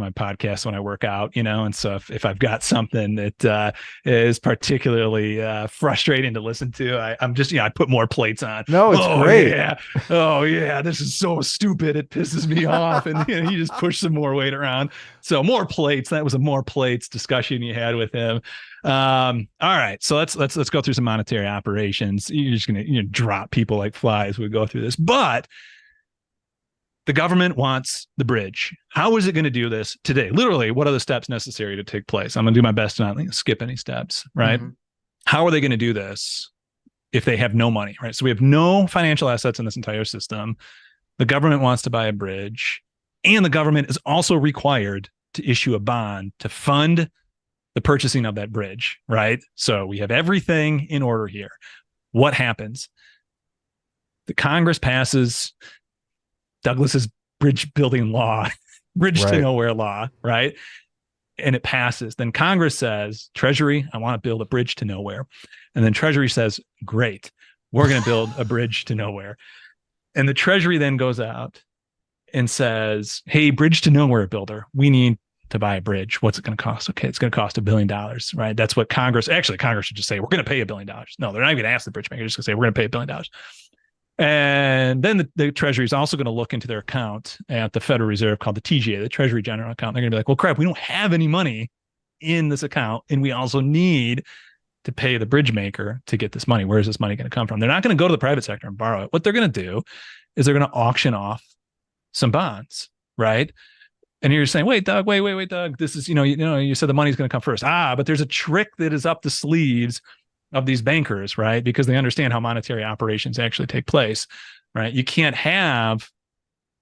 podcast when I work out, and so if I've got something that is particularly frustrating to listen to, I'm just I put more plates on. No, it's great. Yeah. Oh yeah, this is so stupid. It pisses me off, and he just pushed some more weight around. So more plates. That was a more plates discussion you had with him. All right, so let's go through some monetary operations. You're just gonna drop people like flies. We go through this, but the government wants the bridge. How is it going to do this today? Literally, what are the steps necessary to take place? I'm going to do my best to not skip any steps, right? Mm-hmm. How are they going to do this if they have no money, right? So we have no financial assets in this entire system. The government wants to buy a bridge, and the government is also required to issue a bond to fund the purchasing of that bridge, right? So we have everything in order here. What happens? The Congress passes Douglas's bridge building law, bridge to nowhere law, right? And it passes. Then Congress says, Treasury, I want to build a bridge to nowhere. And then Treasury says, great, we're going to build a bridge to nowhere. And the Treasury then goes out and says, hey, bridge to nowhere builder, we need to buy a bridge. What's it going to cost? Okay, it's going to cost $1 billion, right? That's what Congress should just say, we're going to pay $1 billion. No, they're not even going to ask the bridge maker. They're just going to say, we're going to pay $1 billion. And then the Treasury is also going to look into their account at the Federal Reserve called the TGA, the Treasury General Account. They're going to be like, well, crap, we don't have any money in this account, and we also need to pay the bridge maker to get this money. Where is this money going to come from? They're not going to go to the private sector and borrow it. What they're going to do is they're going to auction off some bonds, right? And you're saying, wait, Doug, Doug, this is, you said the money's going to come first. But there's a trick that is up the sleeves of these bankers, right? Because they understand how monetary operations actually take place, right? You can't have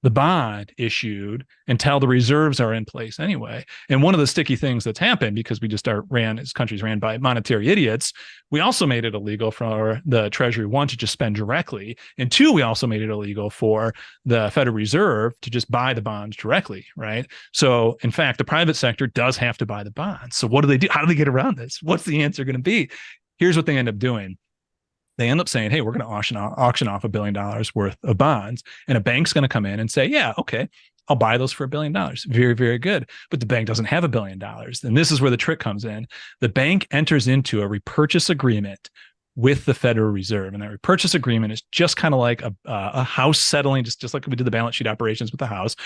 the bond issued until the reserves are in place anyway. And one of the sticky things that's happened, because we just this country's ran by monetary idiots, we also made it illegal for the Treasury, one, to just spend directly, and two, we also made it illegal for the Federal Reserve to just buy the bonds directly, right? So in fact, the private sector does have to buy the bonds. So what do they do? How do they get around this? What's the answer going to be? Here's what they end up doing. They end up saying, hey, we're going to auction off $1 billion worth of bonds. And a bank's going to come in and say, yeah, okay, I'll buy those for $1 billion. Very, very good. But the bank doesn't have $1 billion. And this is where the trick comes in. The bank enters into a repurchase agreement with the Federal Reserve. And that repurchase agreement is just kind of like a house settling, just like we did the balance sheet operations with the house,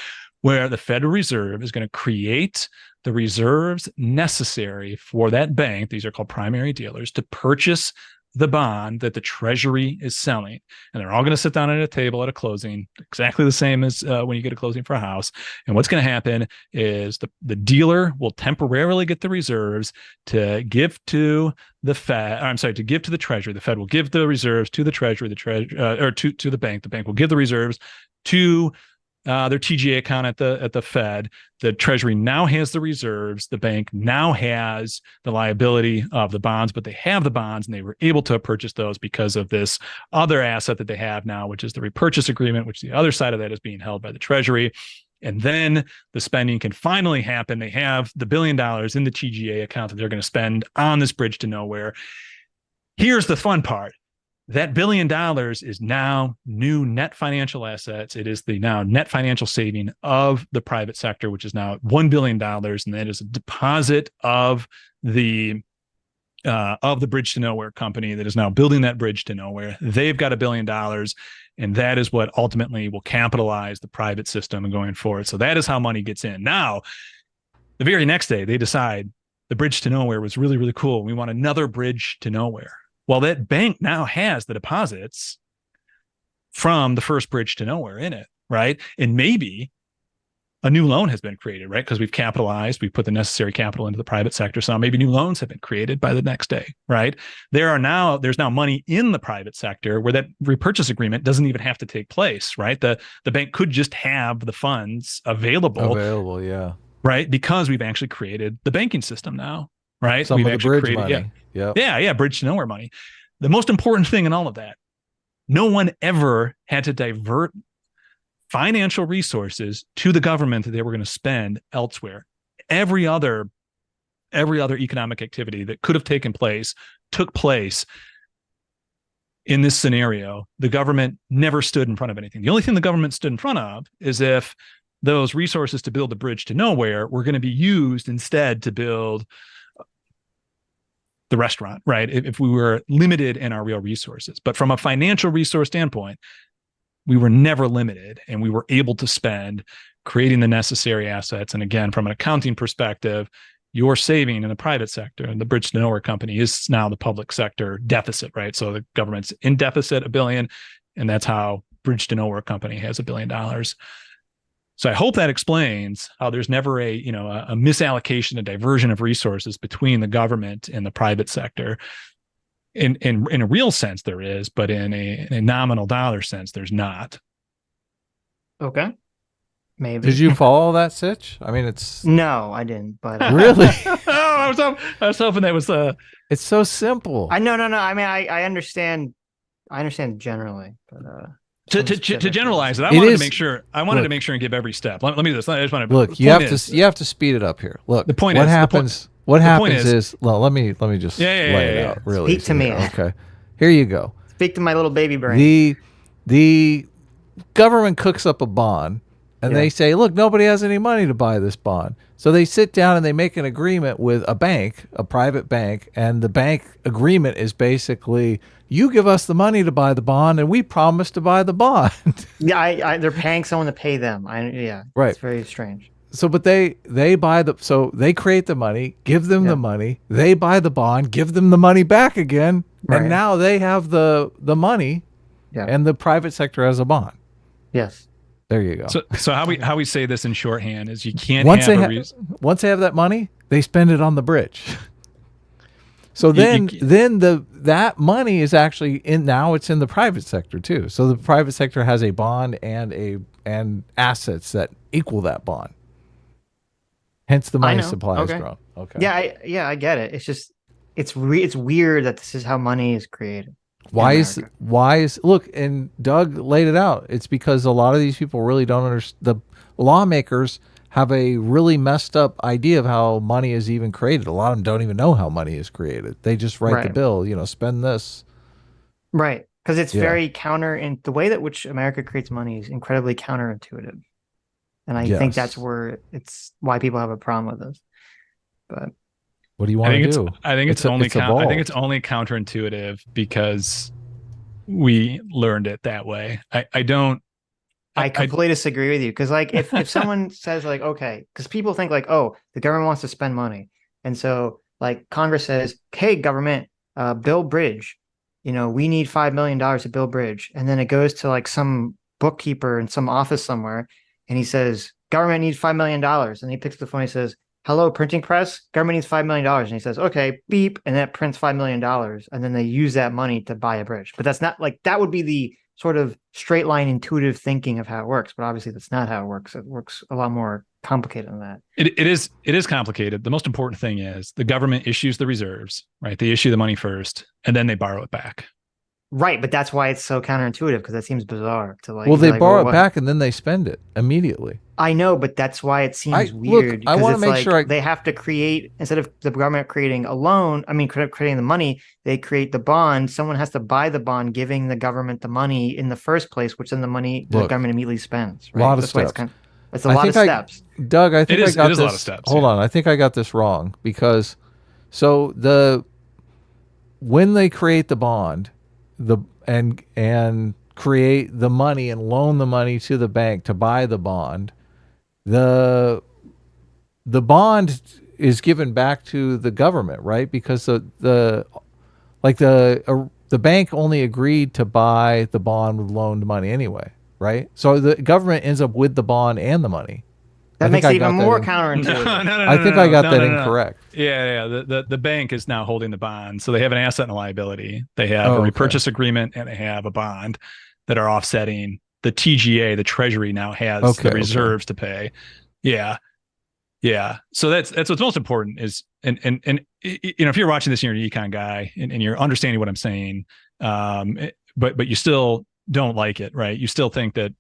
where the Federal Reserve is going to create the reserves necessary for that bank, these are called primary dealers, to purchase the bond that the Treasury is selling. And they're all going to sit down at a table at a closing, exactly the same as when you get a closing for a house. And what's going to happen is the dealer will temporarily get the reserves to give to the to give to the Treasury. The Fed will give the reserves to the Treasury, or to the bank. The bank will give the reserves to their TGA account at the Fed. The Treasury now has the reserves. The bank now has the liability of the bonds, but they have the bonds, and they were able to purchase those because of this other asset that they have now, which is the repurchase agreement, which the other side of that is being held by the Treasury. And then the spending can finally happen. They have the $1 billion in the TGA account that they're going to spend on this bridge to nowhere. Here's the fun part. That $1 billion is now new net financial assets. It is the now net financial saving of the private sector, which is now $1 billion. And that is a deposit of the bridge to nowhere company that is now building that bridge to nowhere. They've got $1 billion. And that is what ultimately will capitalize the private system going forward. So that is how money gets in. Now, the very next day, they decide the bridge to nowhere was really, really cool. We want another bridge to nowhere. Well, that bank now has the deposits from the first bridge to nowhere in it, right? And maybe a new loan has been created, right? Because we've capitalized, we've put the necessary capital into the private sector. So maybe new loans have been created by the next day, right? There's now money in the private sector where that repurchase agreement doesn't even have to take place, right? The bank could just have the funds available, yeah. right? Because we've actually created the banking system now, right? Some We've of the actually bridge money. Yeah, bridge to nowhere money. The most important thing in all of that, no one ever had to divert financial resources to the government that they were going to spend elsewhere. Every other economic activity that could have taken place took place in this scenario. The government never stood in front of anything. The only thing the government stood in front of is if those resources to build a bridge to nowhere were going to be used instead to build the restaurant, right? If we were limited in our real resources. But from a financial resource standpoint, we were never limited, and we were able to spend creating the necessary assets. And again, from an accounting perspective, you're saving in the private sector, and the bridge to nowhere company is now the public sector deficit, right? So the government's in deficit $1 billion, and that's how bridge to nowhere company has $1 billion. So I hope that explains how there's never a misallocation, a diversion of resources between the government and the private sector. In a real sense, there is, but in a nominal dollar sense, there's not. Okay. Maybe. Did you follow that, Sitch? I mean, it's No, I didn't. But really. I was hoping that was It's so simple. I no. I mean, I understand. I understand generally, but to generalize it. I wanted to make sure and give every step. Let me do this. I just want to look. You have to speed it up here. Look. The point what is happens. What happens is, well, let me just lay it out. Really, speak to me. Okay, here you go. Speak to my little baby brain. The government cooks up a bond, and they say, look, nobody has any money to buy this bond. So they sit down and they make an agreement with a bank, a private bank, and the bank agreement is basically, you give us the money to buy the bond, and we promise to buy the bond. Yeah, they're paying someone to pay them. Right. It's very strange. So, but they create the money, give them the money, they buy the bond, give them the money back again, and now they have the money, and the private sector has a bond. Yes. There you go. So how we say this in shorthand is you can't once they have that money, they spend it on the bridge. So then that money is actually it's in the private sector too. So the private sector has a bond and assets that equal that bond. Hence the money supply has grown. Okay. Yeah, I get it. It's just it's weird that this is how money is created. Why is look, and Doug laid it out. It's because a lot of these people really don't understand. The lawmakers have a really messed up idea of how money is even created. A lot of them don't even know how money is created. They just write the bill, spend this. Right. Because it's very in the way that which America creates money is incredibly counterintuitive. And I think that's where why people have a problem with this. But what do you want to do? I think it's only counterintuitive because we learned it that way. I completely disagree with you because if someone says okay, because people think the government wants to spend money, and so Congress says, hey, government, build bridge, we need $5 million to build bridge, and then it goes to some bookkeeper in some office somewhere, and he says government needs $5 million, and he picks up the phone and he says, hello, printing press, government needs $5 million, and he says, okay, beep, and that prints $5 million, and then they use that money to buy a bridge. But that's not that would be the sort of straight line intuitive thinking of how it works, but obviously that's not how it works. It works a lot more complicated than that. It is complicated. The most important thing is the government issues the reserves, right? They issue the money first and then they borrow it back. Right, but that's why it's so counterintuitive because that seems bizarre to Well, they borrow it back and then they spend it immediately. I know, but that's why it seems weird. Look, I want to make sure they have to create, instead of the government creating a loan, creating the money, they create the bond. Someone has to buy the bond, giving the government the money in the first place, which then the money the government immediately spends. Right? A lot of steps. It's a lot of steps. Doug, I think it is a lot of steps. Hold on, I think I got this wrong because when they create the bond, and create the money and loan the money to the bank to buy the bond, the bond is given back to the government, right? Because the bank only agreed to buy the bond with loaned money anyway, right? So the government ends up with the bond and the money. That I think makes I it even got that more in- counterintuitive. I think I got that incorrect. Yeah. The bank is now holding the bond, so they have an asset and a liability. They have a okay. repurchase agreement and they have a bond that are offsetting. The TGA, the Treasury, now has Okay, the reserves to pay. Yeah. So that's what's most important is, and if you're watching this and you're an econ guy and you're understanding what I'm saying, but you still don't like it, right? You still think that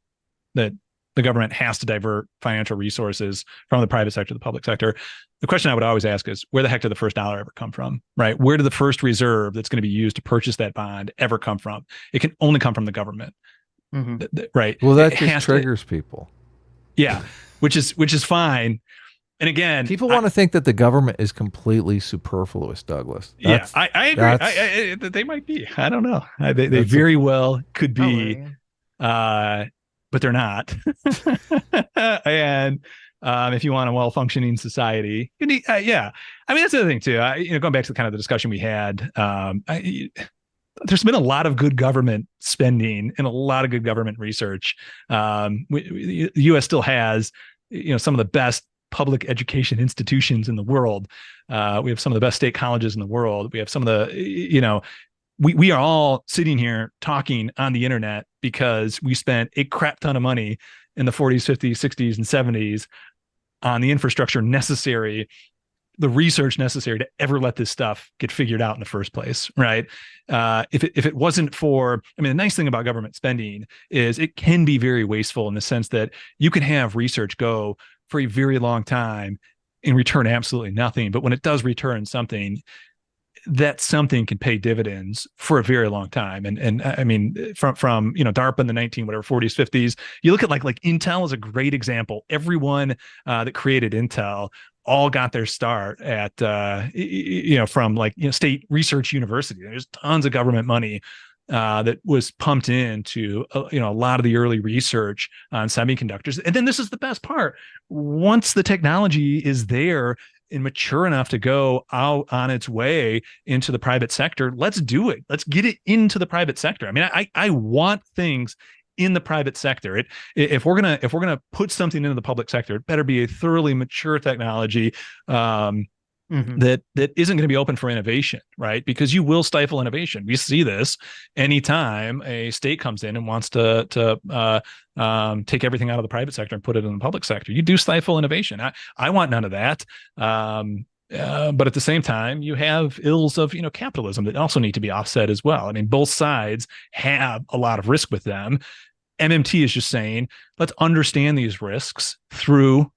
the government has to divert financial resources from the private sector to the public sector. The question I would always ask is, where the heck did the first dollar ever come from, right? Where did the first reserve that's going to be used to purchase that bond ever come from? It can only come from the government, right? Well, that just triggers people. Yeah, which is fine. And again, people want to think that the government is completely superfluous, Douglas. I agree. They might be. I don't know. They very well could be, but they're not. And if you want a well-functioning society, you need, yeah. I mean, that's the other thing too. Going back to the discussion we had, there's been a lot of good government spending and a lot of good government research. The U.S. still has, some of the best public education institutions in the world. We have some of the best state colleges in the world. We have some of the, we are all sitting here talking on the internet because we spent a crap ton of money in the 40s, 50s, 60s, and 70s on the infrastructure necessary, the research necessary to ever let this stuff get figured out in the first place, right? If it wasn't for, the nice thing about government spending is it can be very wasteful in the sense that you can have research go for a very long time and return absolutely nothing. But when it does return something, that something can pay dividends for a very long time. And from DARPA in the 40s, 50s, you look at like Intel is a great example. Everyone that created Intel all got their start at from state research university. There's tons of government money that was pumped into a lot of the early research on semiconductors. And then this is the best part: once the technology is there and mature enough to go out on its way into the private sector, let's do it. Let's get it into the private sector. I want things in the private sector. If we're gonna put something into the public sector, it better be a thoroughly mature technology that isn't going to be open for innovation, right? Because you will stifle innovation. We see this anytime a state comes in and wants to take everything out of the private sector and put it in the public sector. You do stifle innovation. I want none of that. But at the same time, you have ills of capitalism that also need to be offset as well. Both sides have a lot of risk with them. MMT is just saying, let's understand these risks through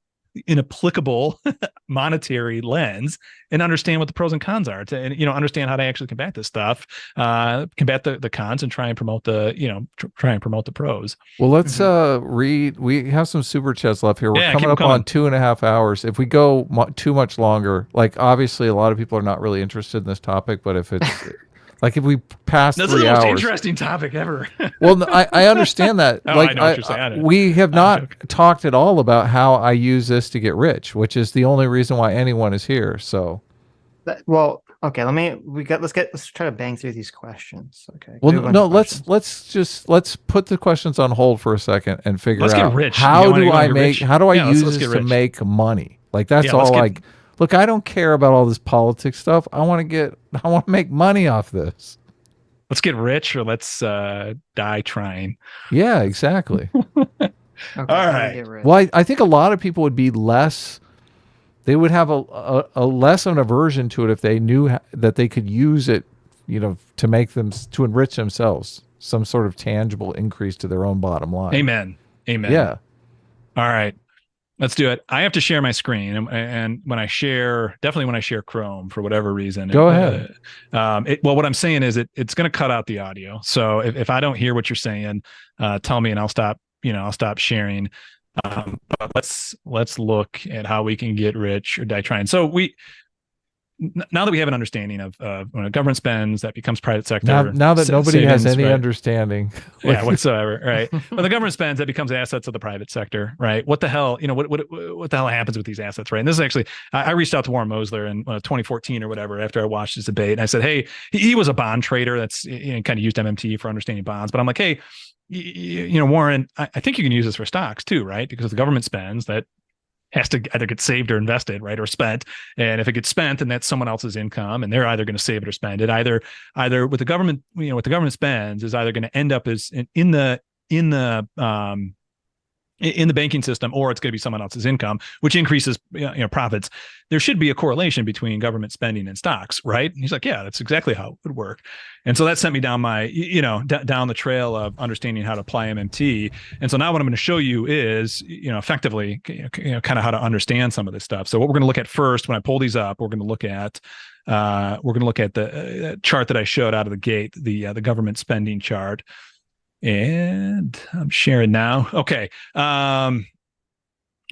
an applicable monetary lens and understand what the pros and cons are to, understand how to actually combat this stuff, combat the cons and try and promote the pros. Well, let's read. We have some super chats left here. We're coming up on 2.5 hours. If we go too much longer, obviously a lot of people are not really interested in this topic, but if it's if we pass 3 hours, this is the most interesting topic ever. Well, I understand that. I know what you're saying. We have not talked at all about how I use this to get rich, which is the only reason why anyone is here. So, okay. Let's try to bang through these questions. Okay. Well, no, let's put the questions on hold for a second and figure out get rich. How do I use this to make money? That's all. Look, I don't care about all this politics stuff. I want to make money off this. Let's get rich or let's die trying. Yeah, exactly. Okay, all right. Well, I think a lot of people would be they would have a less of an aversion to it if they knew that they could use it, to enrich themselves, some sort of tangible increase to their own bottom line. Amen. Yeah. All right. Let's do it. I have to share my screen, and when I share Chrome for whatever reason, go ahead. What I'm saying is it's going to cut out the audio. So if I don't hear what you're saying, tell me and I'll stop. I'll stop sharing. But let's look at how we can get rich or die trying. So now that we have an understanding of when government spends, that becomes private sector. Now that nobody has savings, any right? understanding, Yeah, whatsoever, right? When the government spends, that becomes assets of the private sector, right? What the hell, what the hell happens with these assets, right? And this is actually, I reached out to Warren Mosler in 2014 or whatever after I watched his debate, and I said, hey, he was a bond trader that's kind of used MMT for understanding bonds, but I'm like, hey, Warren, I think you can use this for stocks too, right? Because the government spends, that has to either get saved or invested, right, or spent. And if it gets spent, then that's someone else's income, and they're either going to save it or spend it. Either with the government, what the government spends is either going to end up as in the banking system, or it's going to be someone else's income, which increases profits. There should be a correlation between government spending and stocks, right? And he's like, yeah, that's exactly how it would work. And so that sent me down down the trail of understanding how to apply MMT. And so now what I'm going to show you is, effectively, kind of how to understand some of this stuff. So what we're going to look at first, when I pull these up, we're going to look at the chart that I showed out of the gate, the government spending chart. And I'm sharing now. Okay. All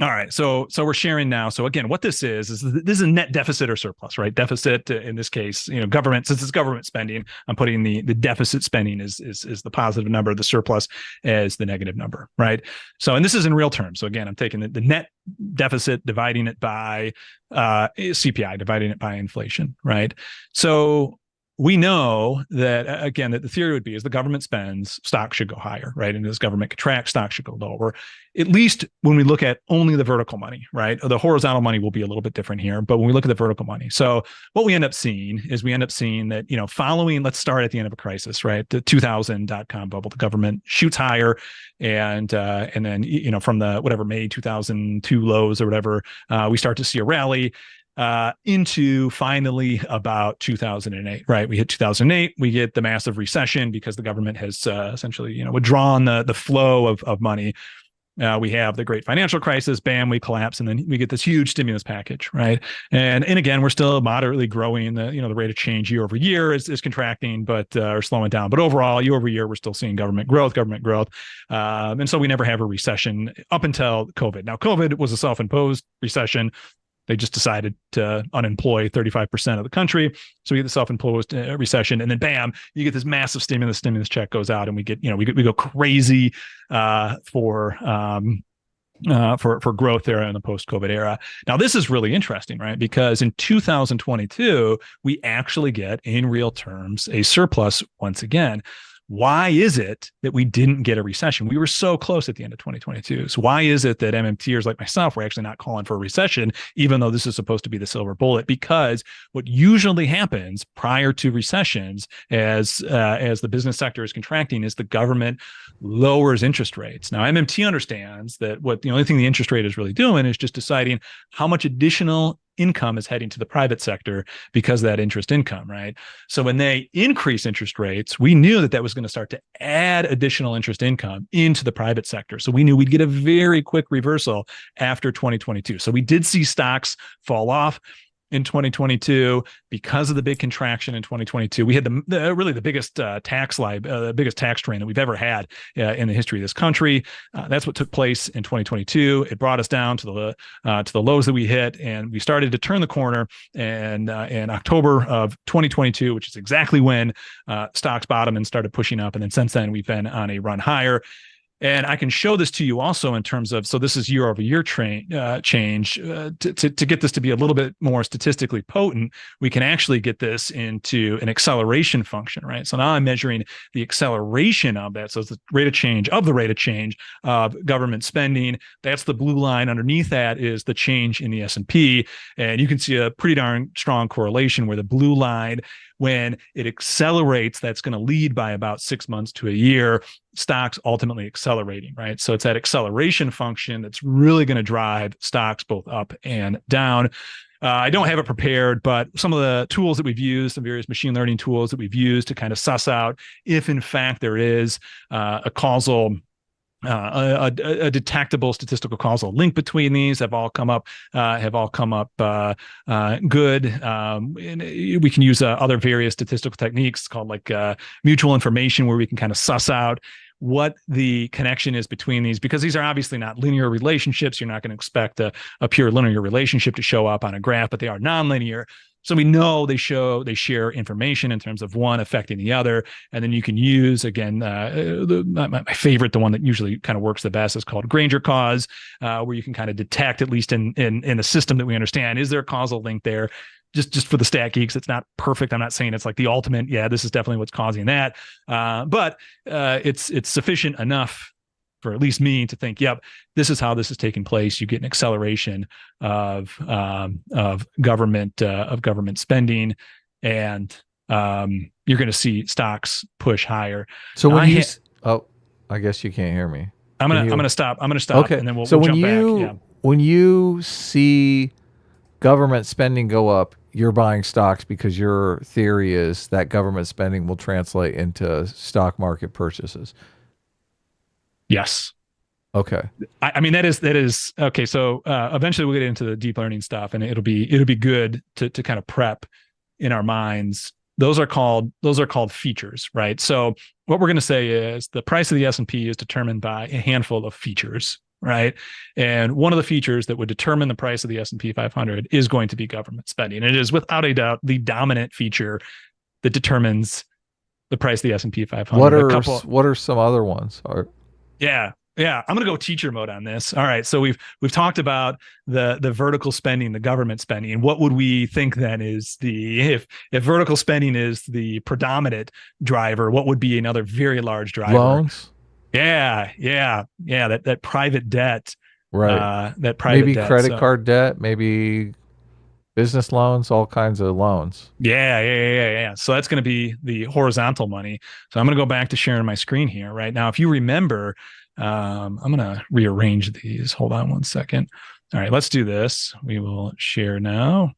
right. So we're sharing now. So again, what this is a net deficit or surplus, right? Deficit in this case, government, since it's government spending, I'm putting the deficit spending is the positive number, the surplus as the negative number, right? So, and this is in real terms. So again, I'm taking the net deficit, dividing it by CPI, dividing it by inflation, right? So we know that, again, that the theory would be, as the government spends, stocks should go higher, right? And as government contracts, stocks should go lower, at least when we look at only the vertical money, right? The horizontal money will be a little bit different here, but when we look at the vertical money. So what we end up seeing that, following, let's start at the end of a crisis, right? The 2000 dot-com bubble, the government shoots higher, and then, from the whatever May 2002 lows or whatever, we start to see a rally into finally about 2008, right? We hit 2008, we get the massive recession because the government has essentially, withdrawn the flow of money. We have the great financial crisis, bam, we collapse, and then we get this huge stimulus package, right? And again, we're still moderately growing. The rate of change year over year is contracting, but or slowing down. But overall, year over year, we're still seeing government growth. And so we never have a recession up until COVID. Now, COVID was a self-imposed recession. They just decided to unemploy 35% of the country. So we get the self-imposed recession, and then bam, you get this massive stimulus check goes out, and we go crazy for growth there in the post-COVID era. Now, this is really interesting, right? Because in 2022, we actually get, in real terms, a surplus once again. Why is it that we didn't get a recession? We were so close at the end of 2022. So why is it that MMTers like myself were actually not calling for a recession, even though this is supposed to be the silver bullet? Because what usually happens prior to recessions, as the business sector is contracting, is the government lowers interest rates. Now, MMT understands that the only thing the interest rate is really doing is just deciding how much additional income is heading to the private sector because of that interest income, right? So when they increase interest rates, we knew that was going to start to add additional interest income into the private sector. So we knew we'd get a very quick reversal after 2022. So we did see stocks fall off in 2022 because of the big contraction in 2022. We had the biggest tax strain that we've ever had in the history of this country. That's what took place in 2022. It brought us down to the lows that we hit, and we started to turn the corner. And in October of 2022, which is exactly when stocks bottomed and started pushing up, and then since then we've been on a run higher. And I can show this to you also in terms of, so this is year over year change. To get this to be a little bit more statistically potent, we can actually get this into an acceleration function, right? So now I'm measuring the acceleration of that. So it's the rate of change of government spending. That's the blue line. Underneath that is the change in the S&P. And you can see a pretty darn strong correlation where the blue line, when it accelerates, that's going to lead by about 6 months to a year, stocks ultimately accelerating, right? So it's that acceleration function that's really going to drive stocks both up and down. I don't have it prepared, but some of the tools that we've used, some various machine learning tools that we've used to kind of suss out if in fact there is a causal a detectable statistical causal link between these have all come up good. And we can use other various statistical techniques called like mutual information, where we can kind of suss out what the connection is between these, because these are obviously not linear relationships. You're not going to expect a pure linear relationship to show up on a graph, but they are nonlinear. So we know they share information in terms of one affecting the other. And then you can use, again, my favorite, the one that usually kind of works the best, is called Granger cause, where you can kind of detect, at least in the system that we understand, is there a causal link there? Just for the stat geeks, it's not perfect. I'm not saying it's like the ultimate, yeah, this is definitely what's causing that. But it's sufficient enough for at least me to think, yep, this is how this is taking place. You get an acceleration of government spending, and you're going to see stocks push higher. So when I guess you can't hear me. I'm gonna stop. Okay. And then we'll so when jump you back. Yeah. when you see government spending go up, you're buying stocks because your theory is that government spending will translate into stock market purchases. Yes. Okay. I mean, that is okay. So eventually we'll get into the deep learning stuff, and it'll be good to kind of prep in our minds. Those are called features, right? So what we're going to say is the price of the S&P is determined by a handful of features, right? And one of the features that would determine the price of the S&P 500 is going to be government spending. It is without a doubt the dominant feature that determines the price of the S&P 500. What are some other ones? Yeah. I'm going to go teacher mode on this. All right. So we've talked about the vertical spending, the government spending. What would we think then is if vertical spending is the predominant driver, what would be another very large driver? Loans. Yeah. That private debt. Right. That private maybe debt. Credit card debt, maybe business loans, all kinds of loans. Yeah. So that's going to be the horizontal money. So I'm going to go back to sharing my screen here right now. If you remember, I'm going to rearrange these. Hold on one second. All right, let's do this. We will share now.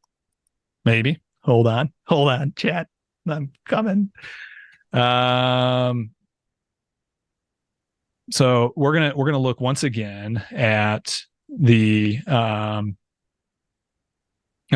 Maybe. Hold on, chat. I'm coming. So we're gonna look once again at the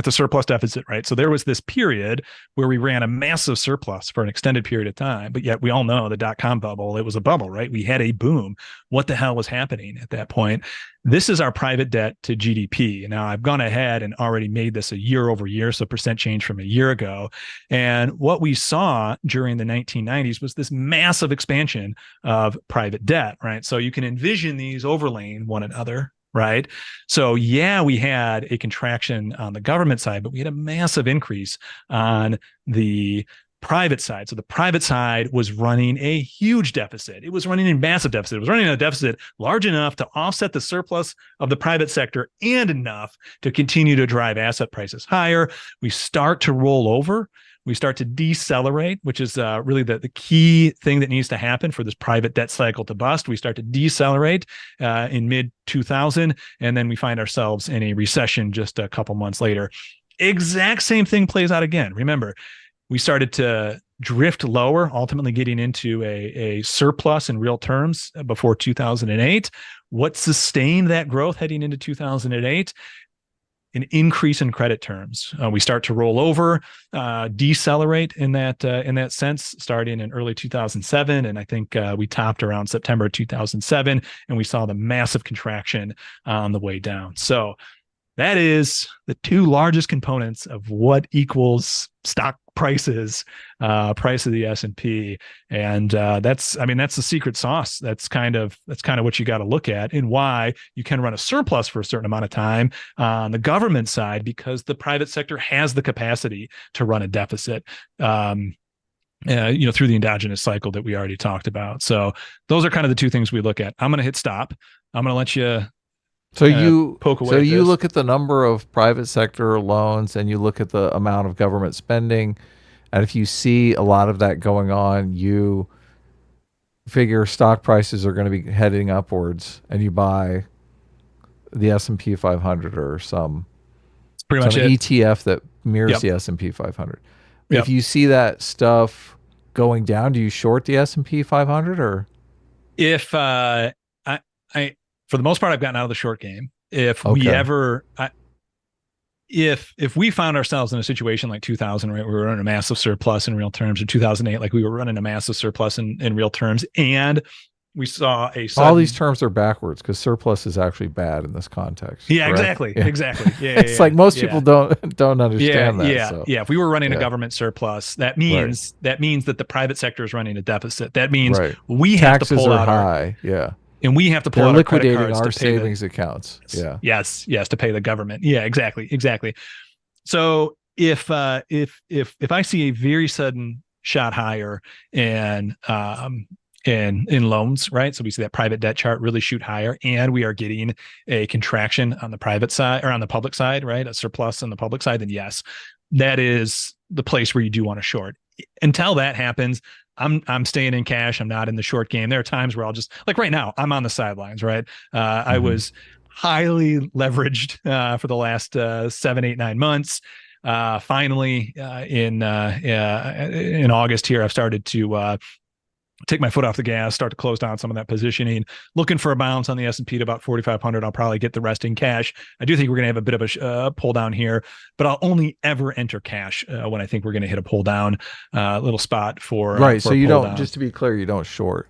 surplus deficit, right? So there was this period where we ran a massive surplus for an extended period of time, but yet we all know the dot-com bubble, it was a bubble, right? We had a boom. What the hell was happening at that point? This is our private debt to GDP. Now I've gone ahead and already made this a year over year, so percent change from a year ago. And what we saw during the 1990s was this massive expansion of private debt, right? So you can envision these overlaying one another, right? So yeah, we had a contraction on the government side, but we had a massive increase on the private side. So the private side was running a huge deficit. It was running a massive deficit. It was running a deficit large enough to offset the surplus of the private sector and enough to continue to drive asset prices higher. We start to roll over. We start to decelerate, which is really the key thing that needs to happen for this private debt cycle to bust. We start to decelerate in mid-2000, and then we find ourselves in a recession just a couple months later. Exact same thing plays out again. Remember, we started to drift lower, ultimately getting into a surplus in real terms before 2008. What sustained that growth heading into 2008? An increase in credit terms. We start to roll over, decelerate in that sense, starting in early 2007, and I think we topped around September 2007, and we saw the massive contraction on the way down. So that is the two largest components of what equals stock prices, price of the S&P, and that's the secret sauce. That's kind of what you got to look at, and why you can run a surplus for a certain amount of time on the government side, because the private sector has the capacity to run a deficit. Through the endogenous cycle that we already talked about. So those are kind of the two things we look at. I'm going to hit stop. I'm going to let you. So you look at the number of private sector loans, and you look at the amount of government spending, and if you see a lot of that going on, you figure stock prices are going to be heading upwards, and you buy the S&P 500 or some ETF that mirrors the S&P 500. Yep. If you see that stuff going down, do you short the S&P 500 or? If for the most part, I've gotten out of the short game. If we found ourselves in a situation like 2000, right, we were running a massive surplus in real terms, or 2008, like we were running a massive surplus in real terms, and we saw a All sudden, these terms are backwards because surplus is actually bad in this context. yeah, correct? exactly, Yeah. exactly. Yeah, It's like most people don't yeah, understand that. yeah, So yeah. If we were running a yeah, government surplus, that right, means that the private sector is running a deficit. That means right. we have to Taxes pull are out our high. Yeah, and we have to pull they're out our credit liquidating cards our to pay the savings accounts. Yeah. yes, to pay the government. Yeah, exactly, exactly. So if I see a very sudden shot higher and in loans, right? So we see that private debt chart really shoot higher, and we are getting a contraction on the private side or on the public side, right? A surplus on the public side, then yes, that is the place where you do want to short. Until that happens, I'm staying in cash. I'm not in the short game. There are times where I'll just like right now, I'm on the sidelines, right? I was highly leveraged for the last 7, 8, 9 months. Finally, in August here, I've started to take my foot off the gas, start to close down some of that positioning, looking for a bounce on the S&P to about 4,500. I'll probably get the rest in cash. I do think we're going to have a bit of a pull down here, but I'll only ever enter cash when I think we're going to hit a pull down little spot for Right. for So a you pull don't, down. just to be clear, you don't short.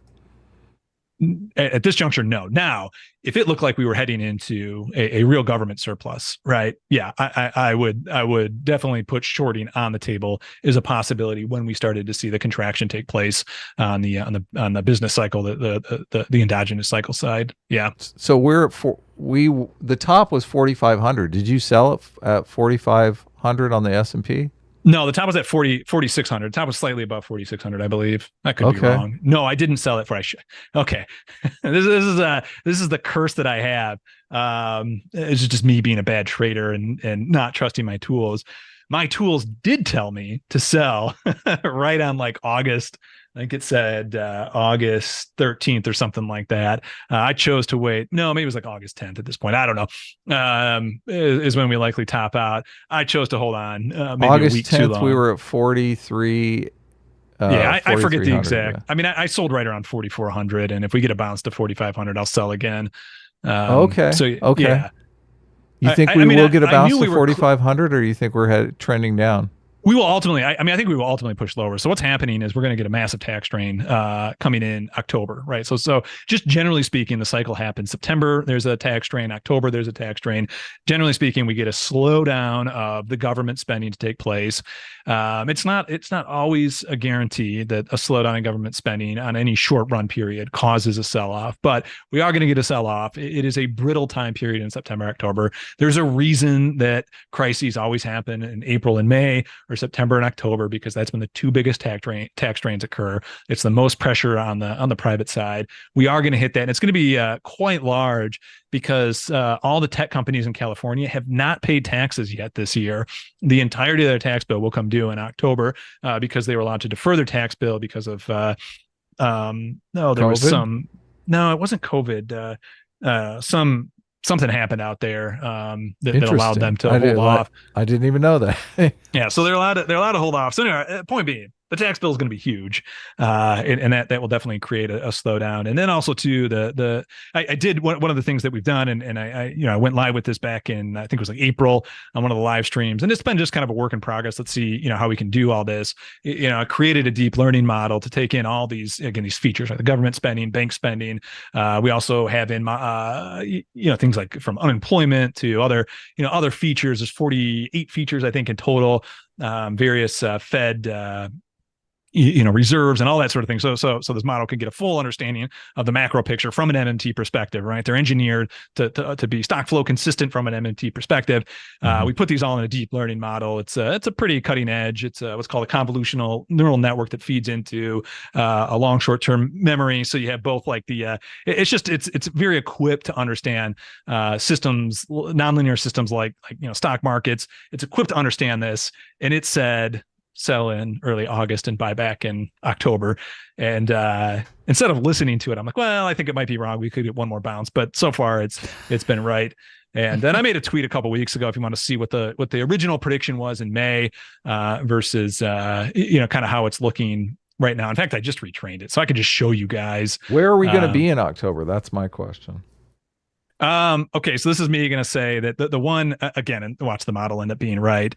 At this juncture, no. Now, if it looked like we were heading into a real government surplus, right? Yeah, I would definitely put shorting on the table as a possibility when we started to see the contraction take place on the business cycle, the endogenous cycle side. Yeah. So we're at the top was 4,500. Did you sell it at 4,500 on the S&P? No, the top was at 4,600. The top was slightly above 4,600, I believe. I could be wrong. No, I didn't sell it for okay. This is the curse that I have. It's just me being a bad trader and not trusting my tools. My tools did tell me to sell right on like August. I think it said August 13th or something like that. I chose to wait. No, maybe it was like August 10th at this point. I don't know. Is when we likely top out. I chose to hold on. Maybe August a week 10th, too long. we were at 43. Yeah, I forget the 4,300, exact. yeah. I mean, I sold right around 4,400, and if we get a bounce to 4,500, I'll sell again. Okay. So Okay. yeah, You think we will get a bounce to 4,500, or you think we're trending down? we will ultimately, I think we will ultimately push lower. So what's happening is we're going to get a massive tax drain coming in October, right? So just generally speaking, the cycle happens September, there's a tax drain, October, there's a tax drain. Generally speaking, we get a slowdown of the government spending to take place. It's not always a guarantee that a slowdown in government spending on any short run period causes a sell-off, but we are going to get a sell-off. It is a brittle time period in September, October. There's a reason that crises always happen in April and May, or September and October, because that's when the two biggest tax drains occur. It's the most pressure on the private side. We are going to hit that, and it's going to be quite large because all the tech companies in California have not paid taxes yet this year. The entirety of their tax bill will come due in October because they were allowed to defer their tax bill because of no, there was COVID? no, it wasn't COVID. Something happened out there that allowed them to hold off. I didn't even know that. Yeah, so they're allowed to hold off. So anyway, point being, the tax bill is going to be huge, and that will definitely create a slowdown. And then also too, I did one of the things that we've done, and I went live with this back in, I think it was like April on one of the live streams, and it's been just kind of a work in progress. Let's see how we can do all this. I created a deep learning model to take in all these features, like the government spending, bank spending. We also have in things like from unemployment to other features. There's 48 features I think in total. Various Fed reserves and all that sort of thing. So this model can get a full understanding of the macro picture from an MMT perspective, right? They're engineered to be stock flow consistent from an MMT perspective. We put these all in a deep learning model. It's a pretty cutting edge. It's what's called a convolutional neural network that feeds into a long short-term memory. So you have both like it's very equipped to understand systems, nonlinear systems like stock markets. It's equipped to understand this. And it said, sell in early August and buy back in October. And instead of listening to it, I'm like, well, I think it might be wrong. We could get one more bounce, but so far it's been right. And then I made a tweet a couple of weeks ago, if you want to see what the original prediction was in May versus kind of how it's looking right now. In fact, I just retrained it, so I could just show you guys. Where are we going to be in October? That's my question. Okay, so this is me going to say that the one again, and watch the model end up being right.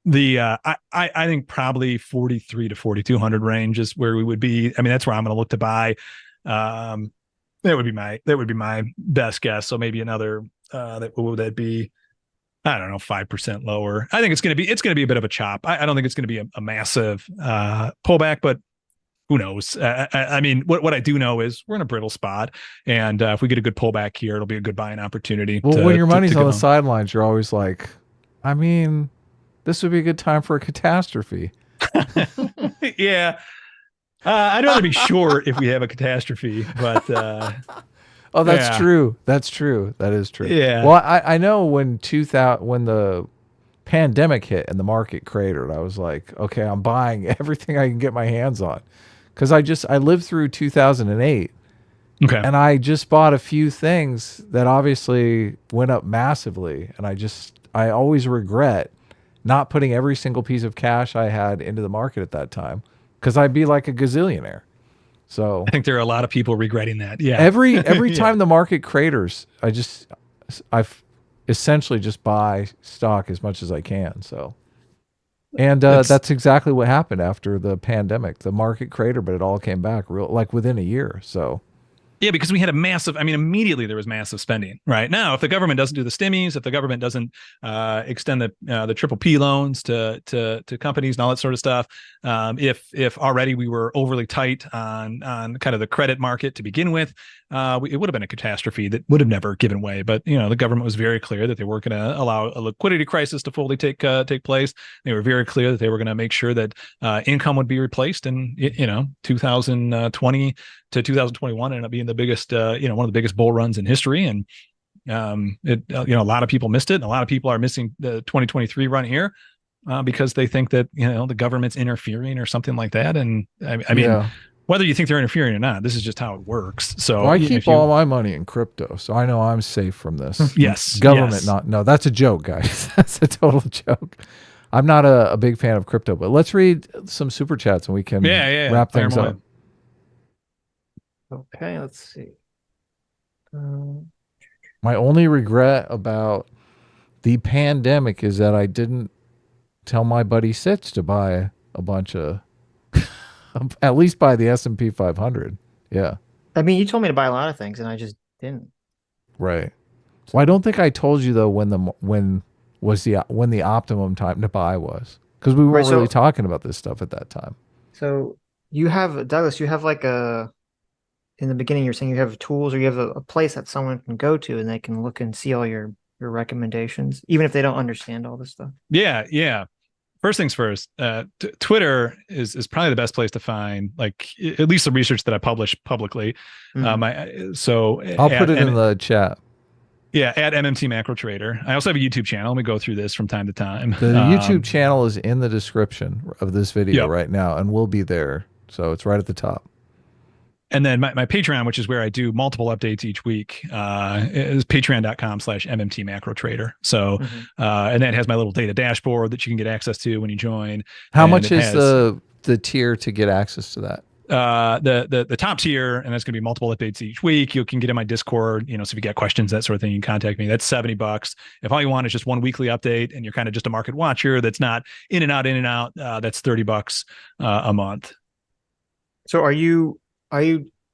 I think probably 43 to 4,200 range is where we would be. I mean, that's where I'm going to look to buy. That would be my best guess. So maybe another what would that be? I don't know, 5% lower. I think it's going to be a bit of a chop. I don't think it's going to be a massive pullback, but who knows? I mean, what I do know is we're in a brittle spot, and if we get a good pullback here, it'll be a good buying opopportunity. Well, when your money's on the sidelines, you're always like, I mean, this would be a good time for a catastrophe. Yeah. I'd rather be short if we have a catastrophe, but oh, that's true. That's true. That is true. Yeah. Well, I know when the pandemic hit and the market cratered, I was like, okay, I'm buying everything I can get my hands on, because I lived through 2008. Okay. And I just bought a few things that obviously went up massively, and I always regret not putting every single piece of cash I had into the market at that time, because I'd be like a gazillionaire. So I think there are a lot of people regretting that. Yeah. Every time the market craters, I essentially just buy stock as much as I can. So, and that's exactly what happened after the pandemic. The market cratered, but it all came back within a year. So. Yeah, because we had immediately there was massive spending. Right now, if the government doesn't do the stimmies, if the government doesn't extend the triple P loans to companies and all that sort of stuff, if already we were overly tight on kind of the credit market to begin with, it would have been a catastrophe that would have never given way. But the government was very clear that they weren't going to allow a liquidity crisis to fully take place. They were very clear that they were going to make sure that income would be replaced. And 2020 to 2021 ended up being the biggest, one of the biggest bull runs in history. And a lot of people missed it, and a lot of people are missing the 2023 run here because they think that the government's interfering or something like that. And I mean. Whether you think they're interfering or not, this is just how it works. So I keep all my money in crypto, so I know I'm safe from this. Yes. Government no, that's a joke, guys. That's a total joke. I'm not a big fan of crypto, but let's read some super chats and we can wrap things up. Okay, let's see. My only regret about the pandemic is that I didn't tell my buddy Sitch to buy a bunch of at least buy the S&P 500. Yeah. I mean, you told me to buy a lot of things, and I just didn't. Right. Well, I don't think I told you though when the optimum time to buy was, because we weren't really talking about this stuff at that time. So you have, Douglas, you have in the beginning, you're saying you have tools, or you have a place that someone can go to and they can look and see all your recommendations, even if they don't understand all this stuff. Yeah. First things first, Twitter is probably the best place to find, at least the research that I publish publicly. Mm-hmm. I'll put it in the chat. Yeah, at MMT Macro Trader. I also have a YouTube channel. We go through this from time to time. The YouTube channel is in the description of this video right now, and we'll be there. So it's right at the top. And then my Patreon, which is where I do multiple updates each week, is patreon.com/MMT Macro Trader. So, and that has my little data dashboard that you can get access to when you join. How much is the tier to get access to that? The top tier, and that's going to be multiple updates each week. You can get in my Discord, so if you got questions, that sort of thing, you can contact me. That's $70. If all you want is just one weekly update and you're kind of just a market watcher that's not in and out, that's $30 a month. So are you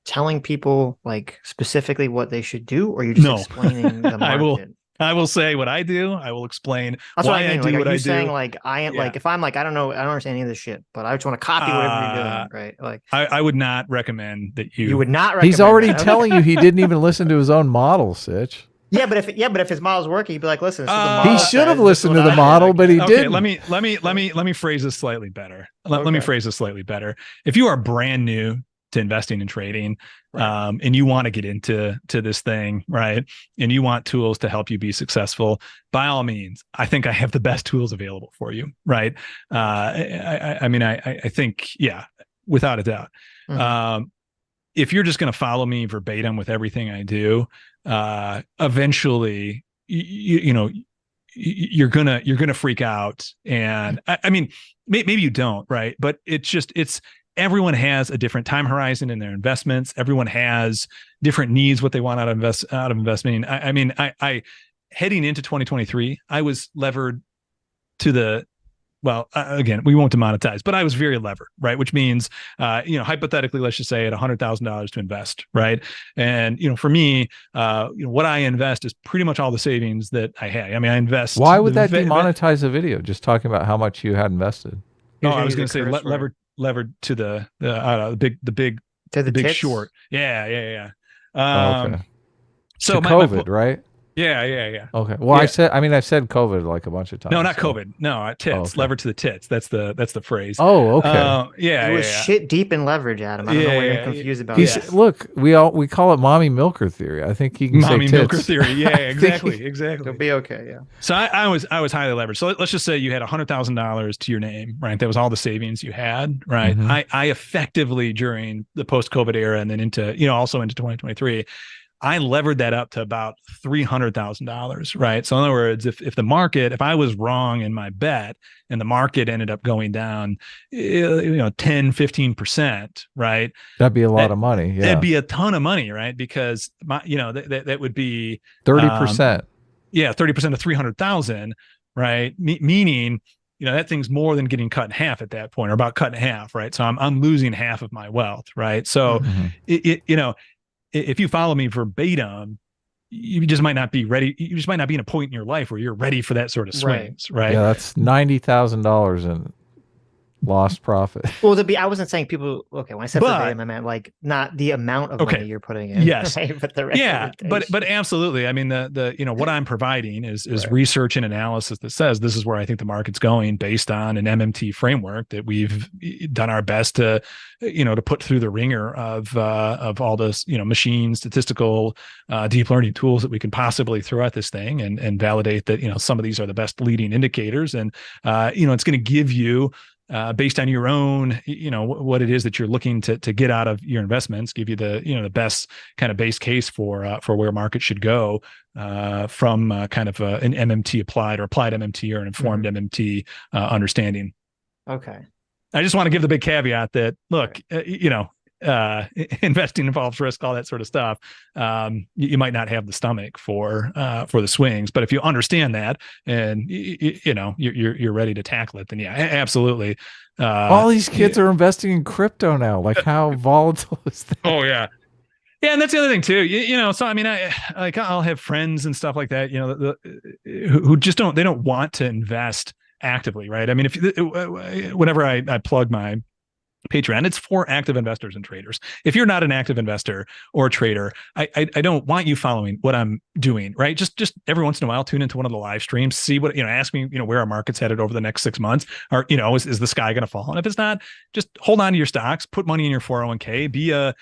telling people specifically what they should do, or are you just explaining the market? I will say what I do. I will explain That's why what I mean. I do what I do. Saying if I'm I don't know, I don't understand any of this shit, but I just want to copy whatever you're doing, right? I would not recommend that you would not recommend. He's already telling you he didn't even listen to his own model, Sitch. Yeah, but if his model's working, he'd be like, listen, this is the model he should have listened to the model, but he didn't. Let me phrase this slightly better. Let me phrase this slightly better. If you are brand new to investing and trading, and you want to get into this thing, right? And you want tools to help you be successful, by all means, I think I have the best tools available for you, right? I think, without a doubt. Mm-hmm. If you're just going to follow me verbatim with everything I do, eventually, you're gonna freak out. And maybe you don't, right? But it's everyone has a different time horizon in their investments. Everyone has different needs, what they want out of investment. I heading into 2023, I was levered to the well, again, we won't demonetize, but I was very levered, right? Which means, hypothetically, let's just say at $100,000 to invest, right? And, for me, what I invest is pretty much all the savings that I had. I mean, I invest. Why would that demonetize a video? Just talking about how much you had invested. No, I was going to say levered to the big tits? short. Yeah. Okay. So to COVID, right? Yeah. Okay. Well, Yeah. I've said COVID like a bunch of times. No, not COVID. No, tits. okay. Levered to the tits. That's the phrase. Oh, okay. Yeah. It was shit deep in leverage, Adam. I don't know why you're confused about that. Look, we call it mommy milker theory. I think he can mommy say milker tits. theory. Yeah, exactly. It'll be okay. Yeah. So I was highly leveraged. So let's just say you had $100,000 to your name, right? That was all the savings you had, right? Mhm. I effectively during the post-COVID era and then into also into 2023. I levered that up to about $300,000, right? So in other words, if I was wrong in my bet and the market ended up going down, 10-15%, right? That'd be a lot of money. Yeah. That'd be a ton of money, right? Because that would be 30%. 30% of 300,000, right? Meaning, that thing's more than getting cut in half at that point, or about cut in half, right? So I'm losing half of my wealth, right? So if you follow me verbatim, you just might not be ready. You just might not be in a point in your life where you're ready for that sort of swings, right? Yeah, that's $90,000 in lost profit. Well, I wasn't saying people. Okay, when I said verbatim, I meant like not the amount of money you're putting in. Yes, right? But but absolutely. I mean, the what I'm providing is research and analysis that says this is where I think the market's going based on an MMT framework that we've done our best to put through the ringer of all this machine statistical deep learning tools that we can possibly throw at this thing and validate that some of these are the best leading indicators, and it's going to give you. Based on your own, what it is that you're looking to get out of your investments, give you the best kind of base case for where market should go from kind of an MMT applied MMT or an informed MMT understanding. Okay. I just want to give the big caveat that look, investing involves risk, all that sort of stuff. You might not have the stomach for the swings, but if you understand that and you're ready to tackle it, then yeah, absolutely. All these kids are investing in crypto now. Like, how volatile is that? Oh yeah. Yeah, and that's the other thing too. So I mean, I'll have friends and stuff like that. Who just don't want to invest actively, right? I mean, whenever I plug my Patreon, it's for active investors and traders. If you're not an active investor or trader, I don't want you following what I'm doing, right? Just every once in a while, tune into one of the live streams, see what, ask me, where our market's headed over the next 6 months, or, is the sky going to fall? And if it's not, just hold on to your stocks, put money in your 401k,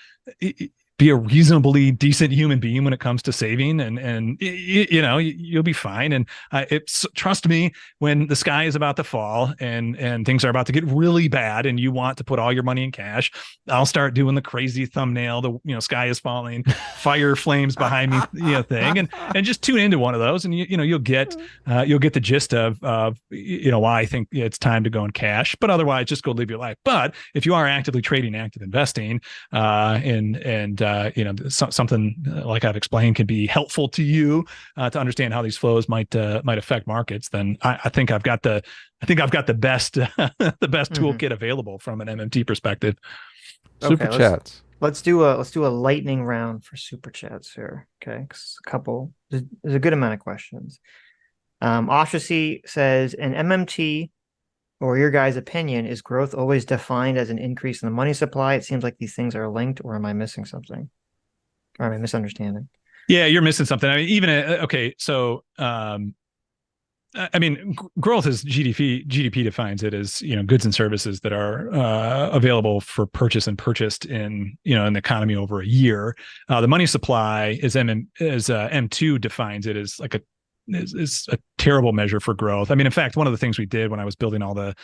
be a reasonably decent human being when it comes to saving, and you'll be fine. And trust me, when the sky is about to fall and things are about to get really bad and you want to put all your money in cash, I'll start doing the crazy thumbnail, the sky is falling, fire flames behind me, thing, and just tune into one of those, and you'll get the gist of why I think it's time to go in cash. But otherwise, just go live your life. But if you are actively trading, active investing, something like I've explained can be helpful to you to understand how these flows might affect markets, then I think I've got the best toolkit available from an MMT perspective. Super chats. Let's do a lightning round for super chats here. Okay, there's a good amount of questions. Ostracy says, in MMT, or your guys' opinion, is growth always defined as an increase in the money supply? It seems like these things are linked, or am I missing something? Or am I misunderstanding? Yeah, you're missing something. I mean, growth is GDP. GDP defines it as goods and services that are available for purchase and purchased in in the economy over a year. The money supply is M2 defines it as like is a terrible measure for growth. I mean, in fact, one of the things we did when I was building all the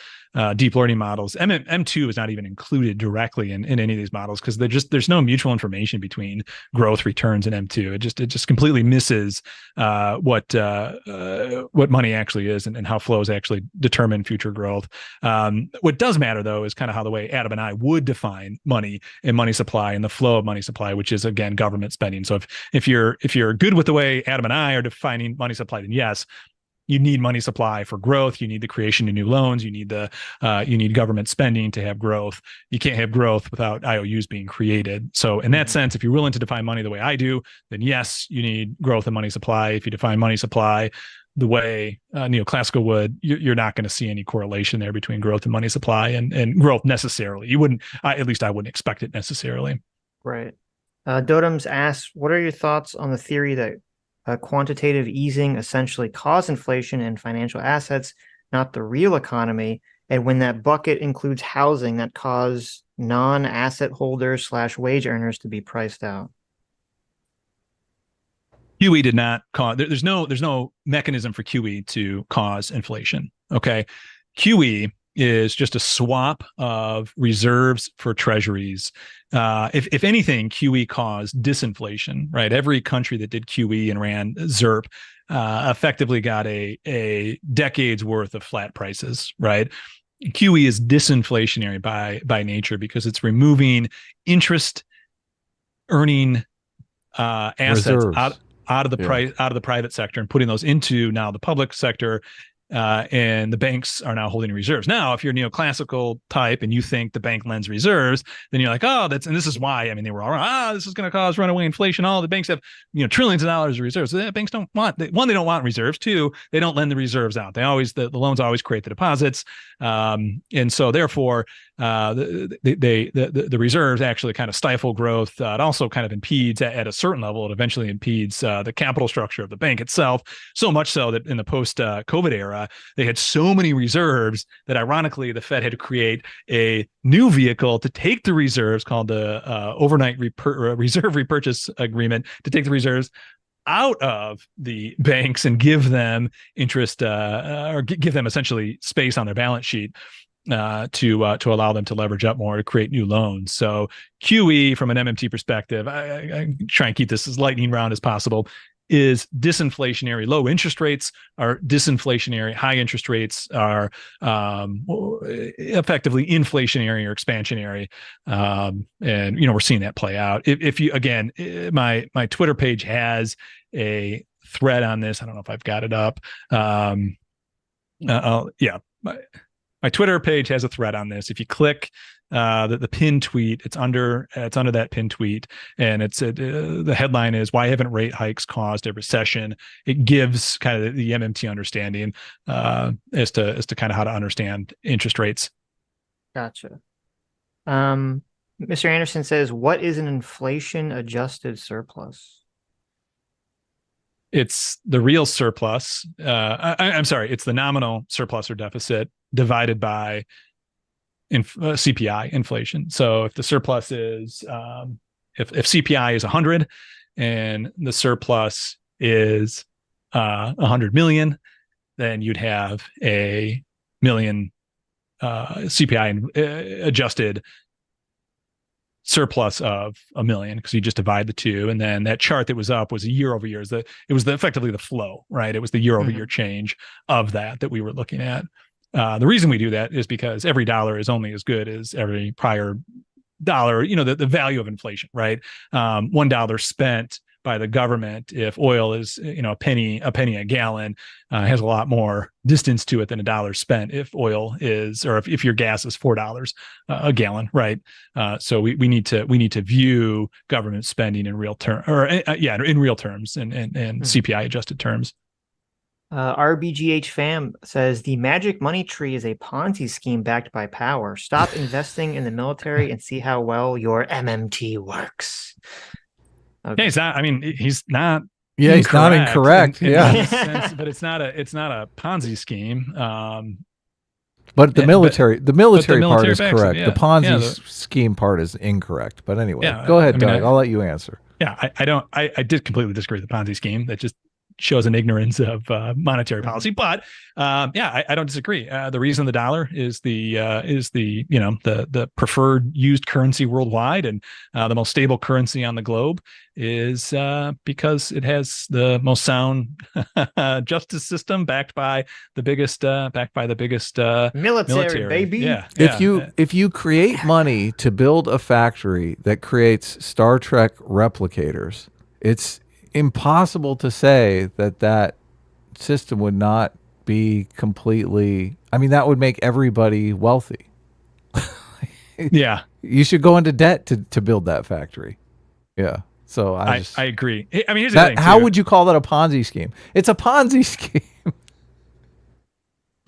deep learning models, M2 is not even included directly in any of these models because there's no mutual information between growth returns and M2. It just completely misses what money actually is and how flows actually determine future growth. What does matter though is kind of how the way Adam and I would define money and money supply and the flow of money supply, which is again government spending. So if you're good with the way Adam and I are defining money supply, then yes. you need money supply for growth. You need the creation of new loans. You need government spending to have growth. You can't have growth without IOUs being created. So in that sense, if you're willing to define money the way I do, then yes, you need growth and money supply. If you define money supply the way neoclassical would, you're not going to see any correlation there between growth and money supply and growth necessarily. You wouldn't, at least I wouldn't expect it necessarily. Right. Dotums asks, what are your thoughts on the theory that quantitative easing essentially caused inflation in financial assets, not the real economy? And when that bucket includes housing, that caused non-asset holders / wage earners to be priced out. QE did not cause. There's no mechanism for QE to cause inflation. Okay, QE is just a swap of reserves for treasuries. If anything, QE caused disinflation, right? Every country that did QE and ran ZERP effectively got a decade's worth of flat prices, right? QE is disinflationary by nature because it's removing interest earning assets Reserves. out of the private sector and putting those into now the public sector. And the banks are now holding reserves. Now, if you're a neoclassical type and you think the bank lends reserves, then you're like, and this is why, they were all right. This is going to cause runaway inflation. All the banks have, trillions of dollars of reserves. So banks don't want, they don't want reserves. Two, they don't lend the reserves out. The loans always create the deposits. And so therefore, the reserves actually kind of stifle growth. It also kind of impedes at a certain level. It eventually impedes the capital structure of the bank itself. So much so that in the post-COVID era, they had so many reserves that ironically the Fed had to create a new vehicle to take the reserves called the overnight reserve repurchase agreement to take the reserves out of the banks and give them interest or give them essentially space on their balance sheet to allow them to leverage up more to create new loans. So QE from an MMT perspective, I try and keep this as lightning round as possible, is disinflationary. Low interest rates are disinflationary. High interest rates are effectively inflationary or expansionary. And we're seeing that play out. If you, again, my Twitter page has a thread on this. I don't know if I've got it up. My Twitter page has a thread on this. If you click the pinned tweet, it's under that pinned tweet, and the headline is "Why haven't rate hikes caused a recession?" It gives kind of the MMT understanding as to kind of how to understand interest rates. Gotcha. Mr. Anderson says, "What is an inflation-adjusted surplus?" It's the real surplus. I'm sorry, it's the nominal surplus or deficit divided by CPI inflation. So if the surplus is, if CPI is 100 and the surplus is 100 million, then you'd have a million CPI adjusted surplus of $1 million because you just divide the two. And then that chart that was up was a year over year. It was effectively the flow, right? It was the year over year change of that we were looking at. The reason we do that is because every dollar is only as good as every prior dollar, the value of inflation, right? $1 spent by the government, if oil is, a penny a gallon, has a lot more distance to it than $1 spent if oil is, or if your gas is $4 a gallon, right? So we need to view government spending in real terms, in real terms and CPI adjusted terms. RBGH fam says the magic money tree is a Ponzi scheme backed by power. Stop investing in the military and see how well your MMT works. Okay. Yeah, he's not. Yeah, he's not incorrect. In sense, but it's not a Ponzi scheme. But the military part is correct. Yeah. The Ponzi scheme part is incorrect. But anyway, go ahead, Doug. I'll let you answer. Yeah, I did completely disagree with the Ponzi scheme. That just shows an ignorance of monetary policy. But I don't disagree. The reason the dollar is the preferred used currency worldwide and the most stable currency on the globe is because it has the most sound justice system backed by the biggest military, baby. Yeah. If you create money to build a factory that creates Star Trek replicators, it's impossible to say that system would not be completely, I mean, that would make everybody wealthy. Yeah, You should go into debt to build that factory. Yeah. So I agree. I mean, here's the that, thing. how Too. would you call that a Ponzi scheme? It's a Ponzi scheme.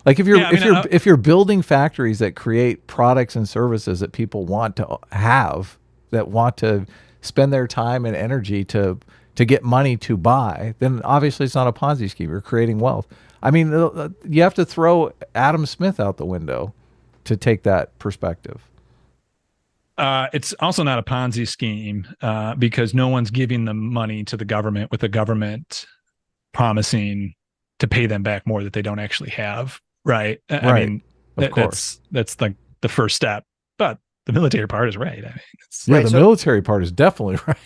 Like if you're Yeah, I mean, if you're building factories that create products and services that people want to have, that want to spend their time and energy to get money to buy, then obviously it's not a Ponzi scheme. You're creating wealth. I mean, you have to throw Adam Smith out the window to take that perspective. It's also not a Ponzi scheme because no one's giving the money to the government with the government promising to pay them back more that they don't actually have. Right. I mean, of course, that's like the first step. But the military part is right. I mean, the military part is definitely right.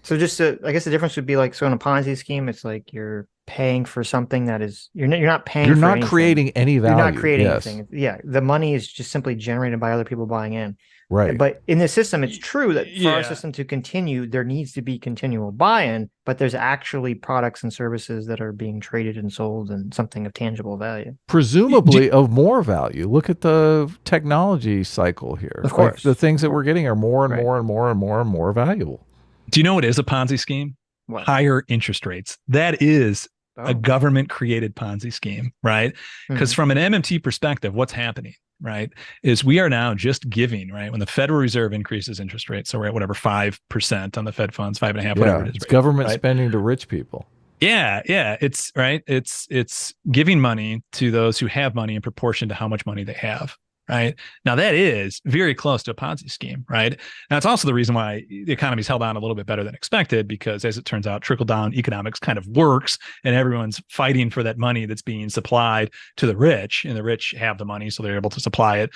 So I guess the difference would be like, so in a Ponzi scheme, it's like you're paying for something that is, you're not paying. You're for not anything. creating any value. You're not creating anything. Yeah, the money is just simply generated by other people buying in. Right. But in this system, it's true that for our system to continue, there needs to be continual buy-in, but there's actually products and services that are being traded and sold and something of tangible value. Presumably of more value. Look at the technology cycle here. Of course. Like the things that we're getting are more and more and more and more and more valuable. Do you know what is a Ponzi scheme? What? Higher interest rates. That is a government created Ponzi scheme, right? Because from an MMT perspective, what's happening, right, is we are now just giving, right, when the Federal Reserve increases interest rates, so we're at whatever 5% on the Fed funds, 5.5%, whatever it is. It's government spending to rich people. Yeah, it's right. It's giving money to those who have money in proportion to how much money they have. Right now, that is very close to a Ponzi scheme. Right now, it's also the reason why the economy's held on a little bit better than expected, because as it turns out, trickle down economics kind of works, and everyone's fighting for that money that's being supplied to the rich, and the rich have the money, so they're able to supply it,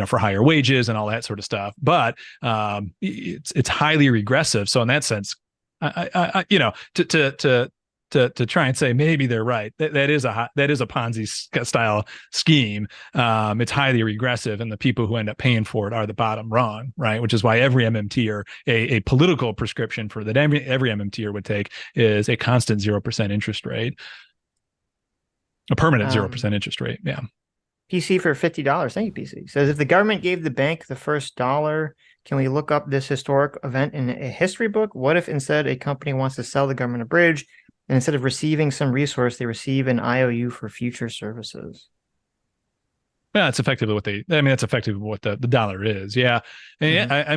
for higher wages and all that sort of stuff. But it's highly regressive. So in that sense, to try and say maybe they're right. That is a Ponzi style scheme. It's highly regressive, and the people who end up paying for it are the bottom rung, right? Which is why every MMTer, a political prescription for that every MMTer would take is a constant 0% interest rate, a permanent 0% interest rate. Yeah. PC for $50. Thank you, PC. Says, if the government gave the bank the first dollar, can we look up this historic event in a history book? What if instead a company wants to sell the government a bridge, and instead of receiving some resource, they receive an IOU for future services? Yeah, that's effectively what that's effectively what the dollar is. Yeah. And I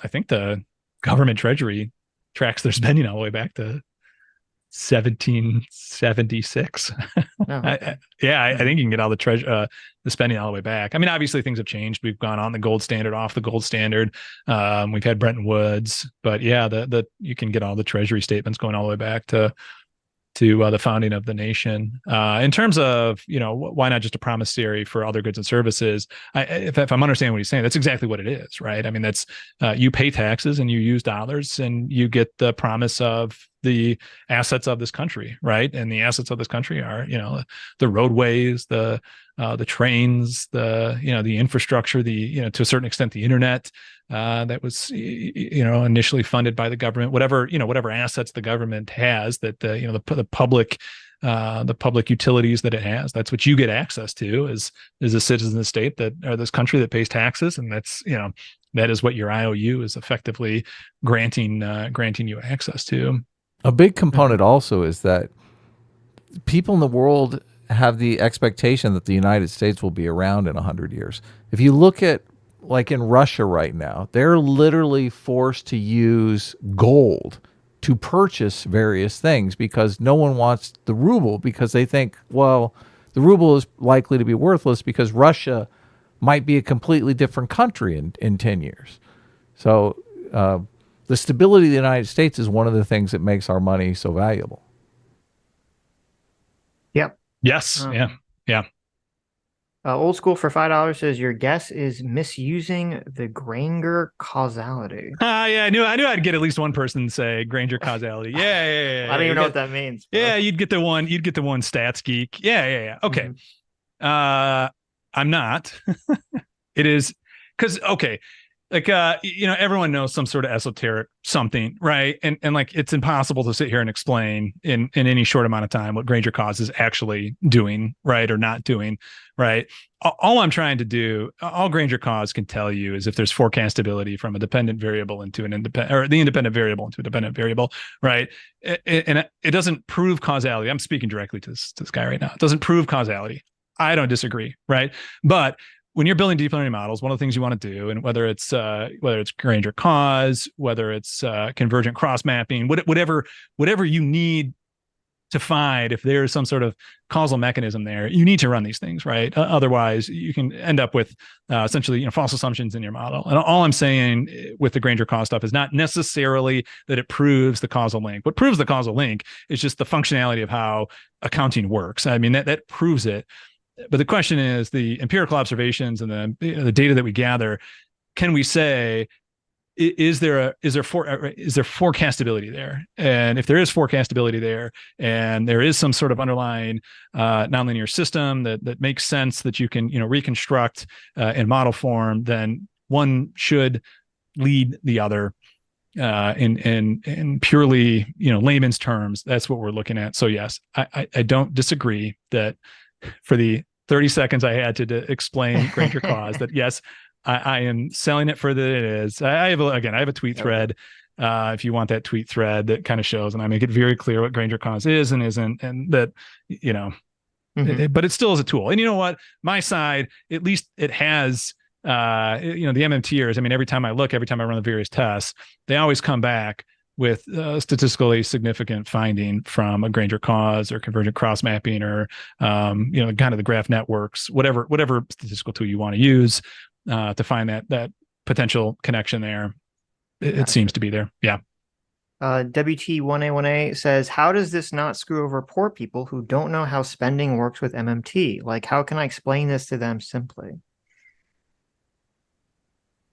think the government treasury tracks their spending all the way back to 1776. I think you can get all the spending all the way back. I mean, obviously things have changed. We've gone on the gold standard, off the gold standard. We've had Bretton Woods, but yeah, you can get all the treasury statements going all the way back to the founding of the nation. In terms of, why not just a promissory for other goods and services? If I'm understanding what he's saying, that's exactly what it is, right? I mean, that's you pay taxes and you use dollars and you get the promise of the assets of this country, right? And the assets of this country are, the roadways, the trains, the infrastructure, to a certain extent, the internet that was, initially funded by the government, whatever assets the government has that the public utilities that it has, that's what you get access to as a citizen of the state or this country that pays taxes. And that's, that is what your IOU is effectively granting you access to. A big component also is that people in the world have the expectation that the United States will be around in 100 years. If you look at, like in Russia right now, they're literally forced to use gold to purchase various things because no one wants the ruble, because they think, well, the ruble is likely to be worthless because Russia might be a completely different country in 10 years. So the stability of the United States is one of the things that makes our money so valuable. Yep. Yes. Yeah. Old School for $5 says, your guess is misusing the Granger causality. Yeah, I knew I'd get at least one person to say Granger causality. Yeah. I don't even know what that means. Bro. Yeah, you'd get the one stats geek. Yeah. Okay. I'm not. It is because, okay, Like, everyone knows some sort of esoteric something, right? And like, it's impossible to sit here and explain in any short amount of time what Granger cause is actually doing, right, or not doing, right? All I'm trying to do, all Granger cause can tell you is if there's forecastability from a dependent variable into an independent, or the independent variable into a dependent variable, right? And it doesn't prove causality. I'm speaking directly to this guy right now. It doesn't prove causality. I don't disagree, right? But when you're building deep learning models, one of the things you want to do, and whether it's Granger cause, whether it's convergent cross mapping, whatever you need to find, if there's some sort of causal mechanism there, you need to run these things, right? Otherwise, you can end up with essentially false assumptions in your model. And all I'm saying with the Granger cause stuff is not necessarily that it proves the causal link. What proves the causal link is just the functionality of how accounting works. I mean, that proves it. But the question is the empirical observations and the data that we gather. Can we say, is there forecastability there? And if there is forecastability there, and there is some sort of underlying nonlinear system that makes sense that you can reconstruct in model form, then one should lead the other. In purely layman's terms, that's what we're looking at. So yes, I don't disagree that for the 30 seconds I had to explain Granger cause, that yes, I am selling it for that it is. I have a tweet thread. If you want that tweet thread, that kind of shows, and I make it very clear what Granger cause is and isn't, and that but it still is a tool. And you know what? My side, at least it has the MMTers. I mean, every time I run the various tests, they always come back with statistically significant finding from a Granger cause or convergent cross mapping or kind of the graph networks, whatever statistical tool you want to use to find that potential connection there. It seems to be there. Yeah. WT1A1A says, how does this not screw over poor people who don't know how spending works with MMT? Like, how can I explain this to them simply?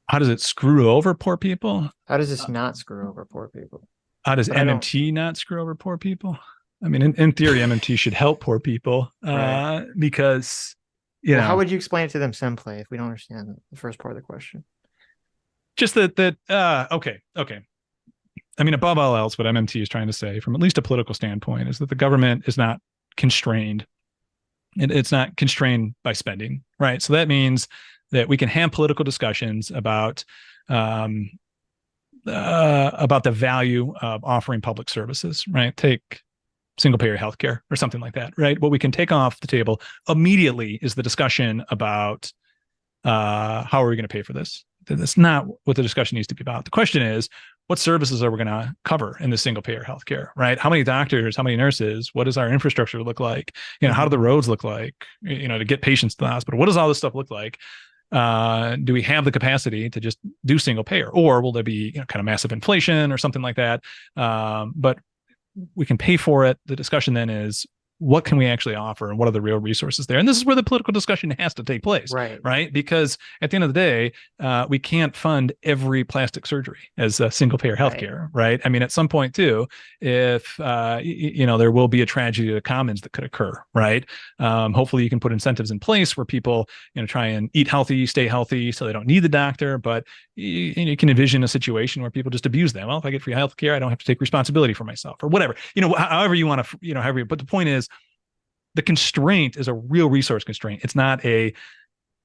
How does it screw over poor people? How does this not screw over poor people? How does MMT not screw over poor people? I mean, in theory, MMT should help poor people Right. because, how would you explain it to them simply if we don't understand the first part of the question? Just okay. I mean, above all else, what MMT is trying to say, from at least a political standpoint, is that the government is not constrained. It's not constrained by spending, right? So that means that we can have political discussions about the value of offering public services, right? Take single payer healthcare or something like that, right? What we can take off the table immediately is the discussion about how are we going to pay for this? That's not what the discussion needs to be about. The question is, what services are we going to cover in the single payer healthcare, right? How many doctors, how many nurses, what does our infrastructure look like? How do the roads look like, to get patients to the hospital? What does all this stuff look like? Do we have the capacity to just do single payer, or will there be kind of massive inflation or something like that? But we can pay for it. The discussion then is, what can we actually offer, and what are the real resources there? And this is where the political discussion has to take place, right? Because at the end of the day, we can't fund every plastic surgery as a single payer healthcare, right? I mean, at some point too, if there will be a tragedy of the commons that could occur, right? Hopefully, you can put incentives in place where people try and eat healthy, stay healthy, so they don't need the doctor. But you can envision a situation where people just abuse them. Well, if I get free healthcare, I don't have to take responsibility for myself, or whatever. However you want to, however. But the point is, the constraint is a real resource constraint. It's not a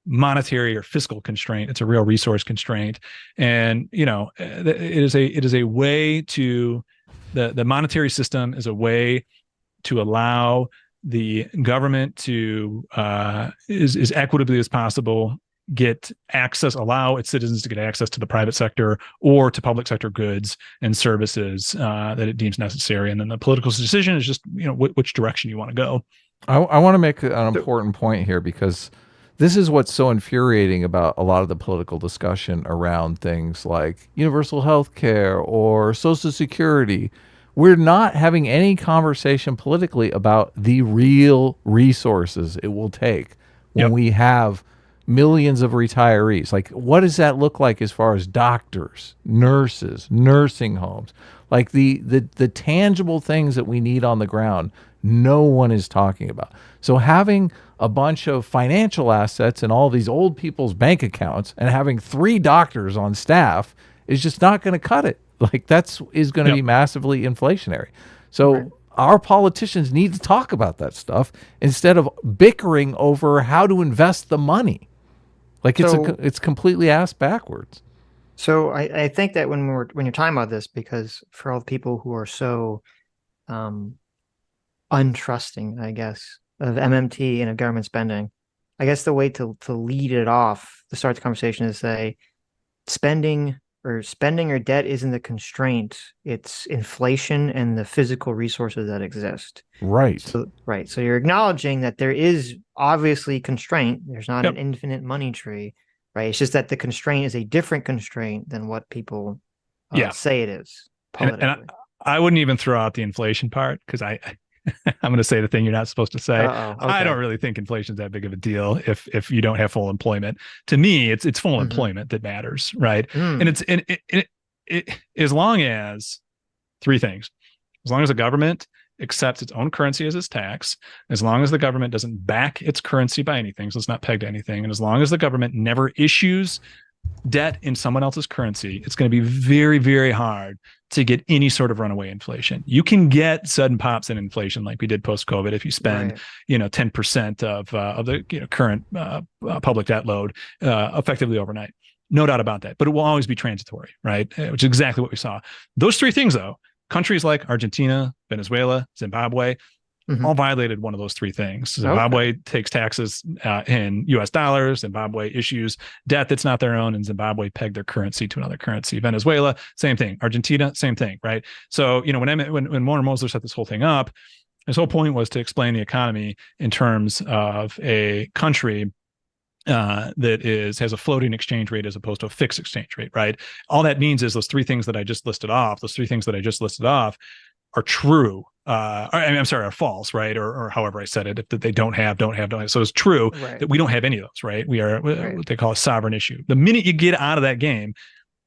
monetary or fiscal constraint. It's a real resource constraint. And, it is a way to, the monetary system is a way to allow the government to, as equitably as possible, get access, allow its citizens to get access to the private sector or to public sector goods and services that it deems necessary. And then the political decision is just, which direction you want to go. I want to make an important point here, because this is what's so infuriating about a lot of the political discussion around things like universal health care or Social Security. We're not having any conversation politically about the real resources it will take when we have millions of retirees. Like, what does that look like as far as doctors, nurses, nursing homes? Like the tangible things that we need on the ground, no one is talking about. So having a bunch of financial assets in all these old people's bank accounts and having 3 doctors on staff is just not going to cut it. Like is going to be massively inflationary. So our politicians need to talk about that stuff instead of bickering over how to invest the money. Like it's completely ass backwards. So I think that when you're talking about this, because for all the people who are so untrusting, I guess, of MMT and of government spending, I guess the way to lead it off, to start the conversation, is say spending or debt isn't the constraint, it's inflation and the physical resources that exist. Right. So you're acknowledging that there is obviously constraint. There's not an infinite money tree, right? It's just that the constraint is a different constraint than what people say it is. And I wouldn't even throw out the inflation part, because I'm going to say the thing you're not supposed to say. Okay. I don't really think inflation's that big of a deal if you don't have full employment. To me, it's full employment that matters, right? And it as long as 3 things. As long as the government accepts its own currency as its tax, as long as the government doesn't back its currency by anything, so it's not pegged to anything, and as long as the government never issues debt in someone else's currency, it's going to be very, very hard to get any sort of runaway inflation. You can get sudden pops in inflation like we did post-COVID if you spend 10% of the current public debt load effectively overnight. No doubt about that. But it will always be transitory, right? Which is exactly what we saw. Those 3 things, though, countries like Argentina, Venezuela, Zimbabwe, all violated one of those 3 things. Zimbabwe takes taxes in US dollars. Zimbabwe issues debt that's not their own, and Zimbabwe pegged their currency to another currency. Venezuela, same thing. Argentina, same thing, right? So, when Warren Mosler set this whole thing up, his whole point was to explain the economy in terms of a country that has a floating exchange rate as opposed to a fixed exchange rate, right? All that means is those 3 things that I just listed off, are true. Are false, right? Or however I said it, if they don't have. So it's true that we don't have any of those, right? We are what they call a sovereign issue. The minute you get out of that game,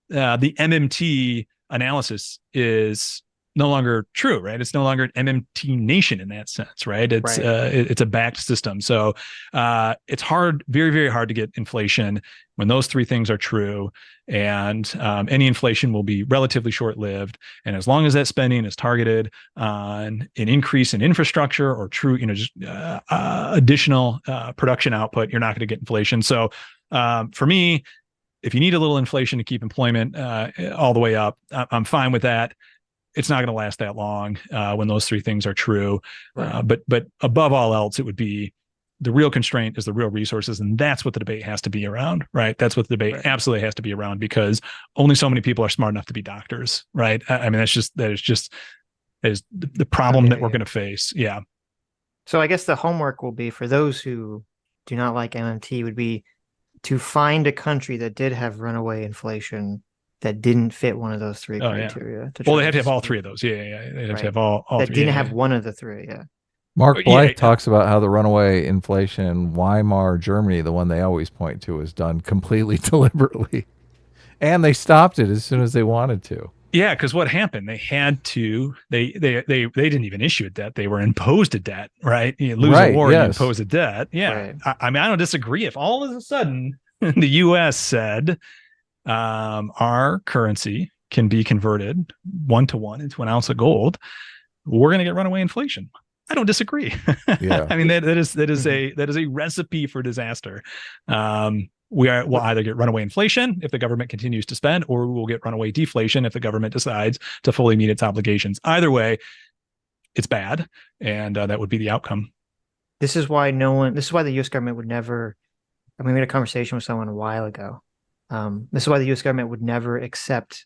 the MMT analysis is no longer true, right? It's no longer an MMT nation in that sense, right? It's a backed system. So it's hard, very, very hard to get inflation when those 3 things are true, and any inflation will be relatively short-lived. And as long as that spending is targeted on an increase in infrastructure or true, additional production output, you're not going to get inflation. So for me, if you need a little inflation to keep employment all the way up, I'm fine with that. It's not going to last that long when those 3 things are true. But above all else, it would be the real constraint is the real resources. And that's what the debate has to be around, right? That's what the debate absolutely has to be around, because only so many people are smart enough to be doctors, right? I mean, that is the problem that we're going to face. Yeah. So I guess the homework will be, for those who do not like MMT, would be to find a country that did have runaway inflation that didn't fit one of those 3 criteria. Well, they have to have all 3 of those. Yeah. They have to have all that 3. didn't have one of the 3. Yeah. Mark Blythe talks about how the runaway inflation in Weimar, Germany, the one they always point to, is done completely deliberately. And they stopped it as soon as they wanted to. Yeah, because what happened? They had to. They didn't even issue a debt. They were imposed a debt, right? You lose a war, you impose a debt. Yeah, I mean, I don't disagree. If all of a sudden the U.S. said our currency can be converted 1-to-1 into an ounce of gold, we're going to get runaway inflation. I don't disagree. Yeah. I mean, that is a recipe for disaster. We'll either get runaway inflation if the government continues to spend, or we will get runaway deflation if the government decides to fully meet its obligations. Either way, it's bad, and that would be the outcome. This is why the U.S. government would never. I mean, we had a conversation with someone a while ago. This is why the U.S. government would never accept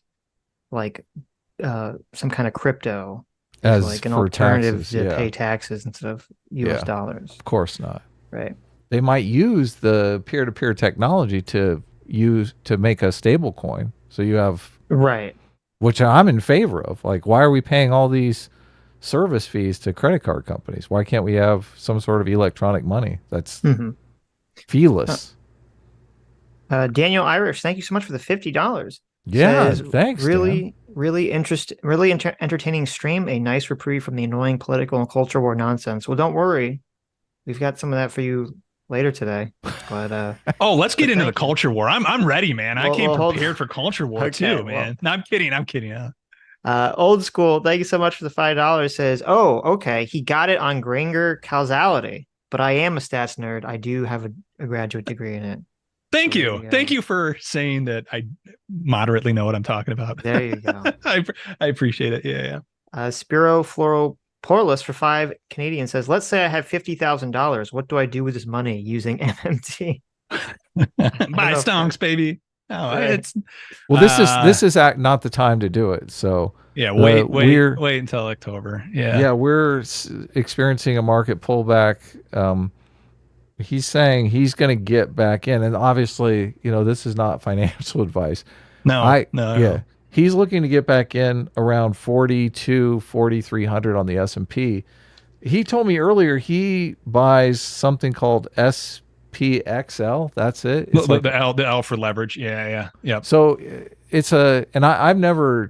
some kind of crypto as like an alternative to pay taxes instead of U.S. dollars. Of course not. Right. They might use the peer-to-peer technology to make a stable coin. So you have which I'm in favor of. Like, why are we paying all these service fees to credit card companies? Why can't we have some sort of electronic money that's feeless? Daniel Irish, thank you so much for the $50. Yeah, Says thanks, Dan. really entertaining stream. A nice reprieve from the annoying political and culture war nonsense. Well, don't worry, we've got some of that for you later today. But Oh, let's get into the thank you. culture war. I'm ready, man. I came Hold prepared on. for culture war Okay, too, man. No, I'm kidding. I'm kidding. Old school. Thank you so much for the $5. Says, oh, okay, he got it on Granger causality, but I am a stats nerd. I do have a graduate degree in it. Thank So there you. you Thank go. you for saying that I moderately know what I'm talking about. There you go. I appreciate it. Yeah, Spiro Floro Porless for 5 Canadian says, let's say I have $50,000. What do I do with this money using MMT? yeah. Buy stonks, baby. Oh, Right. it's Well, this is not the time to do it. So yeah. we're Wait until October. Yeah. yeah, we're experiencing a market pullback. He's saying he's going to get back in, and obviously, this is not financial advice. No, no. Yeah, he's looking to get back in around 4,300 on the S&P. He told me earlier he buys something called SPXL. That's it. It's The L for leverage. Yeah. Yep. So and I've never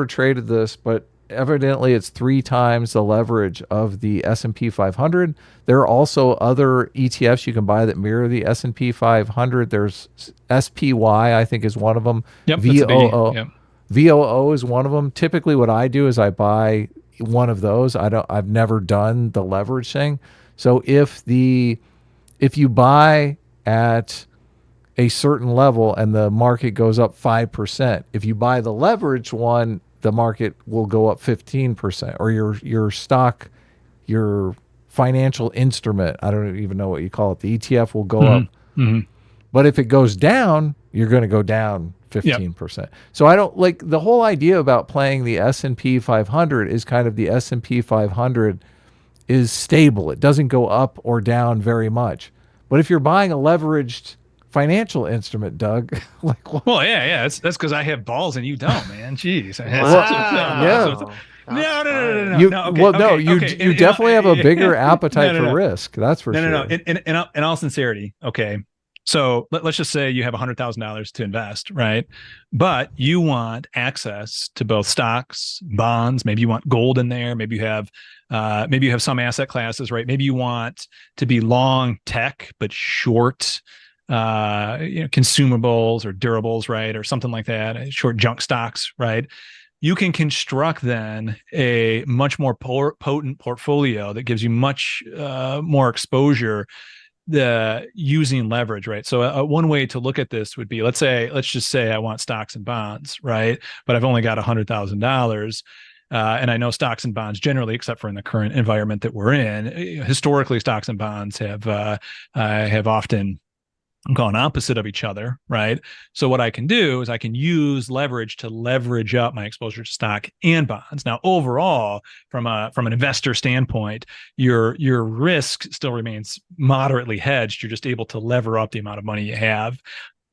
traded this, but evidently it's 3 times the leverage of the S&P 500. There are also other ETFs you can buy that mirror the S&P 500. There's SPY, I think, is one of them. Yep. That's a biggie. VOO. Yep. VOO is one of them. Typically what I do is I buy one of those. I've never done the leverage thing. So if you buy at a certain level and the market goes up 5%, if you buy the leverage one, the market will go up 15%, or your stock, your financial instrument, I don't even know what you call it, the ETF will go up. Mm-hmm. But if it goes down, you're going to go down 15%. Yep. So I don't like the whole idea about playing the S&P 500 is kind of the S&P 500 is stable. It doesn't go up or down very much. But if you're buying a leveraged financial instrument, Doug, like what? Well, yeah. That's because I have balls and you don't, man. Jeez. Wow. No. You, No, okay, well, no, okay, you okay. you definitely have a bigger appetite No. for risk. That's for sure. No. In all sincerity, okay. So let's just say you have $100,000 to invest, right? But you want access to both stocks, bonds. Maybe you want gold in there. Maybe you have some asset classes, right? Maybe you want to be long tech but short, consumables or durables, right, or something like that. Short junk stocks, right? You can construct then a much more potent portfolio that gives you much more exposure using leverage, right? So one way to look at this would be, let's just say I want stocks and bonds, right? But I've only got $100,000. And I know stocks and bonds generally, except for in the current environment that we're in, historically, stocks and bonds have often gone opposite of each other, right? So what I can do is I can use leverage to leverage up my exposure to stock and bonds. Now, overall, from an investor standpoint, your risk still remains moderately hedged. You're just able to lever up the amount of money you have.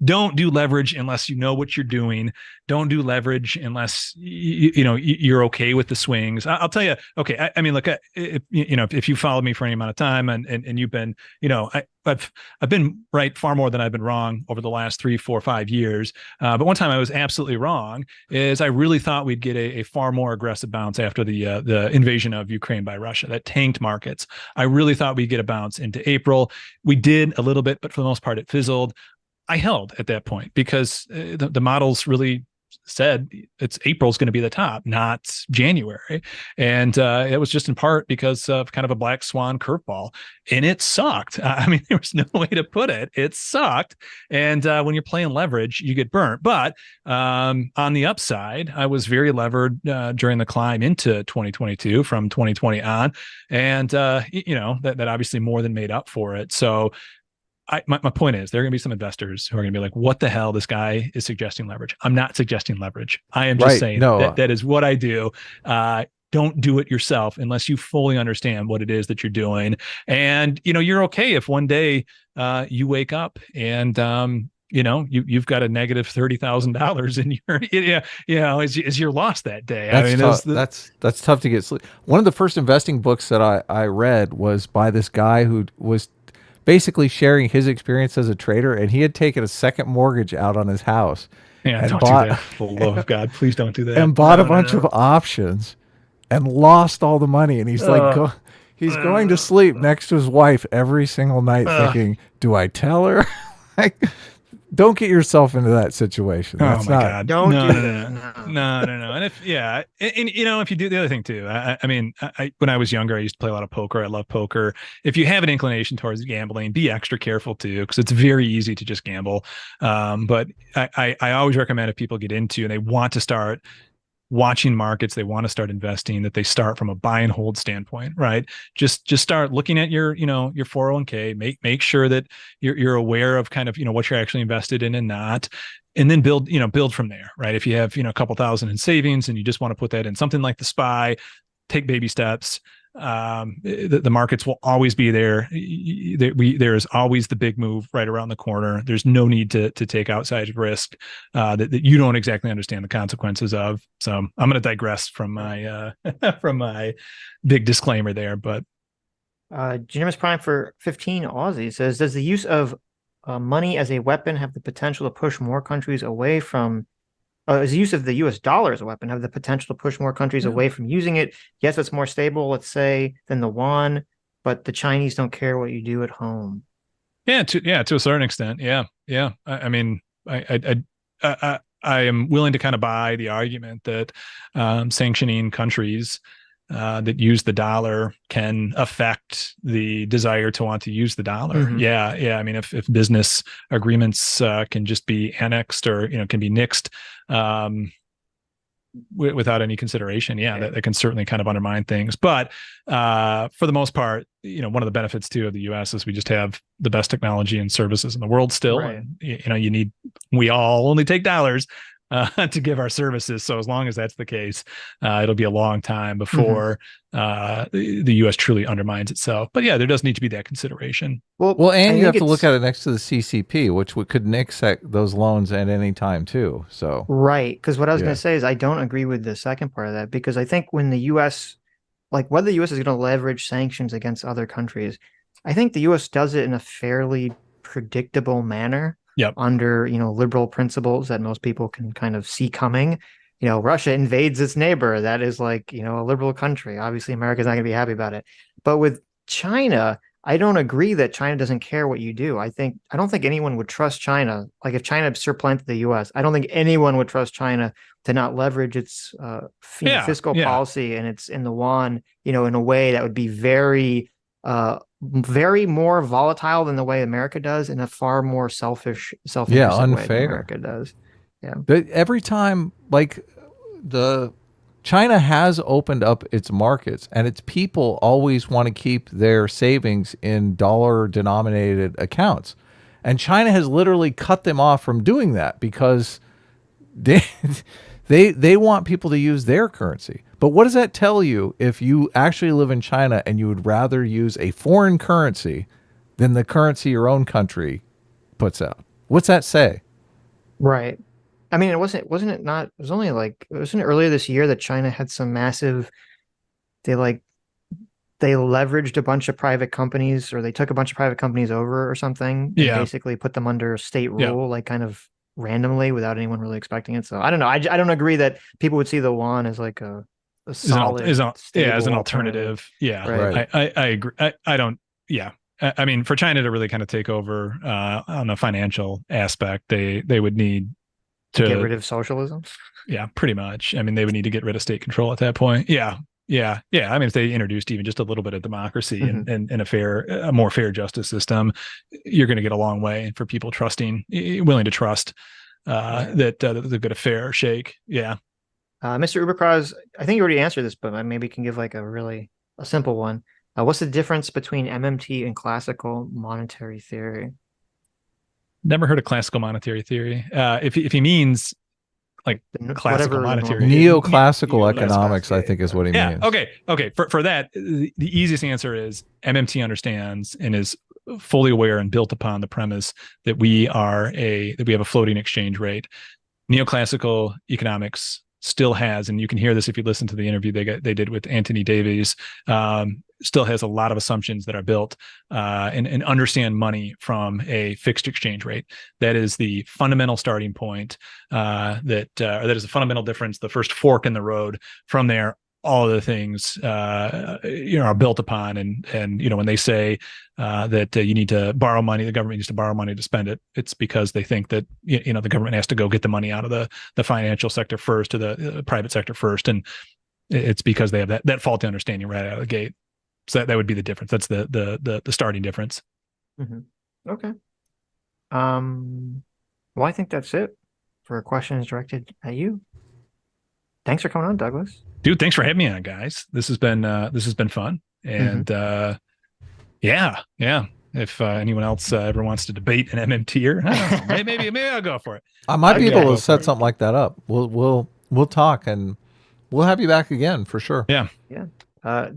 Don't do leverage unless you know what you're doing. Don't do leverage unless you're okay with the swings. I'll tell you. Okay, I mean, look, if you followed me for any amount of time and you've been, I've been right far more than I've been wrong over the last 3, 4, 5 years. But one time I was absolutely wrong. Is I really thought we'd get a far more aggressive bounce after the invasion of Ukraine by Russia that tanked markets. I really thought we'd get a bounce into April. We did a little bit, but for the most part, it fizzled. I held at that point because the models really said it's April's going to be the top, not January. And it was just in part because of kind of a black swan curveball. And it sucked. I mean, there was no way to put it. It sucked. And when you're playing leverage, you get burnt. But on the upside, I was very levered during the climb into 2022 from 2020 on. And, that obviously more than made up for it. So my point is there are going to be some investors who are going to be like, what the hell? This guy is suggesting leverage. I'm not suggesting leverage. I am just saying that is what I do. Don't do it yourself unless you fully understand what it is that you're doing. And, you're okay if one day you wake up and, you've got a negative $30,000 in your, is your loss that day. That's tough to get sleep. One of the first investing books that I read was by this guy who was basically sharing his experience as a trader, and he had taken a second mortgage out on his house Yeah, and don't bought do that. For the love of God, please don't do that. and bought a No, no, bunch no. of options and lost all the money. And he's like, he's going to sleep next to his wife every single night, thinking, "Do I tell her?" Like, don't get yourself into that situation. Oh That's my not. God! Don't No, do no, that. no, No. no, no, no. And if and you know, if you do the other thing too, I mean, when I was younger, I used to play a lot of poker. I love poker. If you have an inclination towards gambling, be extra careful too, because it's very easy to just gamble. But I always recommend if people get into and they want to start watching markets, they want to start investing, that they start from a buy and hold standpoint, right? Just start looking at your, you know, your 401k, make sure that you're aware of kind of, you know, what you're actually invested in and not, and then build from there, right? If you have, you know, a couple thousand in savings and you just want to put that in something like the SPY, take baby steps. The markets will always be there. There is always the big move right around the corner. There's no need to take outside risk that you don't exactly understand the consequences of. So I'm going to digress from my from my big disclaimer there. But Junimus Prime for 15 Aussie says, does the use of money as a weapon have the potential to push more countries away from is the use of the US dollar as a weapon have the potential to push more countries away from using it? Yes, it's more stable, let's say, than the yuan, but the Chinese don't care what you do at home. Yeah, to a certain extent. Yeah. I mean, I am willing to kind of buy the argument that sanctioning countries that use the dollar can affect the desire to want to use the dollar. Mhm. Yeah. I mean, if business agreements can just be annexed or, you know, can be nixed without any consideration, that can certainly kind of undermine things. But for the most part, you know, one of the benefits too of the U.S. is we just have the best technology and services in the world still. Right. And you know, we all only take dollars to give our services. So as long as that's the case, it'll be a long time before the U.S. truly undermines itself. But yeah, there does need to be that consideration. Well, and I you have think to look it's- at it next to the CCP, which could nix those loans at any time too. So Right. Because what I was Yeah. going to say is I don't agree with the second part of that, because I think when the US, like whether the US is going to leverage sanctions against other countries, I think the US does it in a fairly predictable manner. Yep. Under, you know, liberal principles that most people can kind of see coming. You know, Russia invades its neighbor. That is like, you know, a liberal country. Obviously, America's not going to be happy about it. But with China, I don't agree that China doesn't care what you do. I don't think anyone would trust China. Like if China supplanted the US, I don't think anyone would trust China to not leverage its fiscal policy and its in the yuan, you know, in a way that would be very more volatile than the way America does, in a far more selfish way than unfair. America does. Yeah. But every time, like, China has opened up its markets, and its people always want to keep their savings in dollar-denominated accounts, and China has literally cut them off from doing that because they want people to use their currency. But what does that tell you if you actually live in China and you would rather use a foreign currency than the currency your own country puts out? What's that say? Right. I mean, it wasn't earlier this year that China had some massive, they leveraged a bunch of private companies, or they took a bunch of private companies over or something, and basically put them under state rule, like kind of randomly without anyone really expecting it. So I don't know. I don't agree that people would see the yuan as like a solid, as an stable alternative. Yeah. Right. I agree. I don't. Yeah. I mean, for China to really kind of take over on the financial aspect, they would need to get rid of socialism. Yeah, pretty much. I mean, they would need to get rid of state control at that point. Yeah. I mean, if they introduced even just a little bit of democracy and a more fair justice system, you're going to get a long way for people willing to trust that they'll get a fair shake. Yeah. Mr. Ubercross, I think you already answered this, but maybe you can give like a simple one. What's the difference between MMT and classical monetary theory? Never heard of classical monetary theory. If he means like classical monetary, neoclassical economics, I think is what he means. Okay. For that, the easiest answer is MMT understands and is fully aware and built upon the premise that we have a floating exchange rate. Neoclassical economics still has, and you can hear this if you listen to the interview they did with Anthony Davies, still has a lot of assumptions that are built and understand money from a fixed exchange rate. That is the fundamental starting point. That is the fundamental difference, the first fork in the road. From there, all of the things are built upon, and when they say that you need to borrow money, the government needs to borrow money to spend it, it's because they think that the government has to go get the money out of the financial sector first, or the private sector first, and it's because they have that faulty understanding right out of the gate. So that would be the difference. That's the starting difference. Mm-hmm. Okay. Well, I think that's it for questions directed at you. Thanks for coming on, Douglas. Dude, thanks for having me on, guys. This has been fun, and yeah. If anyone else ever wants to debate an MMT, or maybe I'll go for it. I might be able to set something like that up. We'll talk, and we'll have you back again for sure. Yeah.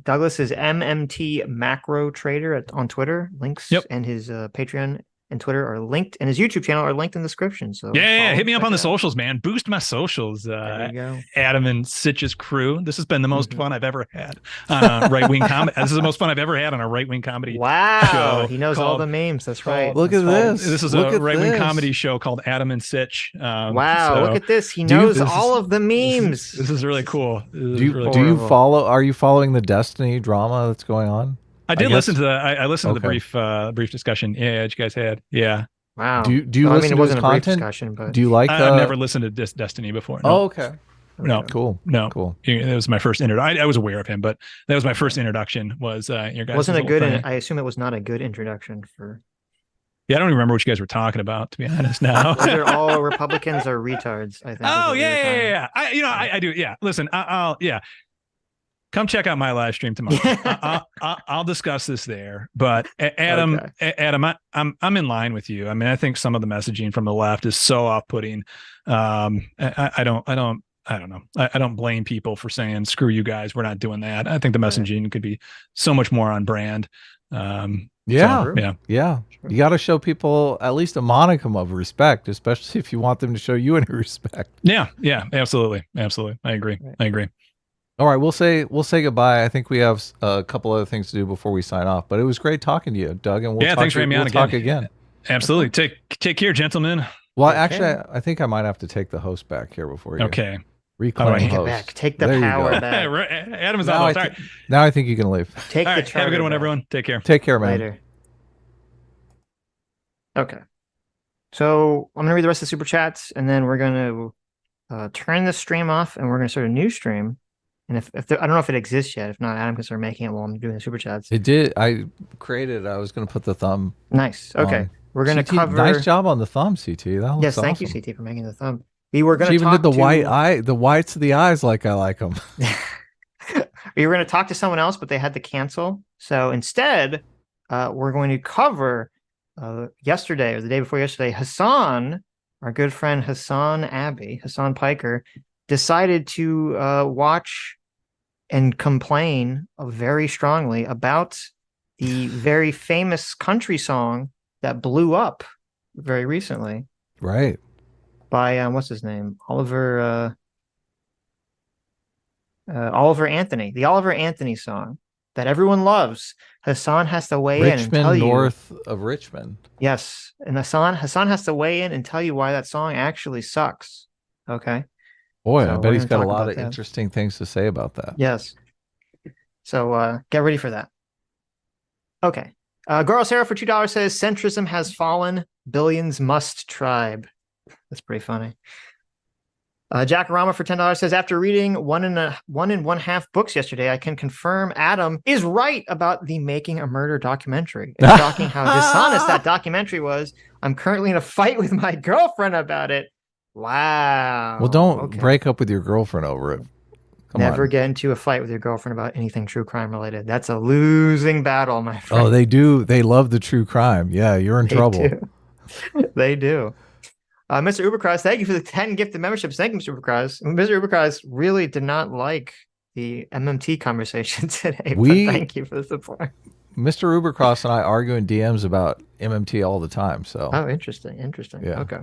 Douglas is MMT Macro Trader on Twitter. Links and his Patreon and Twitter are linked, and his YouTube channel are linked in the description. So hit me up on the socials, man. Boost my socials. There you go. Adam and Sitch's crew. This has been the most fun I've ever had on right wing comedy. This is the most fun I've ever had on a right wing comedy. Wow, show. He knows all the memes. That's right. Look at this. This is a right wing comedy show called Adam and Sitch. Wow, look at this. He knows all of the memes. This is really cool. Do you follow? Are you following the Destiny drama that's going on? I did listen to I listened to the brief discussion. Yeah, that you guys had. Yeah. Wow. Do you listen to his content? But do you like? I've never listened to Destiny before. No. Oh, okay. No, cool. No, cool. That was my first introduction. I was aware of him, but that was my first introduction. Was your guys? Wasn't a good. I assume it was not a good introduction for. Yeah, I don't even remember what you guys were talking about, to be honest. Now they're all Republicans or retards. I think. Oh yeah. I do. Yeah. Listen, I'll come check out my live stream tomorrow. I'll discuss this there. But Adam, I'm in line with you. I mean, I think some of the messaging from the left is so off-putting. I don't know. I don't blame people for saying, "Screw you guys, we're not doing that." I think the messaging could be so much more on brand. You got to show people at least a modicum of respect, especially if you want them to show you any respect. Yeah, absolutely. I agree. All right, we'll say goodbye. I think we have a couple other things to do before we sign off. But it was great talking to you, Doug, and thanks for having me on talk again. Absolutely. Take care, gentlemen. Well, actually, I think I might have to take the host back here before you. Okay. Reclaim host. back. Take the power back. Adam's on. Now I think you can leave. Take the charter. Have a good one, everyone. Take care. Take care, man. Later. Okay. So I'm gonna read the rest of the super chats, and then we're gonna turn the stream off, and we're gonna start a new stream. And if I don't know if it exists yet. If not, Adam can start making it while I'm doing the super chats. It did. I created it. I was going to put the thumb. Nice. Okay. We're going to cover. Nice job on the thumb, CT. That looks awesome. Thank you, CT, for making the thumb. We were going to even did the the whites of the eyes like I like them. We were going to talk to someone else, but they had to cancel. So instead, we're going to cover yesterday or the day before yesterday. Hassan, our good friend Hassan Piker, decided to watch and complain very strongly about the very famous country song that blew up very recently. Right. By, what's his name? Oliver Anthony. The Oliver Anthony song that everyone loves. Hassan has to weigh in and tell you. North of Richmond. Yes. And Hassan has to weigh in and tell you why that song actually sucks. Okay. Boy, so I bet he's got a lot of interesting things to say about that. Yes. So get ready for that. Okay. Goro Sarah for $2 says, centrism has fallen. Billions must tribe. That's pretty funny. Jackarama for $10 says, after reading 1 1/2 books yesterday, I can confirm Adam is right about the Making a Murder documentary. And shocking how dishonest that documentary was. I'm currently in a fight with my girlfriend about it. Wow. Well, don't break up with your girlfriend over it. Never get into a fight with your girlfriend about anything true crime related. That's a losing battle, my friend. Oh, they do. They love the true crime. Yeah, you're in trouble. They do. Mr. Ubercross, thank you for the 10 gifted memberships. Thank you, Mr. Ubercross. Mr. Ubercross really did not like the MMT conversation today. But thank you for the support. Mr. Ubercross and I argue in DMs about MMT all the time. So. Oh, interesting. Yeah. Okay.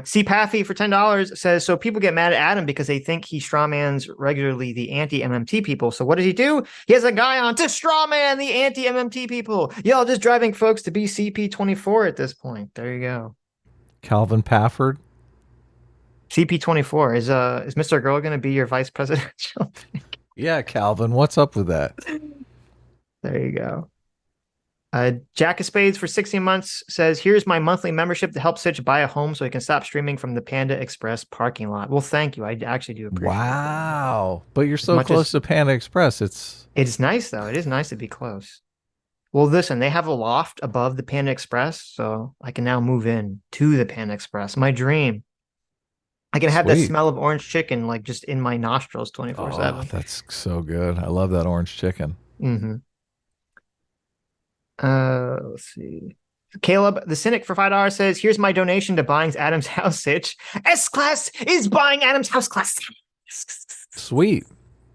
C. Paffy for $10 says, so people get mad at Adam because they think he strawmans regularly the anti-MMT people. So what does he do? He has a guy on to strawman the anti-MMT people. Y'all just driving folks to be CP24 at this point. There you go. Calvin Pafford. CP24 is Mr. Girl going to be your vice presidential? Yeah, Calvin, what's up with that? There you go. Jack of Spades for 16 months says, here's my monthly membership to help Sitch buy a home so he can stop streaming from the Panda Express parking lot. Well, thank you. I actually do appreciate it. Wow. But you're so close to Panda Express. It's nice, though. It is nice to be close. Well, listen, they have a loft above the Panda Express, so I can now move in to the Panda Express. My dream. I can have that smell of orange chicken like just in my nostrils 24/7. Oh, that's so good. I love that orange chicken. Mm-hmm. Let's see. Caleb, the Cynic for $5 says, here's my donation to buying Adam's house, Sitch. S-Class is buying Adam's house class. Sweet.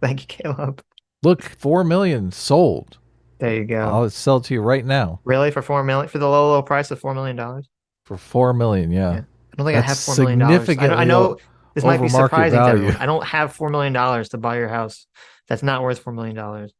Thank you, Caleb. Look, 4 million sold. There you go. I'll sell it to you right now. Really? For 4 million? For the low price of $4 million? For 4 million, yeah. I don't think I have $4 million. I know this might be surprising to everyone. I don't have $4 million to buy your house. That's not worth $4 million.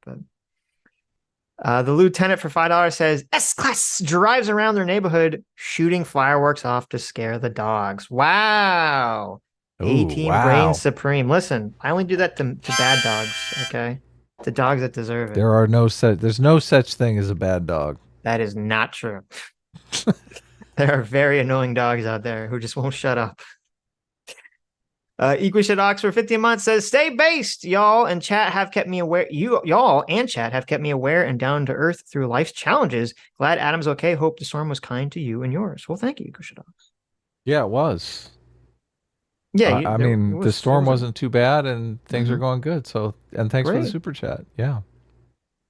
But the Lieutenant for $5 says, S-Class drives around their neighborhood shooting fireworks off to scare the dogs. Wow. A-Team Brain Supreme. Listen, I only do that to bad dogs, okay? To dogs that deserve it. There's no such thing as a bad dog. That is not true. There are very annoying dogs out there who just won't shut up. Equishadox for 15 months says, stay based, y'all, and chat have kept me aware. Y'all and chat have kept me aware and down to earth through life's challenges. Glad Adam's okay. Hope the storm was kind to you and yours. Well, thank you, Equishadox. Yeah, it was. Yeah, I mean, the storm wasn't too bad, and things are going good. So, and thanks for the super chat. Yeah,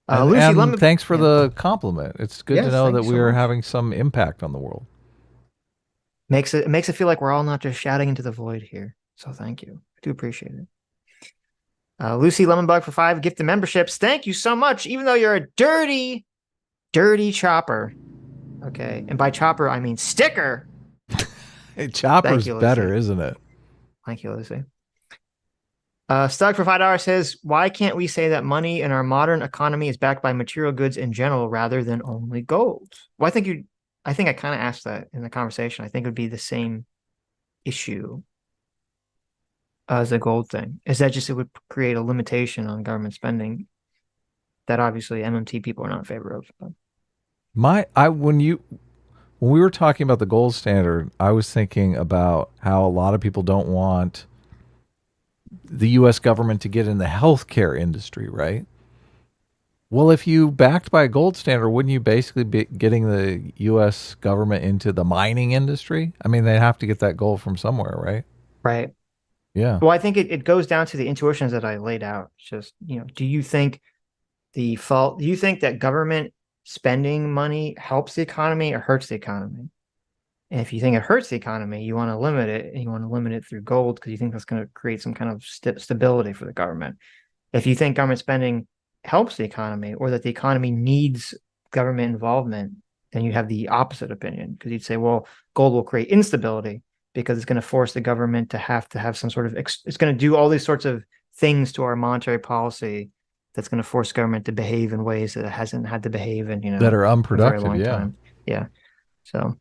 and thanks for the compliment. It's good to know that we are having some impact on the world. Makes it feel like we're all not just shouting into the void here. So thank you. I do appreciate it. Lucy Lemonbug for 5 gifted memberships. Thank you so much. Even though you're a dirty chopper. Okay, and by chopper I mean sticker. Hey, chopper's better, isn't it? Thank you, Lucy. Stug for $5 says, why can't we say that money in our modern economy is backed by material goods in general rather than only gold? Well, I think I kind of asked that in the conversation. I think it would be the same issue as the gold thing. Is that just it would create a limitation on government spending that obviously MMT people are not in favor of. But. When we were talking about the gold standard, I was thinking about how a lot of people don't want the U.S. government to get in the healthcare industry, right? Well, if you backed by a gold standard, wouldn't you basically be getting the U.S. government into the mining industry? I mean, they have to get that gold from somewhere, right? Right. Yeah. Well, I think it goes down to the intuitions that I laid out. It's just, do you think that government spending money helps the economy or hurts the economy? And if you think it hurts the economy, you want to limit it, and you want to limit it through gold because you think that's going to create some kind of stability for the government. If you think government spending helps the economy or that the economy needs government involvement, then you have the opposite opinion because you'd say, well, gold will create instability because it's going to force the government to have some sort of, it's going to do all these sorts of things to our monetary policy that's going to force government to behave in ways that it hasn't had to behave in, that are unproductive. A very long time. Yeah. So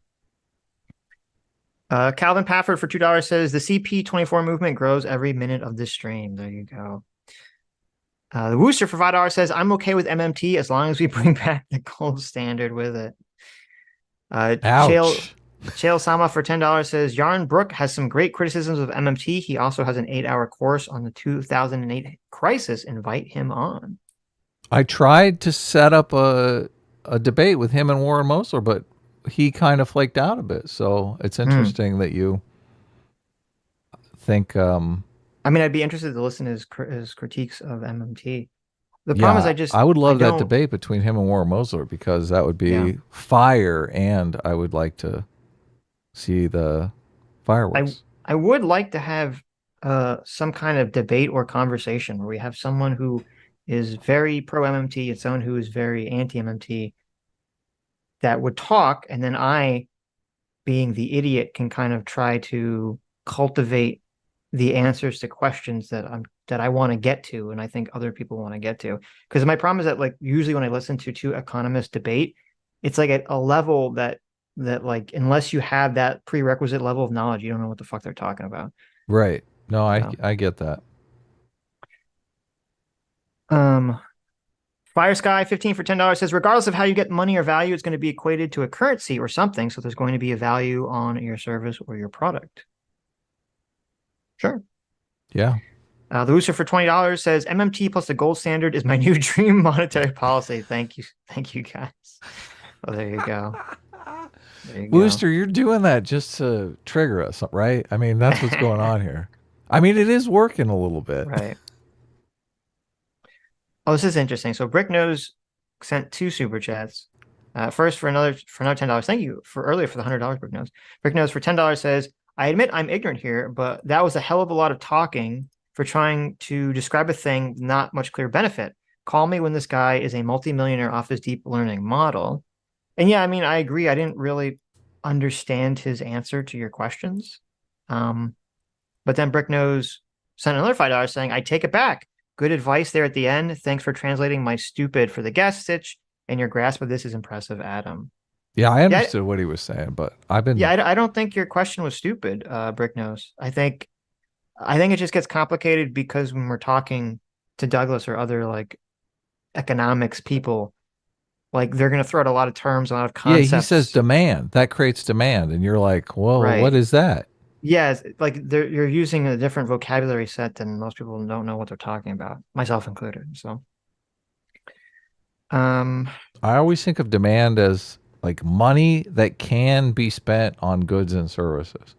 Calvin Pafford for $2 says the CP24 movement grows every minute of this stream. There you go. The Wooster for $5 says, I'm okay with MMT as long as we bring back the gold standard with it. Ouch. Chael Sama for $10 says, Yarn Brook has some great criticisms of MMT. He also has an 8-hour course on the 2008 crisis. Invite him on. I tried to set up a debate with him and Warren Mosler, but he kind of flaked out a bit. So it's interesting that you think... I mean, I'd be interested to listen to his critiques of MMT. The problem is I would love that debate between him and Warren Mosler because that would be fire, and I would like to see the fireworks. I would like to have some kind of debate or conversation where we have someone who is very pro MMT and someone who is very anti MMT that would talk, and then I being the idiot, can kind of try to cultivate the answers to questions that I want to get to, and I think other people want to get to. Because my problem is that, like, usually when I listen to two economists debate, it's like at a level that like, unless you have that prerequisite level of knowledge, you don't know what the fuck they're talking about. Right. No, So, I get that. um, Fire Sky 15 for $10 says, regardless of how you get money or value, it's going to be equated to a currency or something. So there's going to be a value on your service or your product. Sure. Yeah. The Rooster for $20 says, MMT plus the gold standard is my new dream monetary policy. Thank you. Thank you, guys. Oh, there you go. There you Wooster, you're doing that just to trigger us, right? I mean, that's what's going on here. I mean, it is working a little bit. Right. Oh, this is interesting. So Bricknose sent 2 super chats. First for another $10. Thank you for earlier for the $100, Bricknose. Bricknose for $10 says, I admit I'm ignorant here, but that was a hell of a lot of talking for trying to describe a thing, not much clear benefit. Call me when this guy is a multimillionaire off his deep learning model. And yeah, I mean, I agree. I didn't really understand his answer to your questions. But then Bricknose sent another $5 saying, I take it back. Good advice there at the end. Thanks for translating my stupid for the guest, Sitch, and your grasp of this is impressive, Adam. Yeah, I understood what he was saying, but I've been... Yeah, I don't think your question was stupid, Bricknose. I think it just gets complicated because when we're talking to Douglas or other, like, economics people, like, they're going to throw out a lot of terms, a lot of concepts. Yeah, he says demand. That creates demand. And you're like, well, Right. What is that? Yeah, like you're using a different vocabulary set than most people don't know what they're talking about, myself included. So, I always think of demand as like money that can be spent on goods and services.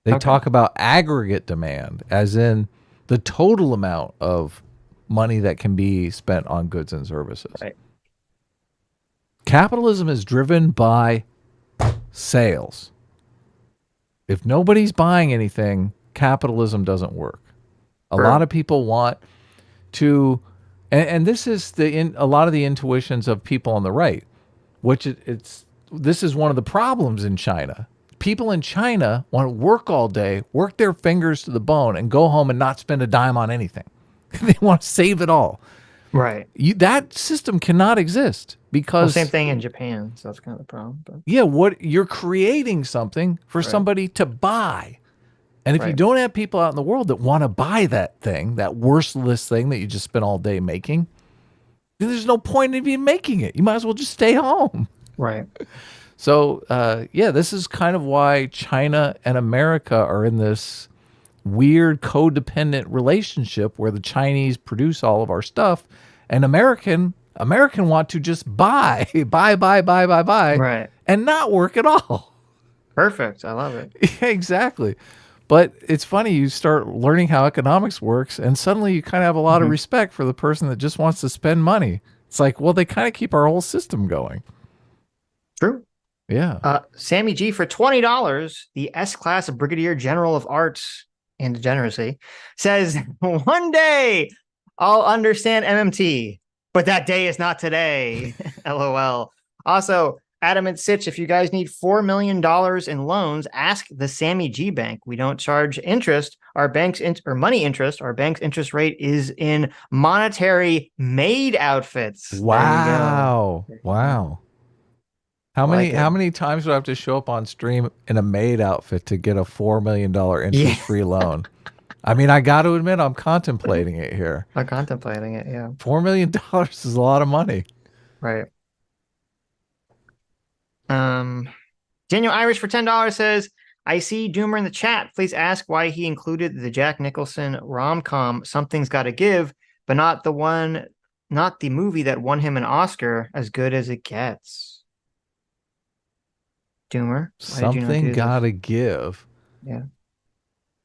They talk about aggregate demand as in the total amount of money that can be spent on goods and services. Right. Capitalism is driven by sales. If nobody's buying anything, capitalism doesn't work. A lot of people want to, and this is a lot of the intuitions of people on the right, which this is one of the problems in China. People in China want to work all day, work their fingers to the bone, and go home and not spend a dime on anything. They want to save it all. Right. That system cannot exist because same thing in Japan. So that's kind of the problem. But yeah, you're creating something for somebody to buy. And if you don't have people out in the world that want to buy that thing, that worthless thing that you just spent all day making, then there's no point in even making it. You might as well just stay home. Right. So, yeah, this is kind of why China and America are in this weird codependent relationship where the Chinese produce all of our stuff and American want to just buy, Right. and not work at all. Perfect. I love it. Yeah, exactly. But it's funny, you start learning how economics works and suddenly you kind of have a lot of respect for the person that just wants to spend money. It's like, well, they kind of keep our whole system going. True. Yeah. Sammy G for $20, the S-Class Brigadier General of Arts and Degeneracy, says, one day I'll understand MMT, but that day is not today. LOL. Also, Adam and Sitch, if you guys need $4 million in loans, ask the Sammy G Bank. We don't charge interest. Our bank's money interest. Our bank's interest rate is in monetary maid outfits. Wow. Wow. How many times do I have to show up on stream in a maid outfit to get a $4 million interest-free loan? I mean, I got to admit, I'm contemplating it here. I'm contemplating it, yeah. $4 million is a lot of money. Right. Daniel Irish for $10 says, I see Doomer in the chat. Please ask why he included the Jack Nicholson rom-com Something's Gotta Give, but not the movie that won him an Oscar, As Good as It Gets. Doomer, Something Gotta Give. Yeah.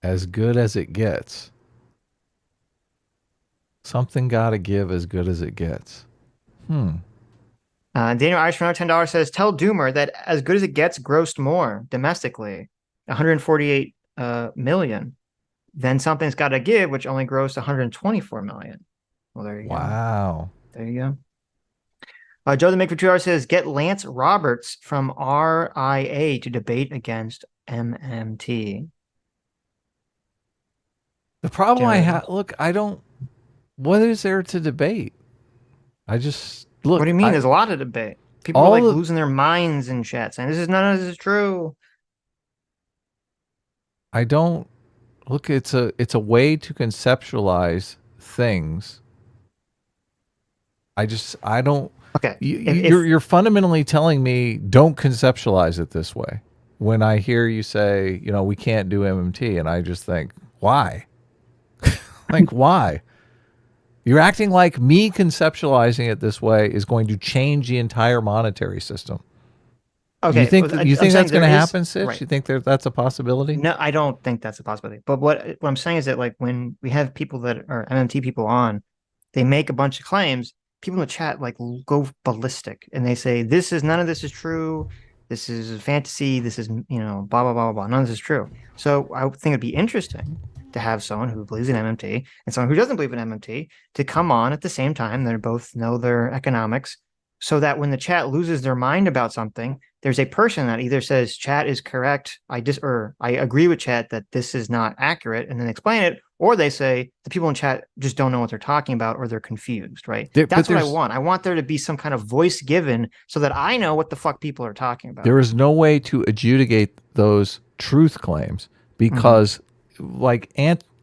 As Good as It Gets. Something Gotta Give, As Good as It Gets. Daniel Irish for another $10 says, tell Doomer that As Good as It Gets grossed more domestically, 148 million. Then Something's Gotta Give, which only grossed 124 million. Well, there you go. Wow. There you Joe the Make for 2 hours says, get Lance Roberts from RIA to debate against MMT. The problem I Jared. have, look, I don't. What is there to debate? I just What look. do you mean? There's a lot of debate. People are like All of, losing their minds in chat saying none of this is true. I don't look. It's a way to conceptualize things. I don't. Okay. You're fundamentally telling me don't conceptualize it this way. When I hear you say, we can't do MMT, and I just think, why? Like, why? You're acting like me conceptualizing it this way is going to change the entire monetary system. Okay, You think I'm you saying think that's going to there is- happen, Sitch? right. You think that's a possibility? No, I don't think that's a possibility. But what I'm saying is that like when we have people that are MMT people on, they make a bunch of claims. People in the chat like go ballistic and they say none of this is true. This is a fantasy. This is blah blah blah blah blah. None of this is true. So I think it'd be interesting to have someone who believes in MMT and someone who doesn't believe in MMT to come on at the same time. They both know their economics, so that when the chat loses their mind about something, there's a person that either says chat is correct, or I agree with chat that this is not accurate, and then explain it, or they say the people in chat just don't know what they're talking about or they're confused, right? That's what I want. I want there to be some kind of voice given so that I know what the fuck people are talking about. There is no way to adjudicate those truth claims because like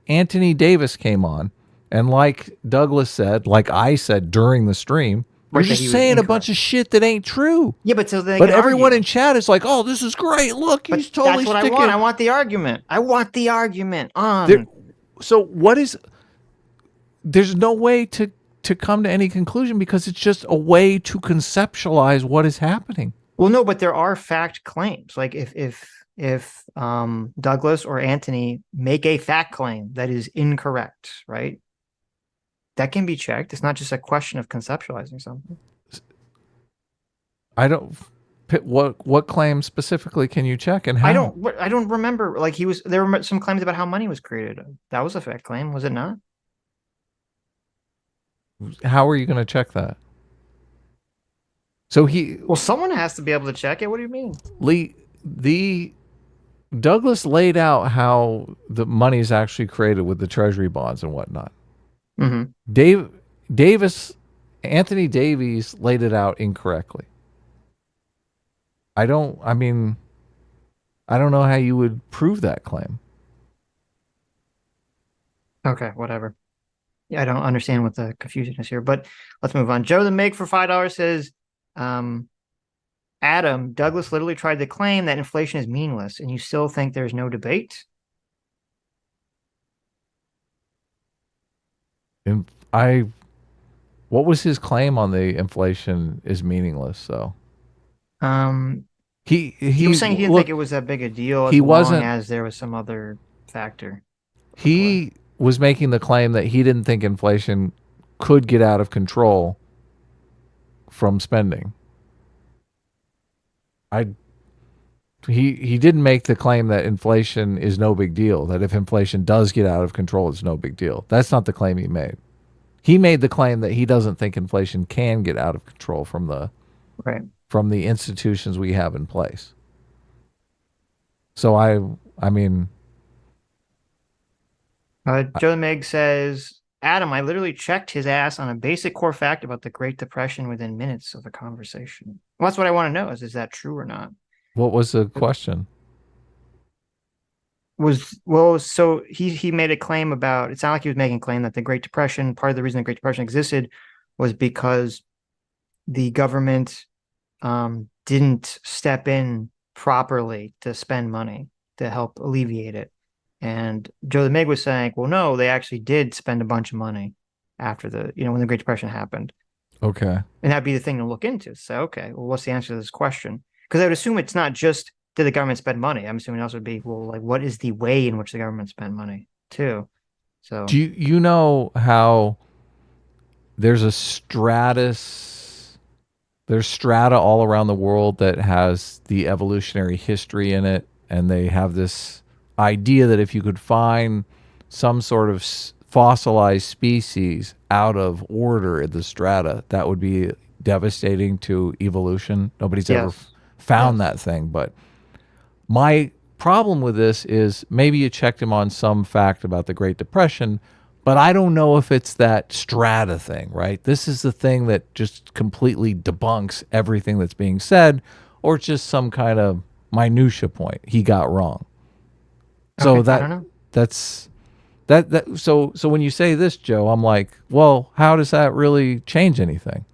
Anthony Davis came on and like Douglas said, like I said during the stream, you're just saying a bunch of shit that ain't true. Yeah, but everyone in chat is like, "Oh, this is great! Look, he's totally that's what sticking." I want. I want the argument. I want the argument on. So what is? There's no way to come to any conclusion because it's just a way to conceptualize what is happening. Well, no, but there are fact claims. Like if Douglas or Anthony make a fact claim that is incorrect, right? That can be checked. It's not just a question of conceptualizing something. I don't. What claims specifically can you check and how? I don't remember. Like there were some claims about how money was created. That was a fact claim, was it not? How are you going to check that? So someone has to be able to check it. What do you mean? The Douglas laid out how the money is actually created with the treasury bonds and whatnot. Mm-hmm. Anthony Davies laid it out incorrectly. I don't know how you would prove that claim. Okay, whatever. Yeah, I don't understand what the confusion is here, but let's move on. Joe the Make for $5 says, Adam, Douglas literally tried to claim that inflation is meaningless, and you still think there's no debate? And what was his claim on the inflation is meaningless? So, he was saying he didn't think it was that big a deal as long as there was some other factor. He was making the claim that he didn't think inflation could get out of control from spending. He didn't make the claim that inflation is no big deal, that if inflation does get out of control, it's no big deal. That's not the claim he made. He made the claim that he doesn't think inflation can get out of control from the institutions we have in place. So I mean, Joe Meg says, Adam, I literally checked his ass on a basic core fact about the Great Depression within minutes of the conversation. Well, that's what I want to know is that true or not? What was the question? So he made a claim about, it sounded like he was making a claim that the Great Depression, part of the reason the Great Depression existed was because the government didn't step in properly to spend money to help alleviate it. And Joe the Meg was saying, well, no, they actually did spend a bunch of money after when the Great Depression happened. Okay. And that'd be the thing to look into. So, okay, well, what's the answer to this question? Because I would assume it's not just did the government spend money. I'm assuming it also would be, well, like, what is the way in which the government spent money too? So do you know how there's strata all around the world that has the evolutionary history in it, and they have this idea that if you could find some sort of fossilized species out of order in the strata, that would be devastating to evolution. Nobody's ever Yes. found Yes. that thing. But my problem with this is maybe you checked him on some fact about the Great Depression, but I don't know if it's that strata thing, right? This is the thing that just completely debunks everything that's being said, or it's just some kind of minutia point he got wrong. So Okay, I don't know. that's so when you say this, Joe, I'm like, well, how does that really change anything?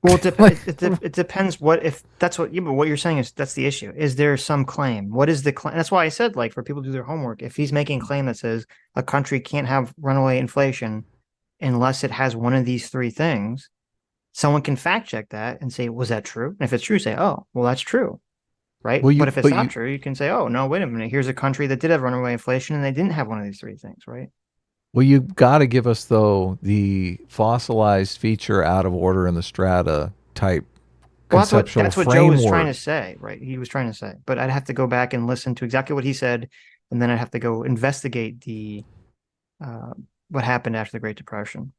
Well, Like, it depends what if that's what but what you're saying is that's the issue. Is there some claim? What is the claim? That's why I said like for people to do their homework. If he's making a claim that says a country can't have runaway inflation unless it has one of these three things, someone can fact check that and say, was that true? And if it's true, say, oh, well, that's true, right? well, But you if it's but not you true, you can say, oh, no, wait a minute. Here's a country that did have runaway inflation and they didn't have one of these three things, right? well, you got to give us though the fossilized feature out of order in the strata type Well, conceptual that's what Joe was trying to framework. say, right? He was trying to say, but I'd have to go back and listen to exactly what he said, and then I'd have to go investigate the uh, what happened after the Great Depression.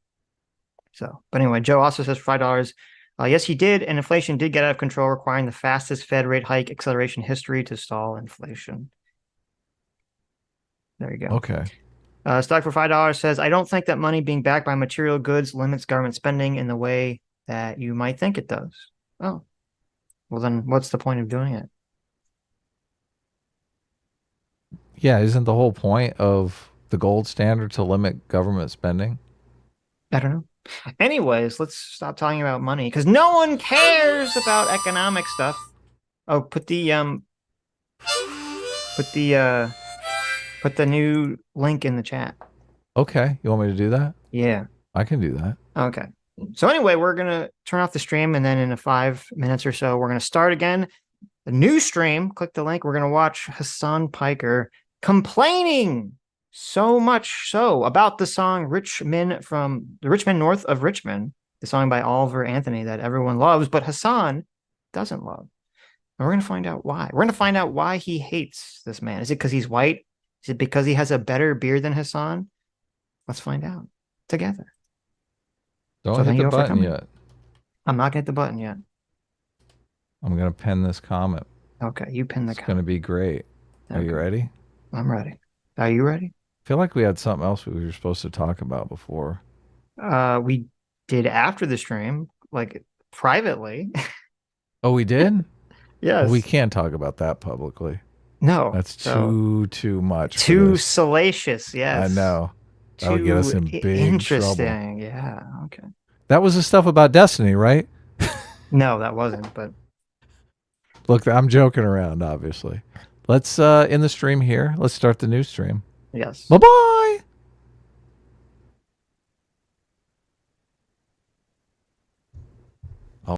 So, but anyway, Joe also says $5. Yes, he did, and inflation did get out of control, requiring the fastest Fed rate hike acceleration history to stall inflation. There you go. Okay. Stock for $5 says, I don't think that money being backed by material goods limits government spending in the way that you might think it does. Oh, well, then what's the point of doing it? Yeah, isn't the whole point of the gold standard to limit government spending? I don't know. Anyways, let's stop talking about money because no one cares about economic stuff. Oh, put the put the new link in the chat. Okay, you want me to do that? Yeah. I can do that. Okay. So anyway, we're gonna turn off the stream and then in a 5 minutes or so, we're gonna start again. The new stream, click the link. We're gonna watch Hassan Piker complaining so much so about the song Rich Men from the Rich Men North of Richmond, the song by Oliver Anthony that everyone loves, but Hassan doesn't love. And we're going to find out why. We're going to find out why he hates this man. Is it because he's white? Is it because he has a better beard than Hassan? Let's find out together. Don't So hit thank the you all for button coming. yet. I'm not going to hit the button yet. I'm gonna pin this comment. Okay, you pin the It's gonna be great. Are you Okay. ready? I'm ready. Are you ready? I feel like we had something else we were supposed to talk about before. We did after the stream, like privately. Oh, we did? Yes. Well, we can't talk about that publicly. No. That's so too much. too this. salacious. Yes. I know. That'll get us in big trouble. Interesting. Yeah. Okay. That was the stuff about Destiny, right? No, that wasn't. But Look, I'm joking around, obviously. Let's in the stream here. Let's start the new stream. yes. Bye-bye.